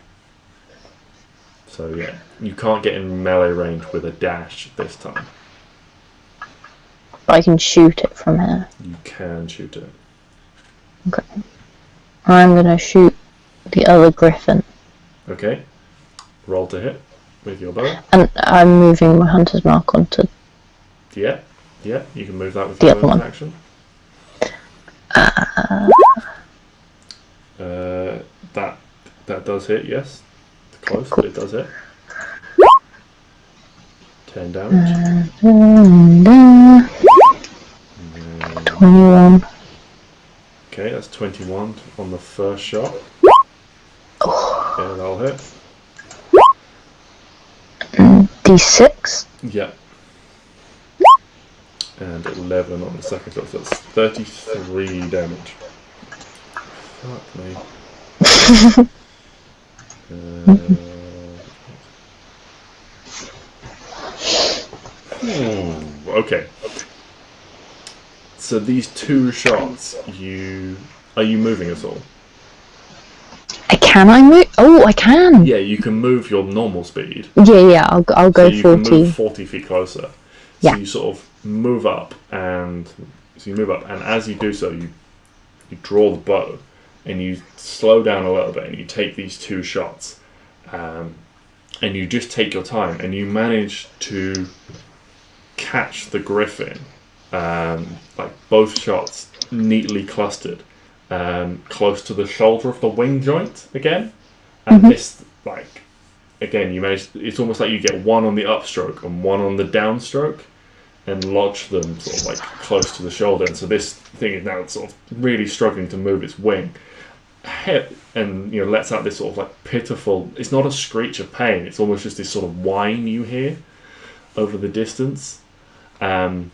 So yeah, you can't get in melee range with a dash this time. But I can shoot it from here. You can shoot it. Okay. I'm going to shoot the other griffin. Okay. Roll to hit with your bow. And I'm moving my hunter's mark onto... Yeah, you can move that with the your other one. action. That does hit, yes. It's close, but it does hit. 10 damage. 21. Okay, that's 21 on the first shot. Yeah, that'll hit. D6. Yeah. And 11 on the second shot, so that's 33 damage. Fuck me. Okay. So these 2 shots, are you moving at all? Can I move? Oh, I can. Yeah, you can move your normal speed. Yeah, I'll go so you 40. can move 40 feet closer. So yeah. you sort of move up, and as you do so, you draw the bow, and you slow down a little bit, and you take these 2 shots, and you just take your time, and you manage to catch the griffin, like both shots neatly clustered, close to the shoulder of the wing joint again, and this, like, again, you manage. It's almost like you get one on the upstroke and one on the downstroke, and lodge them sort of like close to the shoulder. And so this thing is now sort of really struggling to move its wing, and lets out this sort of like pitiful. It's not a screech of pain. It's almost just this sort of whine you hear over the distance. And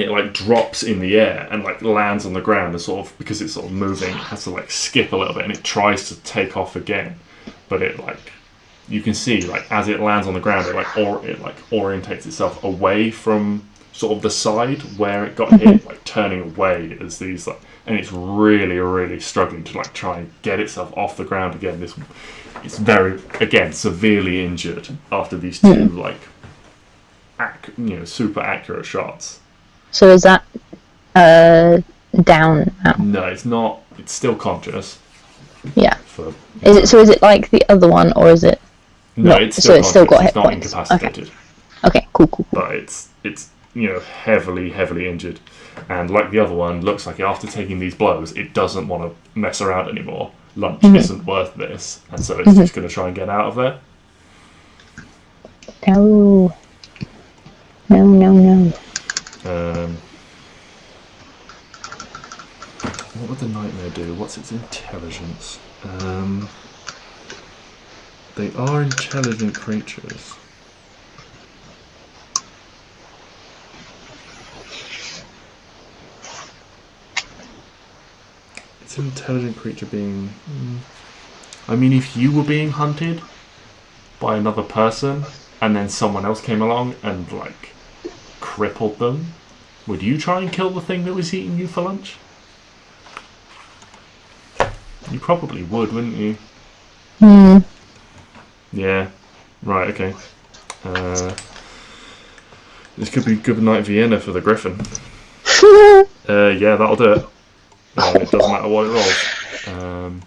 it like drops in the air and like lands on the ground, and sort of, because it's sort of moving, it has to like skip a little bit, and it tries to take off again, but it like, you can see like as it lands on the ground, it orientates itself away from sort of the side where it got hit, like turning away as these like, and it's really, really struggling to like try and get itself off the ground again. It's very, again, severely injured after these 2 like super accurate shots. So is that down now? No, it's not. It's still conscious. Yeah. Is it like the other one, or is it? No, it's still it's still got conscious, hit it's not points. incapacitated. Okay, cool. But it's heavily injured. And like the other one, looks like after taking these blows, it doesn't want to mess around anymore. Lunch isn't worth this, and so it's just going to try and get out of there. No. What would the nightmare do? What's its intelligence? They are intelligent creatures. It's an intelligent creature being... I mean, if you were being hunted by another person and then someone else came along and, like, crippled them, would you try and kill the thing that was eating you for lunch? You probably would, wouldn't you? Yeah. Right, okay. This could be good night Vienna for the Griffin. Yeah, that'll do it. It doesn't matter what it rolls.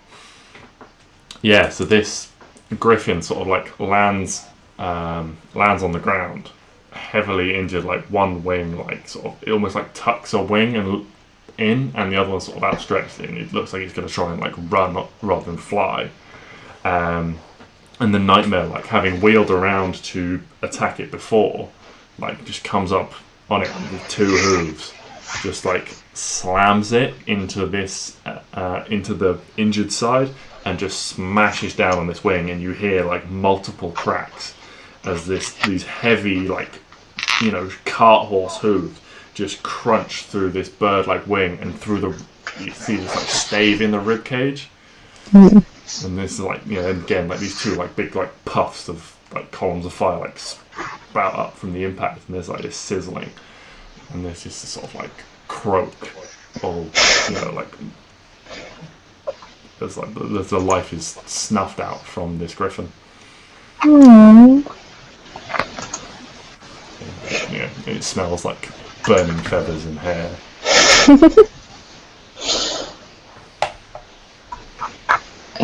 Yeah, so this Griffin sort of like lands on the ground, heavily injured, like one wing, like sort of, it almost like tucks a wing and the other one's sort of outstretched, and it looks like it's going to try and like run rather than fly. And the nightmare, like having wheeled around to attack it before, like just comes up on it with two hooves, just like slams it into this into the injured side and just smashes down on this wing, and you hear like multiple cracks as these heavy, like, you know, cart horse hooves just crunch through this bird-like wing and through you see this like stave in the rib cage. And this is like, you know, again, like these two like big like puffs of like columns of fire like spout up from the impact, and there's like this sizzling, and there's just this sort of like croak, or, you know, like there's like the life is snuffed out from this griffin. Yeah, it smells like burning feathers and hair.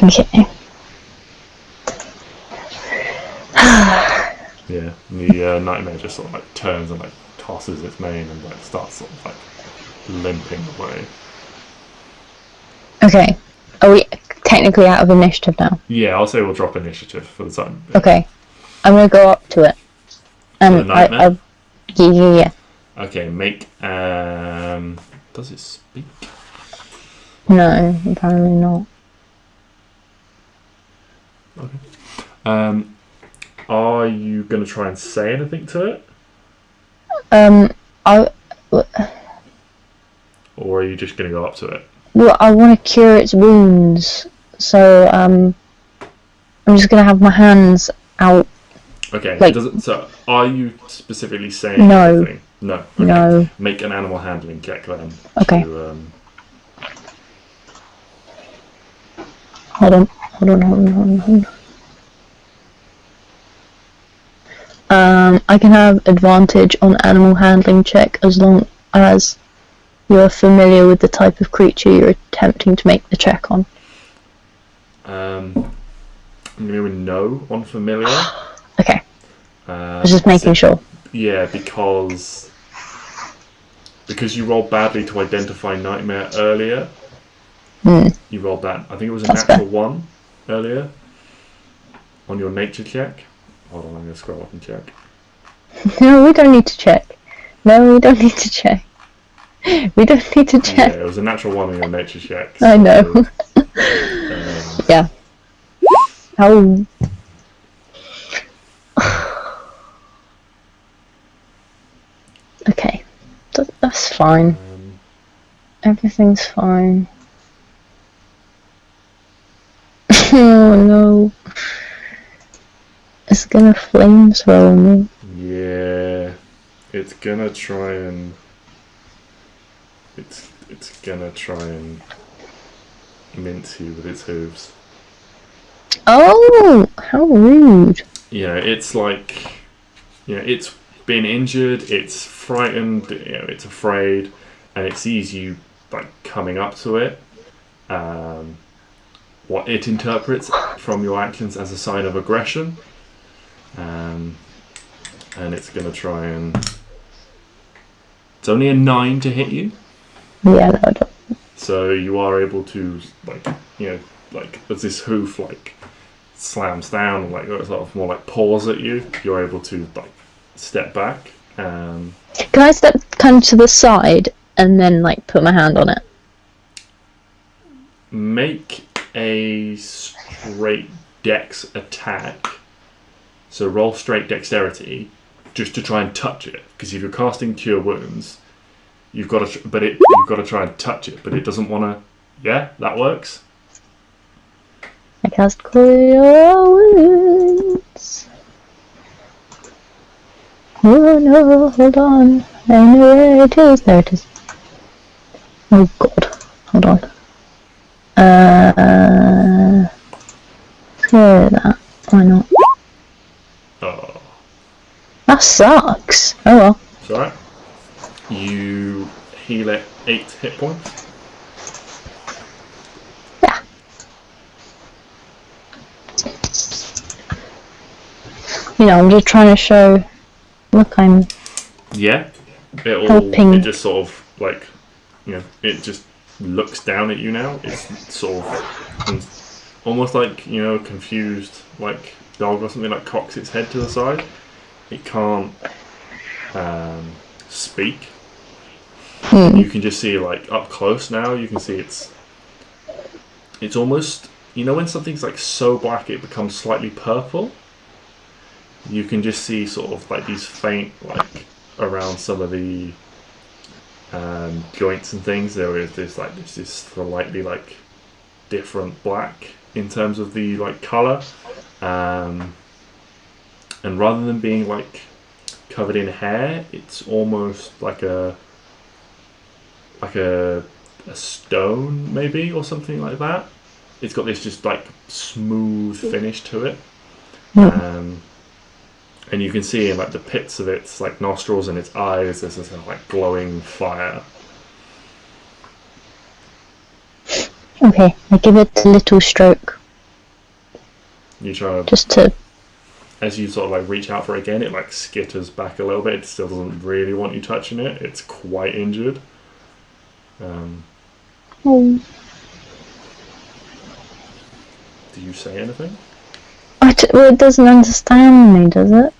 Okay. Yeah, the nightmare just sort of like turns and like tosses its mane and like starts sort of like limping away. Okay. Are we technically out of initiative now? Yeah, I'll say we'll drop initiative for the time. Okay. I'm gonna go up to it. The nightmare? Yeah. Okay, make does it speak? No, apparently not. Okay. Are you going to try and say anything to it? Or are you just going to go up to it? Well, I want to cure its wounds, so I'm just going to have my hands out. Okay. Like, so, are you specifically saying anything? No. Okay. No. Make an animal handling check then. Okay. To, Hold on. I can have advantage on animal handling check as long as you're familiar with the type of creature you're attempting to make the check on. I'm going to no on familiar. Okay. I was just making sure. Yeah, because you rolled badly to identify nightmare earlier. You rolled that. I think it was a natural 1 earlier on your nature check. Hold on, I'm going to scroll up and check. No, we don't need to check. We don't need to check. Yeah, it was a natural 1 on your nature check. So, I know. Yeah. Oh. Okay. That's fine. Everything's fine. Oh no. It's gonna flamethrow me. Yeah. It's gonna try and it's gonna try and mince you with its hooves. Oh, how rude. Yeah, it's like, you know, it's been injured, it's frightened, you know, it's afraid, and it sees you like coming up to it. What it interprets from your actions as a sign of aggression, and it's going to try and... It's only a 9 to hit you. Yeah, that would. So you are able to, like, you know, like, as this hoof, like, slams down, like, sort of more like paws at you, you're able to, like, step back. Can I step kind of to the side and then, like, put my hand on it? Make a straight dex attack. So roll straight dexterity, just to try and touch it. Because if you're casting Cure Wounds, you've got to, you've got to try and touch it, but it doesn't want to. Yeah, that works. I cast Cure Wounds. Oh no, hold on. I know where it is. There it is. Oh god, hold on. Clear that. Why not? Oh. That sucks. Oh well. It's alright. You heal it 8 hit points. Yeah. You know, I'm just trying to show. Look, I'm. Yeah. Helping. It just sort of, like, you know, it just looks down at you now. It's sort of almost like, you know, confused, like, dog or something, like cocks its head to the side. It can't speak. You can just see, like, up close now, you can see it's almost, you know, when something's like so black it becomes slightly purple? You can just see sort of like these faint, like, around some of the joints and things, there is this slightly, like, different black in terms of the, like, colour. And rather than being, like, covered in hair, it's almost like a stone, maybe, or something like that. It's got this just, like, smooth finish to it. And you can see in, like, the pits of its, like, nostrils and its eyes, there's this, like, glowing fire. Okay, I give it a little stroke. You try to... Just to... As you sort of, like, reach out for it again, it, like, skitters back a little bit. It still doesn't really want you touching it. It's quite injured. Oh. Do you say anything? Well, it doesn't understand me, does it?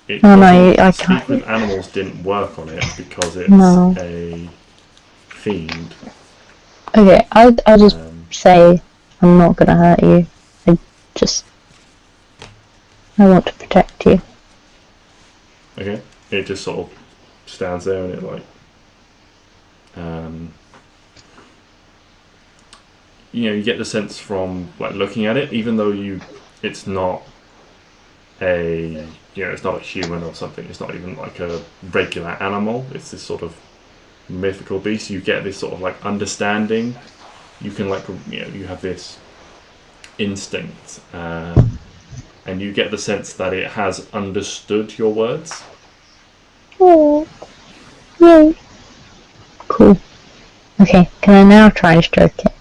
I Speak can't. with animals didn't work on it because it's a fiend. Okay, I'll just say I'm not gonna hurt you. I want to protect you. Okay. It just sort of stands there and it, like, you know, you get the sense from, like, looking at it, even though it's not a, you know, it's not a human or something, it's not even like a regular animal, it's this sort of mythical beast. You get this sort of, like, understanding. You can, like, you know, you have this instinct, and you get the sense that it has understood your words. Oh, yay! Cool. Okay, can I now try and stroke it?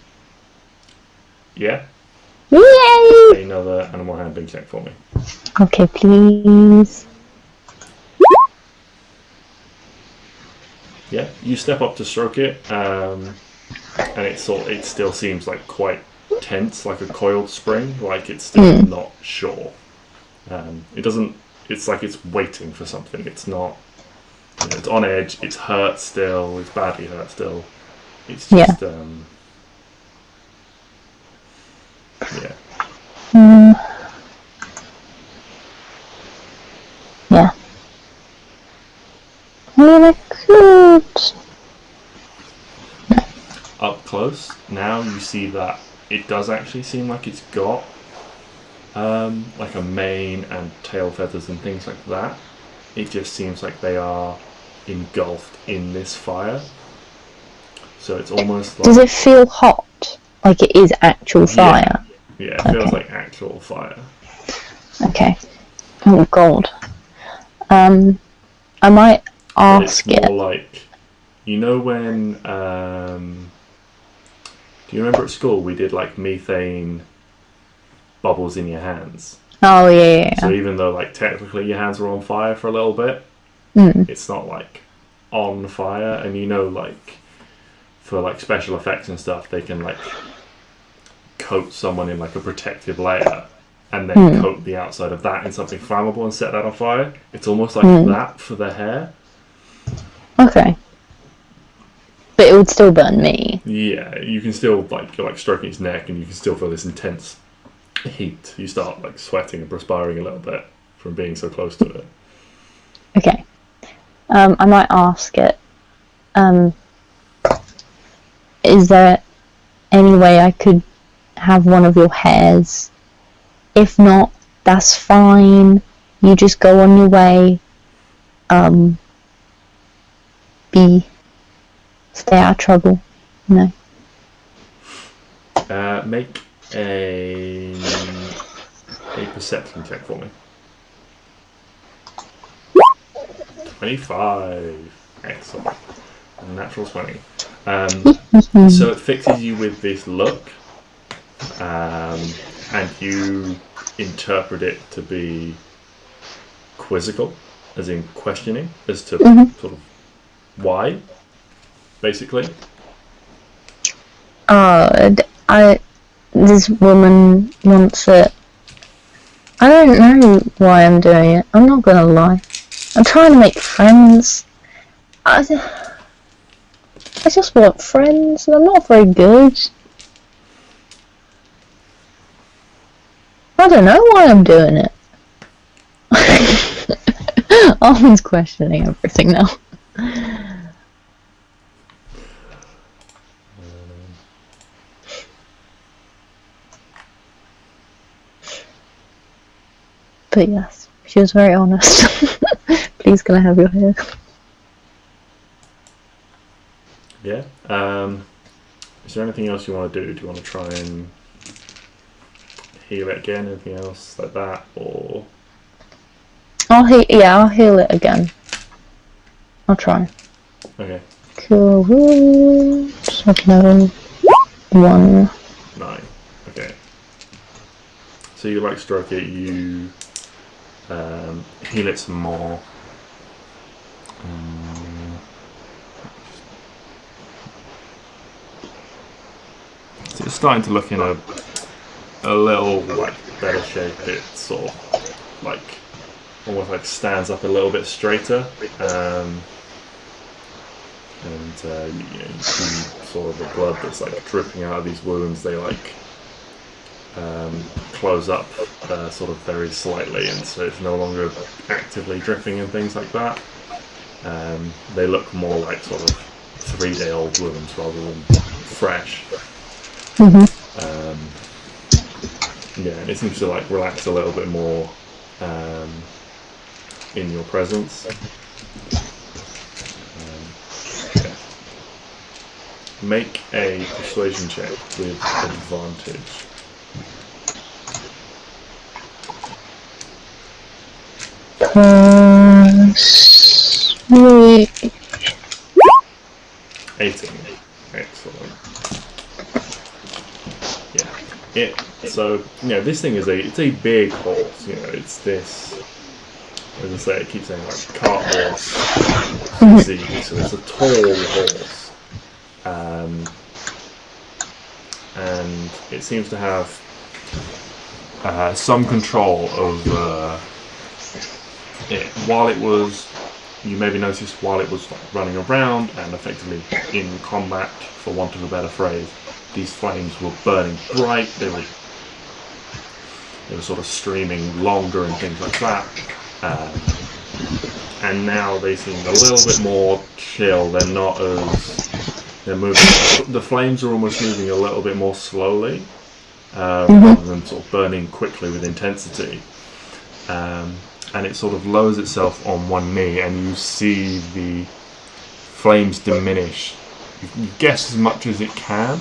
Yeah. Yay! Another animal handling check for me. Okay, please. Yeah, you step up to stroke it, and it still seems, like, quite tense, like a coiled spring, like it's still not sure. It doesn't. It's like it's waiting for something. It's not. You know, it's on edge. It's hurt still. It's badly hurt still. It's just. Yeah. Yeah. I mean, I could. Up close now, you see that it does actually seem like it's got like a mane and tail feathers and things like that. It just seems like they are engulfed in this fire. So it's almost like... Does it feel hot? Like it is actual fire? Yeah, it feels like actual fire. Okay. Oh god. I might ask it. It's more like... You know when... do you remember at school we did, like, methane bubbles in your hands? Oh yeah. So even though like technically your hands were on fire for a little bit, it's not like on fire. And you know, like for like special effects and stuff, they can like coat someone in like a protective layer and then coat the outside of that in something flammable and set that on fire. It's almost like that for the hair. Okay. But it would still burn me. Yeah, you can still like you're like stroking its neck and you can still feel this intense heat. You start like sweating and perspiring a little bit from being so close to it. Okay. I might ask it. Is there any way I could have one of your hairs? If not, that's fine. You just go on your way. Stay out of trouble. No. Make a perception check for me. 25. Excellent. Natural 20. So it fixes you with this look, and you interpret it to be quizzical, as in questioning, as to sort of why, basically. This woman wants it. I don't know why I'm doing it. I'm not gonna lie. I'm trying to make friends. I just want friends, and I'm not very good. I don't know why I'm doing it. Arwen's questioning everything now. But yes, she was very honest. Please, can I have your hair? Yeah. Is there anything else you want to do? Do you want to try and heal it again? Anything else like that, or? I'll heal it again. I'll try. Okay. Cool. 7, 1. 9. Okay. So you like stroke it. You heal it some more. So it's starting to look in a little like better shape. It sort of like almost like stands up a little bit straighter, and you see sort of the blood that's like dripping out of these wounds. They like close up sort of very slightly, and so it's no longer actively dripping and things like that. They look more like sort of 3-day-old wounds rather than fresh. Yeah, and it seems to like relax a little bit more in your presence. Yeah. Make a persuasion check with advantage. Sweet. 18. Excellent. Yeah. So this thing it's a big horse. It's this. As I say, it keeps saying like cart horse physique, so it's a tall horse, and it seems to have some control over it. You maybe noticed while it was like running around and effectively in combat, for want of a better phrase, these flames were burning bright. They were sort of streaming longer and things like that. And now they seem a little bit more chill. They're not as they're moving. The flames are almost moving a little bit more slowly, rather than sort of burning quickly with intensity. And it sort of lowers itself on one knee, and you see the flames diminish. You guess as much as it can.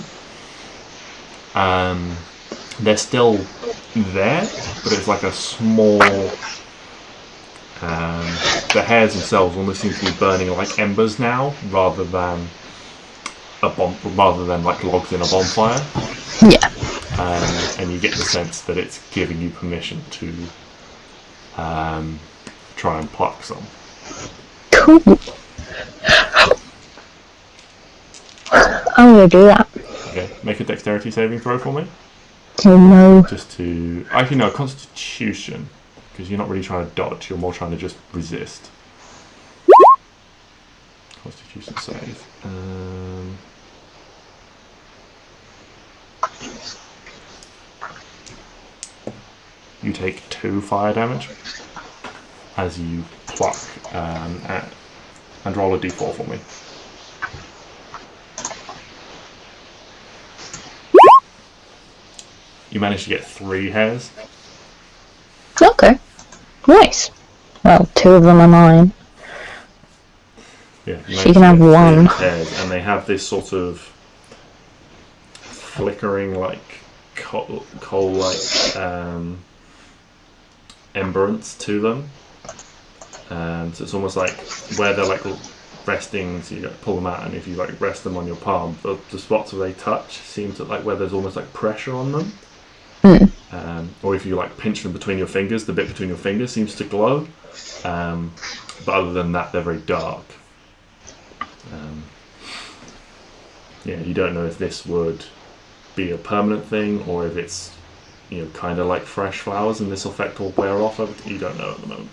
They're still there, but it's like a small. The hairs themselves almost seem to be burning like embers now, rather than like logs in a bonfire. Yeah. and you get the sense that it's giving you permission to try and pluck some. Cool. I'm gonna do that. Okay, make a dexterity saving throw for me. Oh no. Just to... Actually, no, Constitution. Because you're not really trying to dodge, you're more trying to just resist. Constitution save. You take 2 fire damage as you pluck and roll a d4 for me. You manage to get 3 hairs. Okay. Nice. Well, 2 of them are mine. Yeah, She can have 1. Hairs, and they have this sort of flickering, like coal-like emberance to them. So it's almost like where they're like resting. So you pull them out, and if you like rest them on your palm, the spots where they touch seem to like where there's almost like pressure on them. Or if you like pinch them between your fingers, the bit between your fingers seems to glow. But other than that, they're very dark. Yeah, you don't know if this would be a permanent thing or if it's, you know, kind of like fresh flowers and this effect will wear off. You don't know at the moment.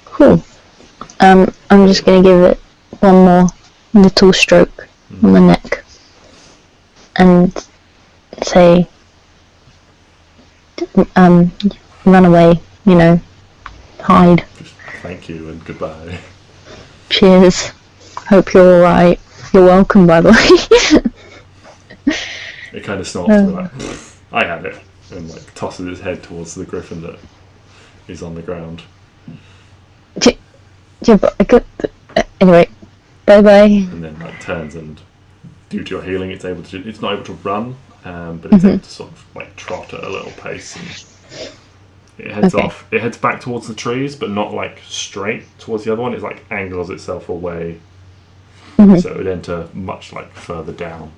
Cool. I'm just gonna give it one more little stroke on the neck and say, run away, you know, hide. Just thank you and goodbye. Cheers. Hope you're alright. You're welcome, by the way. It kind of snorts and like, I had it, and like tosses its head towards the griffin that is on the ground. Yeah, but I could, anyway, bye bye. And then like turns and due to your healing, it's not able to run, but it's able to sort of like trot at a little pace. And it heads off. It heads back towards the trees, but not like straight towards the other one. It like angles itself away, so it would enter much like further down.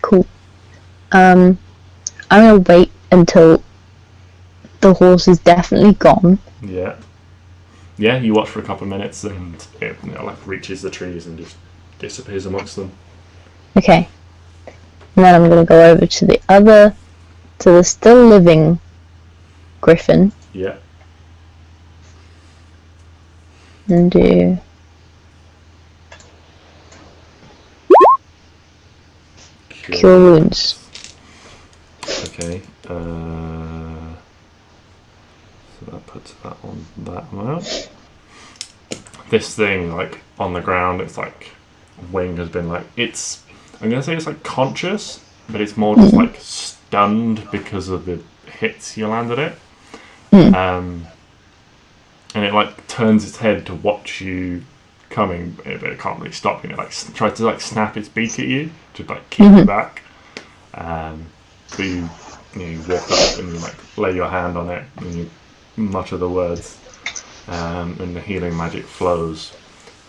Cool. I'm gonna wait until the horse is definitely gone. Yeah. Yeah, you watch for a couple of minutes and it like reaches the trees and just disappears amongst them. Okay. And then I'm gonna go over to the still living griffin. Yeah. And do cure wounds. Okay. So that puts that on that amount. This thing, like on the ground, it's like wing has been like I'm gonna say it's like conscious, but it's more just like stunned because of the hits you landed it. And it like turns its head to watch you coming, but it can't really stop you. It like tries to like snap its beak at you to like keep you back. But you walk up and you like lay your hand on it and you mutter the words, and the healing magic flows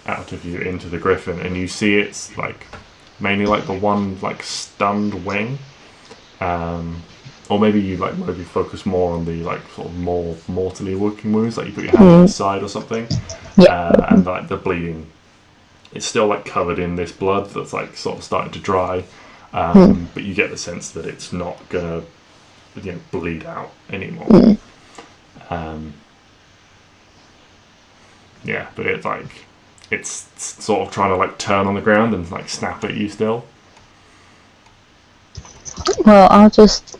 out of you into the griffin, and you see it's like mainly like the one like stunned wing, or maybe you like maybe focus more on the like sort of more mortally working wounds, like you put your hand on the side or something, and like the bleeding, it's still like covered in this blood that's like sort of starting to dry, but you get the sense that it's not gonna bleed out anymore. Yeah, but it's like it's sort of trying to like turn on the ground and like snap at you still. Well, I'll just.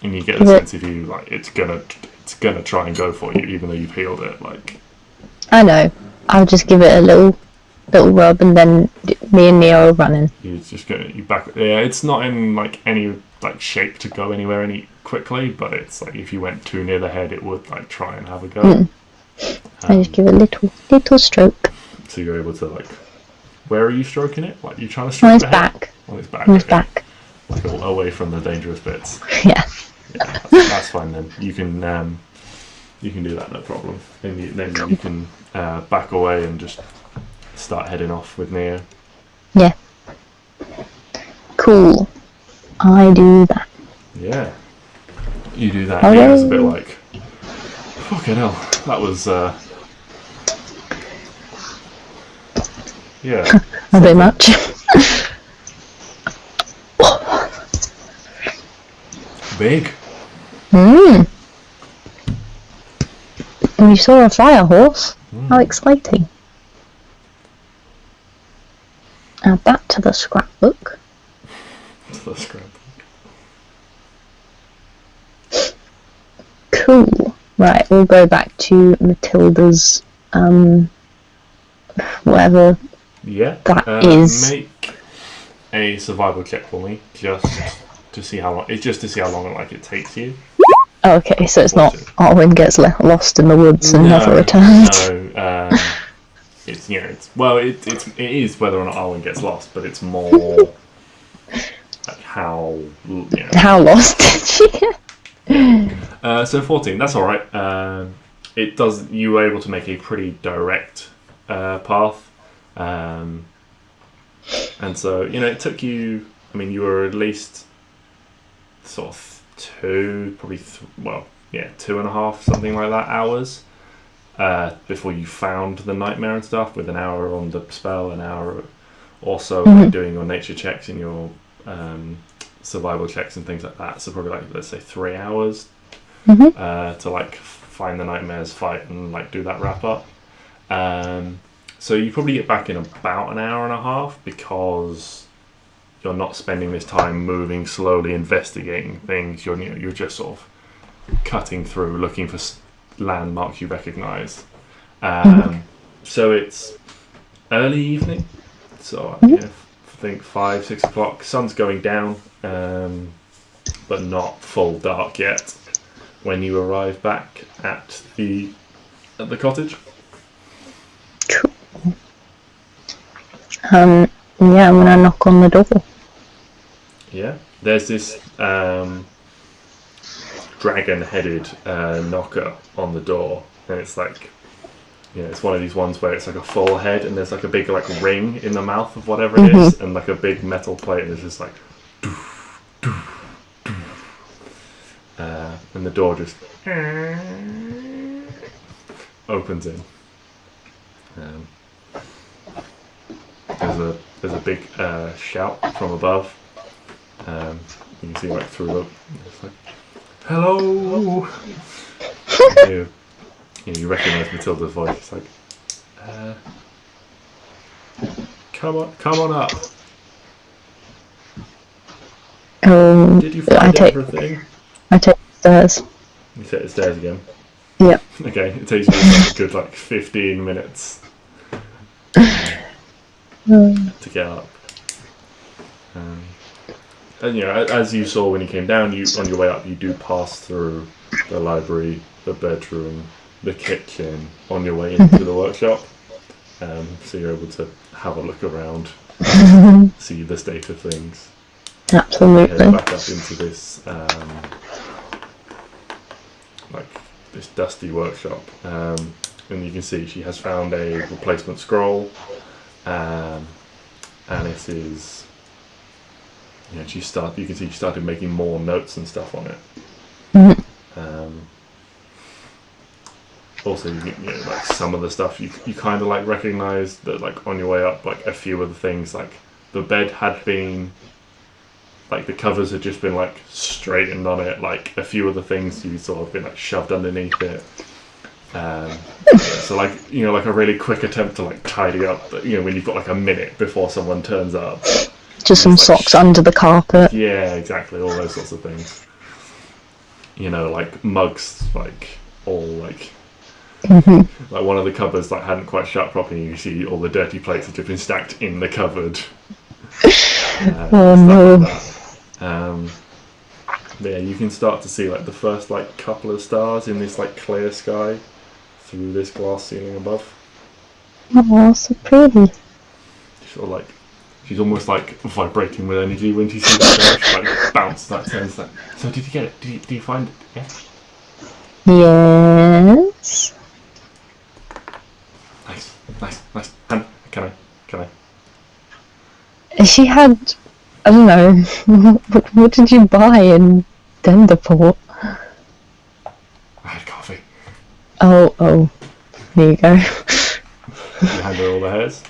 And you get the sense if you like it's gonna try and go for you even though you've healed it. Like. I know. I'll just give it a little rub and then me and Neo are running. You back. Yeah, it's not in like any like shape to go anywhere any quickly, but it's like if you went too near the head, it would like try and have a go. I just give it a little stroke. So you're able to like, where are you stroking it? Like you trying to stroke the head? Back. On its back. On its back. Like away from the dangerous bits. Yeah. Yeah, that's fine then. You can do that, no problem. Then you can back away and just start heading off with Neo. Yeah. Cool. I do that. Yeah. You do that. Okay. Yeah, it's a bit like, fucking hell. That was, yeah. A bit much. Big. You saw a fire horse? How exciting. Now back to the scrapbook. The scrapbook. Cool. Right, we'll go back to Matilda's, whatever Yeah. that is. Make a survival check for me, just to see how long. It's just to see how long it takes you. Okay, so it's not Arwen gets lost in the woods and never returns. No. It's it is whether or not Arwen gets lost, but it's more like how. How lost did she get? So 14. That's all right. It does. You were able to make a pretty direct path, and so it took you. I mean, you were at least sort of 2.5, something like that, hours before you found the nightmare and stuff. With an hour on the spell, an hour also doing your nature checks and your survival checks and things like that. So probably let's say 3 hours to find the nightmares, fight, and do that wrap up. So you probably get back in about an hour and a half because you're not spending this time moving slowly, investigating things. You're just sort of cutting through, looking for landmarks you recognise. So it's early evening. So I think 5-6 o'clock. Sun's going down, but not full dark yet when you arrive back at the cottage. Yeah, I'm gonna knock on the door. Yeah, there's this dragon-headed knocker on the door, and it's it's one of these ones where it's like a full head, and there's a big ring in the mouth of whatever it is, and a big metal plate, and it's just doof, doof, doof. And the door just opens in. There's a big shout from above. You can see through the. It's hello. You recognise Matilda's voice. It's come on up. Did you find everything? I take the stairs. You take the stairs again. Yep. Okay, it takes you a good 15 minutes to get up. And as you saw when you came down, on your way up, you do pass through the library, the bedroom, the kitchen on your way into the workshop. So you're able to have a look around, see the state of things. Absolutely. Head back up into this this dusty workshop, and you can see she has found a replacement scroll, and it is. You can see she started making more notes and stuff on it. Also, some of the stuff you kind of recognize that on your way up, a few of the things the bed had been the covers had just been straightened on it. A few of the things you sort of been shoved underneath it. So a really quick attempt to tidy up. When you've got a minute before someone turns up. Just some socks under the carpet. Yeah, exactly. All those sorts of things. Mugs, all one of the cupboards hadn't quite shut properly. You see all the dirty plates have just been stacked in the cupboard. Oh no. Yeah, you can start to see the first couple of stars in this clear sky through this glass ceiling above. Oh, so pretty. Sort of she's almost vibrating with energy when she sees the star. She bounces that turns that. So did you get it? Did you find it? Yeah. Yes. Nice. Can I? She had I don't know. What did you buy in Denderport? I had coffee. Oh, there you go. You handed all the hairs?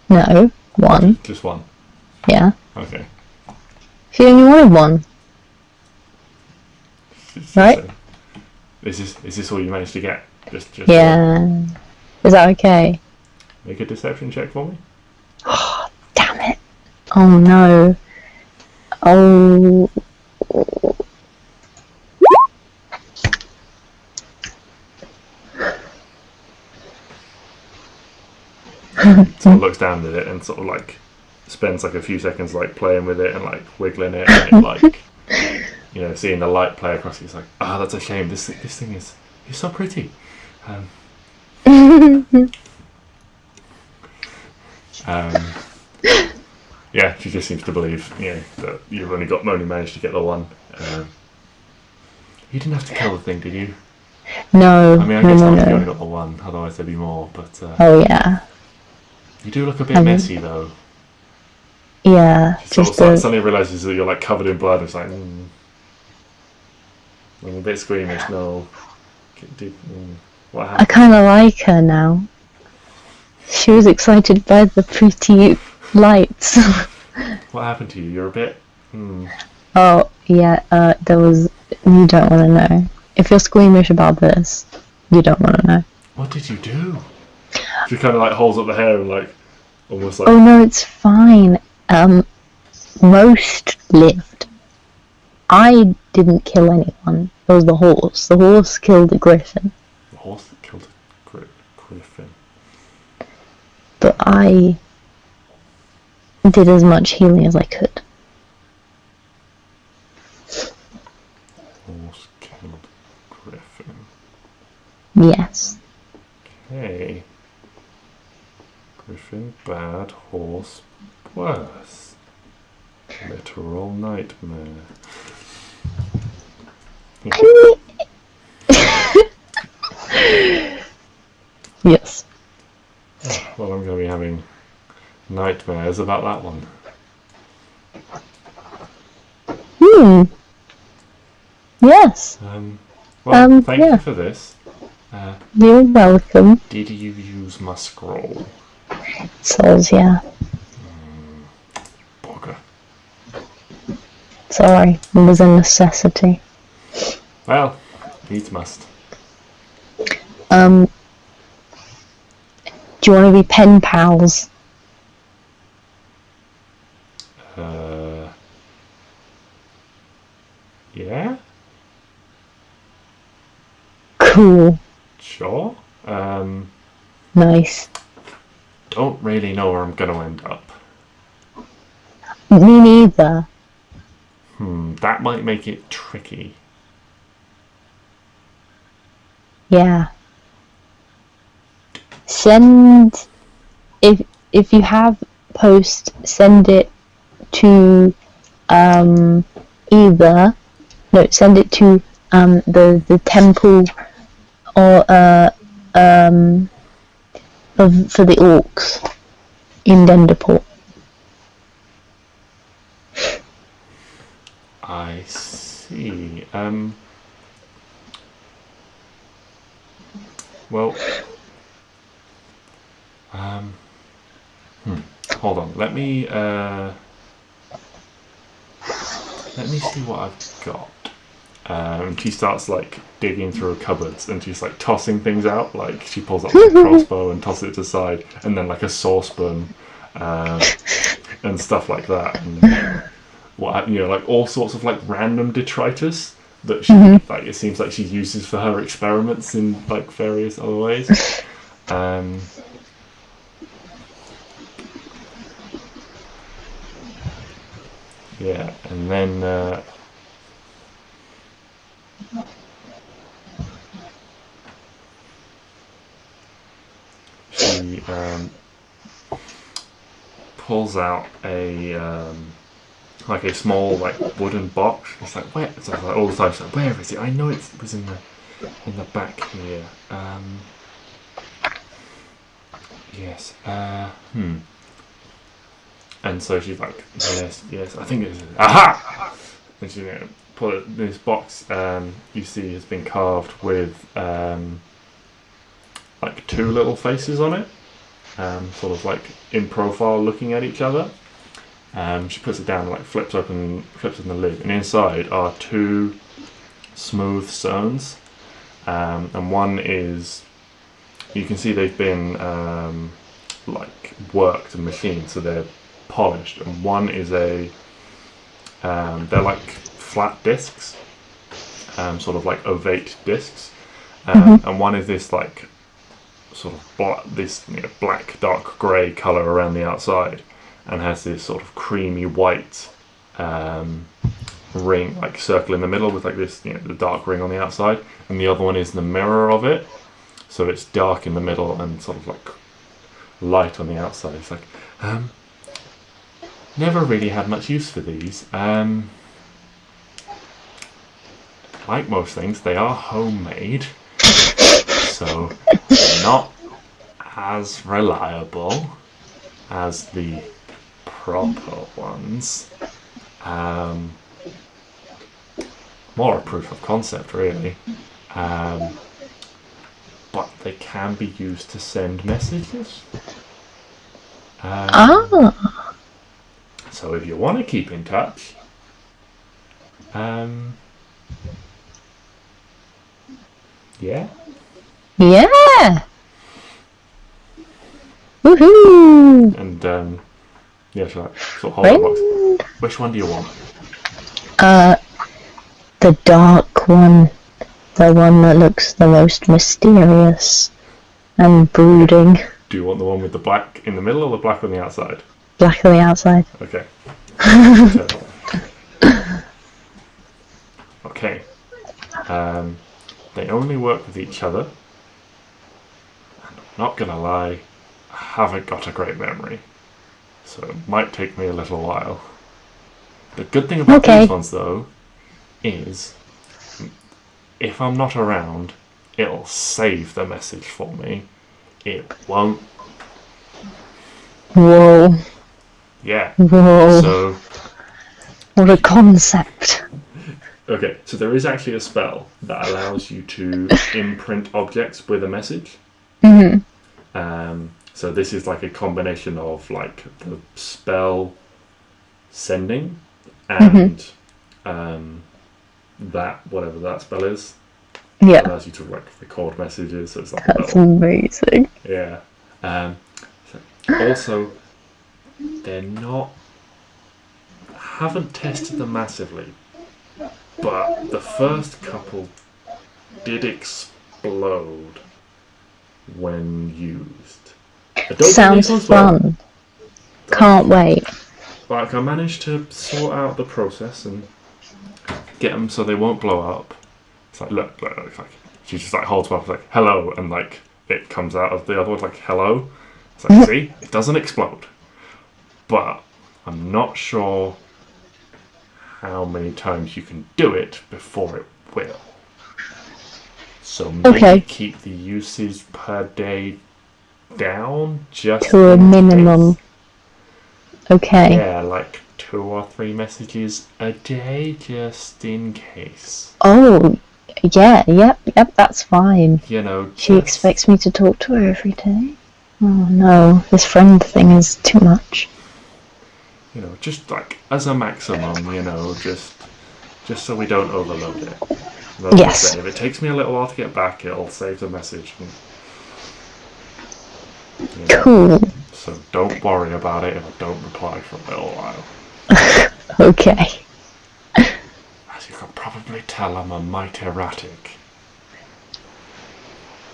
No, one. Just one? Yeah. Okay. She only wanted one. Right? Is this all you managed to get? Just yeah. One? Is that okay? Make a deception check for me. Oh, damn it. Oh no. Oh. Sort of looks down at it and sort of like spends like a few seconds like playing with it and like wiggling it and it, like seeing the light play across it. It's like, that's a shame. This thing is so pretty. Yeah, she just seems to believe that you've only managed to get the one. You didn't have to kill the thing, did you? No. I mean, I guess not if you only got the one. Otherwise, there'd be more. But oh yeah. You do look a bit messy, though. Yeah. She suddenly realizes that you're like covered in blood. It's like, I'm a bit squeamish. No. What happened? I kind of like her now. She was excited by the pretty lights. What happened to you? You're a bit. Oh yeah. There was. You don't want to know. If you're squeamish about this, you don't want to know. What did you do? She kind of like holds up the hair and like almost like. Oh no, it's fine. Most lived. I didn't kill anyone. It was the horse. The horse killed the griffin. The horse that killed a griffin. But I did as much healing as I could. Horse killed griffin. Yes. Okay. Griffin bad, horse worse. Literal nightmare. Yes. Well, I'm going to be having nightmares about that one. Yes. Thank you for this. You're welcome. Did you use my scroll? Souls, yeah. Bugger. Sorry, it was a necessity. Well, needs must. Do you want to be pen pals? Yeah? Cool. Sure. Nice. Don't really know where I'm going to end up. Me neither. That might make it tricky. Yeah. Send if you have post, send it to send it to the temple or for the orcs in Denderport. I see. Well, hold on. Let me see what I've got. She starts like digging through her cupboards and she's like tossing things out. Like she pulls up a crossbow and tosses it to the side, and then like a saucepan and stuff like that. And like all sorts of like random detritus that she like it seems like she uses for her experiments in like various other ways. Yeah, and then she pulls out a like a small like wooden box. It's like where? It's like all the time. She's like, where is it? I know it was in the back here. Yes. And so she's like, yes, I think it's aha. And she pull it. This box you see has been carved with like two little faces on it, sort of like in profile, looking at each other. She puts it down and like flips open the lid, and inside are two smooth stones, and one is, you can see they've been like worked and machined, so they're polished, and one is they're like flat discs, sort of like ovate discs, and one is this like sort of black dark grey colour around the outside, and has this sort of creamy white ring, like circle in the middle with like this, the dark ring on the outside, and the other one is the mirror of it, so it's dark in the middle and sort of like light on the outside. It's like, never really had much use for these. Like most things, they are homemade, so they're not as reliable as the proper ones. More a proof of concept, really. But they can be used to send messages. So if you want to keep in touch, yeah. Woohoo! And she'll like sort of hold the box. Which one do you want? The dark one. The one that looks the most mysterious and brooding. Do you want the one with the black in the middle or the black on the outside? Black on the outside. Okay. Okay. They only work with each other. And I'm not gonna lie, I haven't got a great memory, so it might take me a little while. The good thing about these ones, though, is if I'm not around, it'll save the message for me. It won't. Whoa. Yeah. Whoa. So. What a concept. Okay, so there is actually a spell that allows you to imprint objects with a message. So this is like a combination of like the spell sending and that, whatever that spell is. Yeah. It allows you to like record messages. So it's like that's amazing. Yeah. Also, they're not. I haven't tested them massively, but the first couple did explode when used. Sounds fun. Can't wait. Like, I managed to sort out the process and get them so they won't blow up. It's like, look, like she just like holds them up, like hello, and like it comes out of the other one like hello. It's like, see, it doesn't explode, but I'm not sure how many times you can do it before it will. So maybe keep the usage per day down just to a minimum. Case. Okay. Yeah, like 2 or 3 messages a day, just in case. Oh, yeah, yep, that's fine. She expects me to talk to her every day. Oh no, this friend thing is too much. Just like as a maximum, just so we don't overload it. Yes. If it takes me a little while to get back, it'll save the message. Cool. So don't worry about it if I don't reply for a little while. Okay. As you can probably tell, I'm a mite erratic.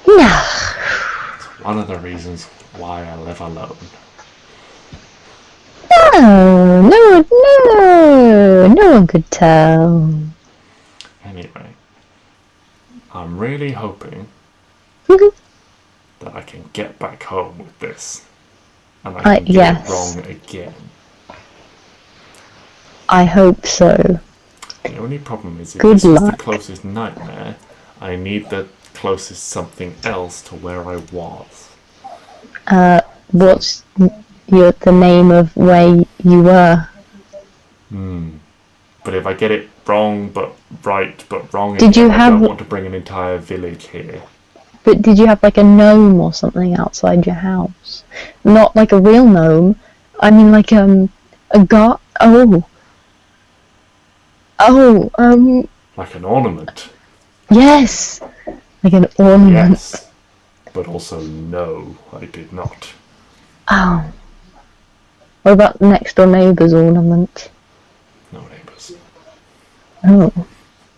No. It's one of the reasons why I live alone. No one could tell. Anyway, I'm really hoping that I can get back home with this. And I can get it wrong again. I hope so. The only problem is if Good this is luck. the closest nightmare, I need the closest something else to where I was. What's the name of where You were. But if I get it wrong, but right, but wrong Did again, you I have- don't want to bring an entire village here. But did you have like a gnome or something outside your house? Not like a real gnome. I mean like a god. Like an ornament. Yes, like an ornament. Yes. But also, no, I did not. Oh. What about the next door neighbour's ornament? No neighbours. Oh.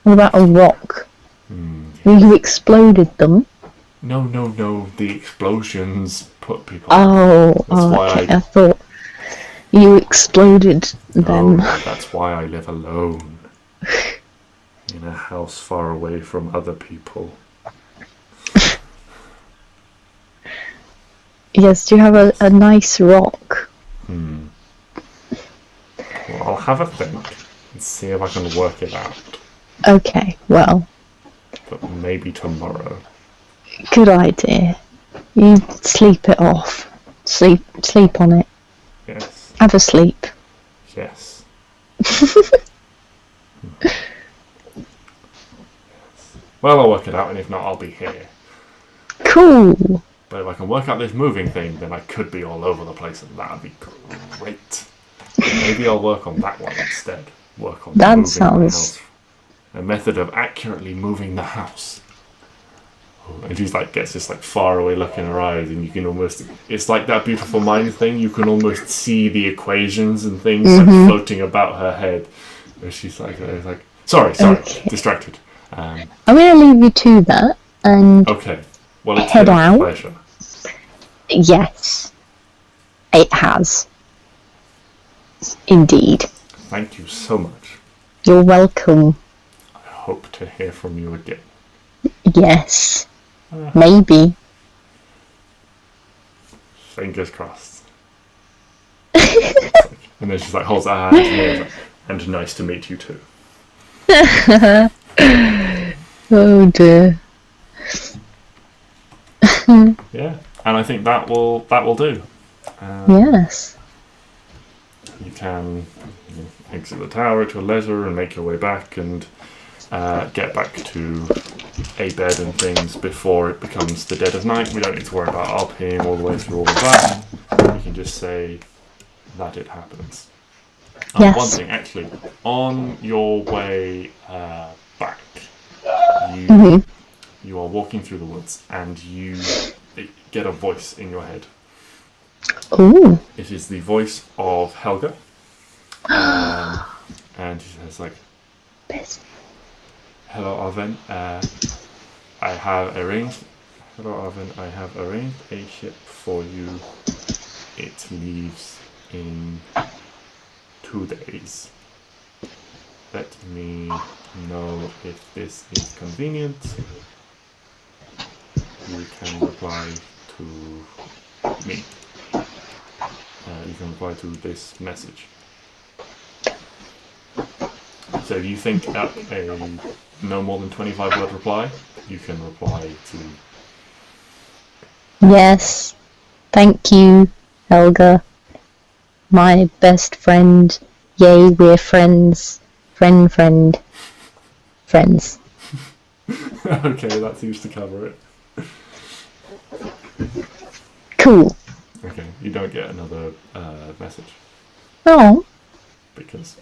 What about a rock? You exploded them. No. The explosions put people. Oh, why okay. I thought you exploded them. No, that's why I live alone. In a house far away from other people. Yes, do you have a nice rock? Well, I'll have a think and see if I can work it out. Okay, well, But maybe tomorrow. good idea. You sleep it off. Sleep on it. Yes. Have a sleep. Yes. Well, I'll work it out, and if not, I'll be here. Cool. But if I can work out this moving thing, then I could be all over the place, and that'd be great. Maybe I'll work on that one instead. Work on That moving the sounds- house. A method of accurately moving the house. And she's like gets this like far away look in her eyes, and you can almost, it's like that beautiful mind thing, you can almost see the equations and things like floating about her head. And she's like sorry, Okay. distracted. I'm going to leave you to that, and Okay, well, it's Head been a out. pleasure. yes, it has. Indeed. Thank you so much. You're welcome. I hope to hear from you again. Yes. Maybe. Fingers crossed. And then she's like holds her hand to me and, like, and nice to meet you too. Oh dear. Yeah, and I think that will do. Yes. You can exit the tower to a leisure and make your way back and get back to a bed and things before it becomes the dead of night. We don't need to worry about RPing all the way through all of that. We can just say that it happens. Yes. One thing, actually, on your way back, you are walking through the woods and you get a voice in your head. Ooh. It is the voice of Helga. And he says like, "Hello, Arwen. I have arranged a ship for you. It leaves in 2 days. Let me know if this is convenient. You can reply to me. You can reply to this message." So if you think up a no more than 25 word reply, you can reply to... Yes. Thank you, Helga. My best friend. Yay, we're friends. Friend. Friends. Okay, that seems to cover it. Cool. Okay, you don't get another message Oh. because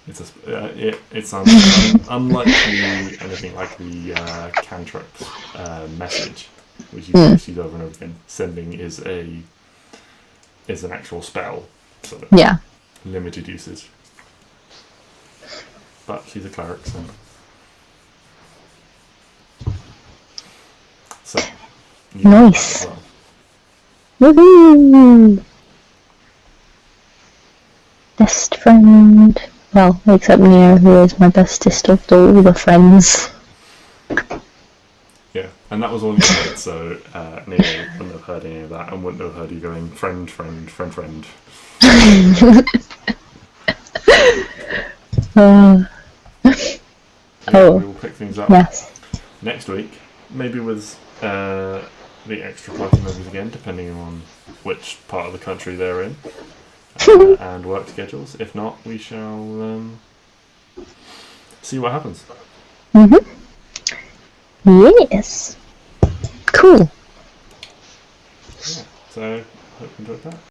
it's unlike anything like the cantrip message, which you can use over and over again. Sending is an actual spell, so that Yeah. limited usage. But she's a cleric, so you know that Nice. as well. Woohoo! Best friend. Well, except Neo, who is my bestest of all the friends. Yeah, and that was all in your head, so Neo wouldn't have heard any of that and wouldn't have heard you going friend. Oh. We will pick things up Yes. next week, maybe with the extra party members again, depending on which part of the country they're in. and work schedules. If not, we shall see what happens. Yes. Cool. Yeah, so hope you enjoyed that.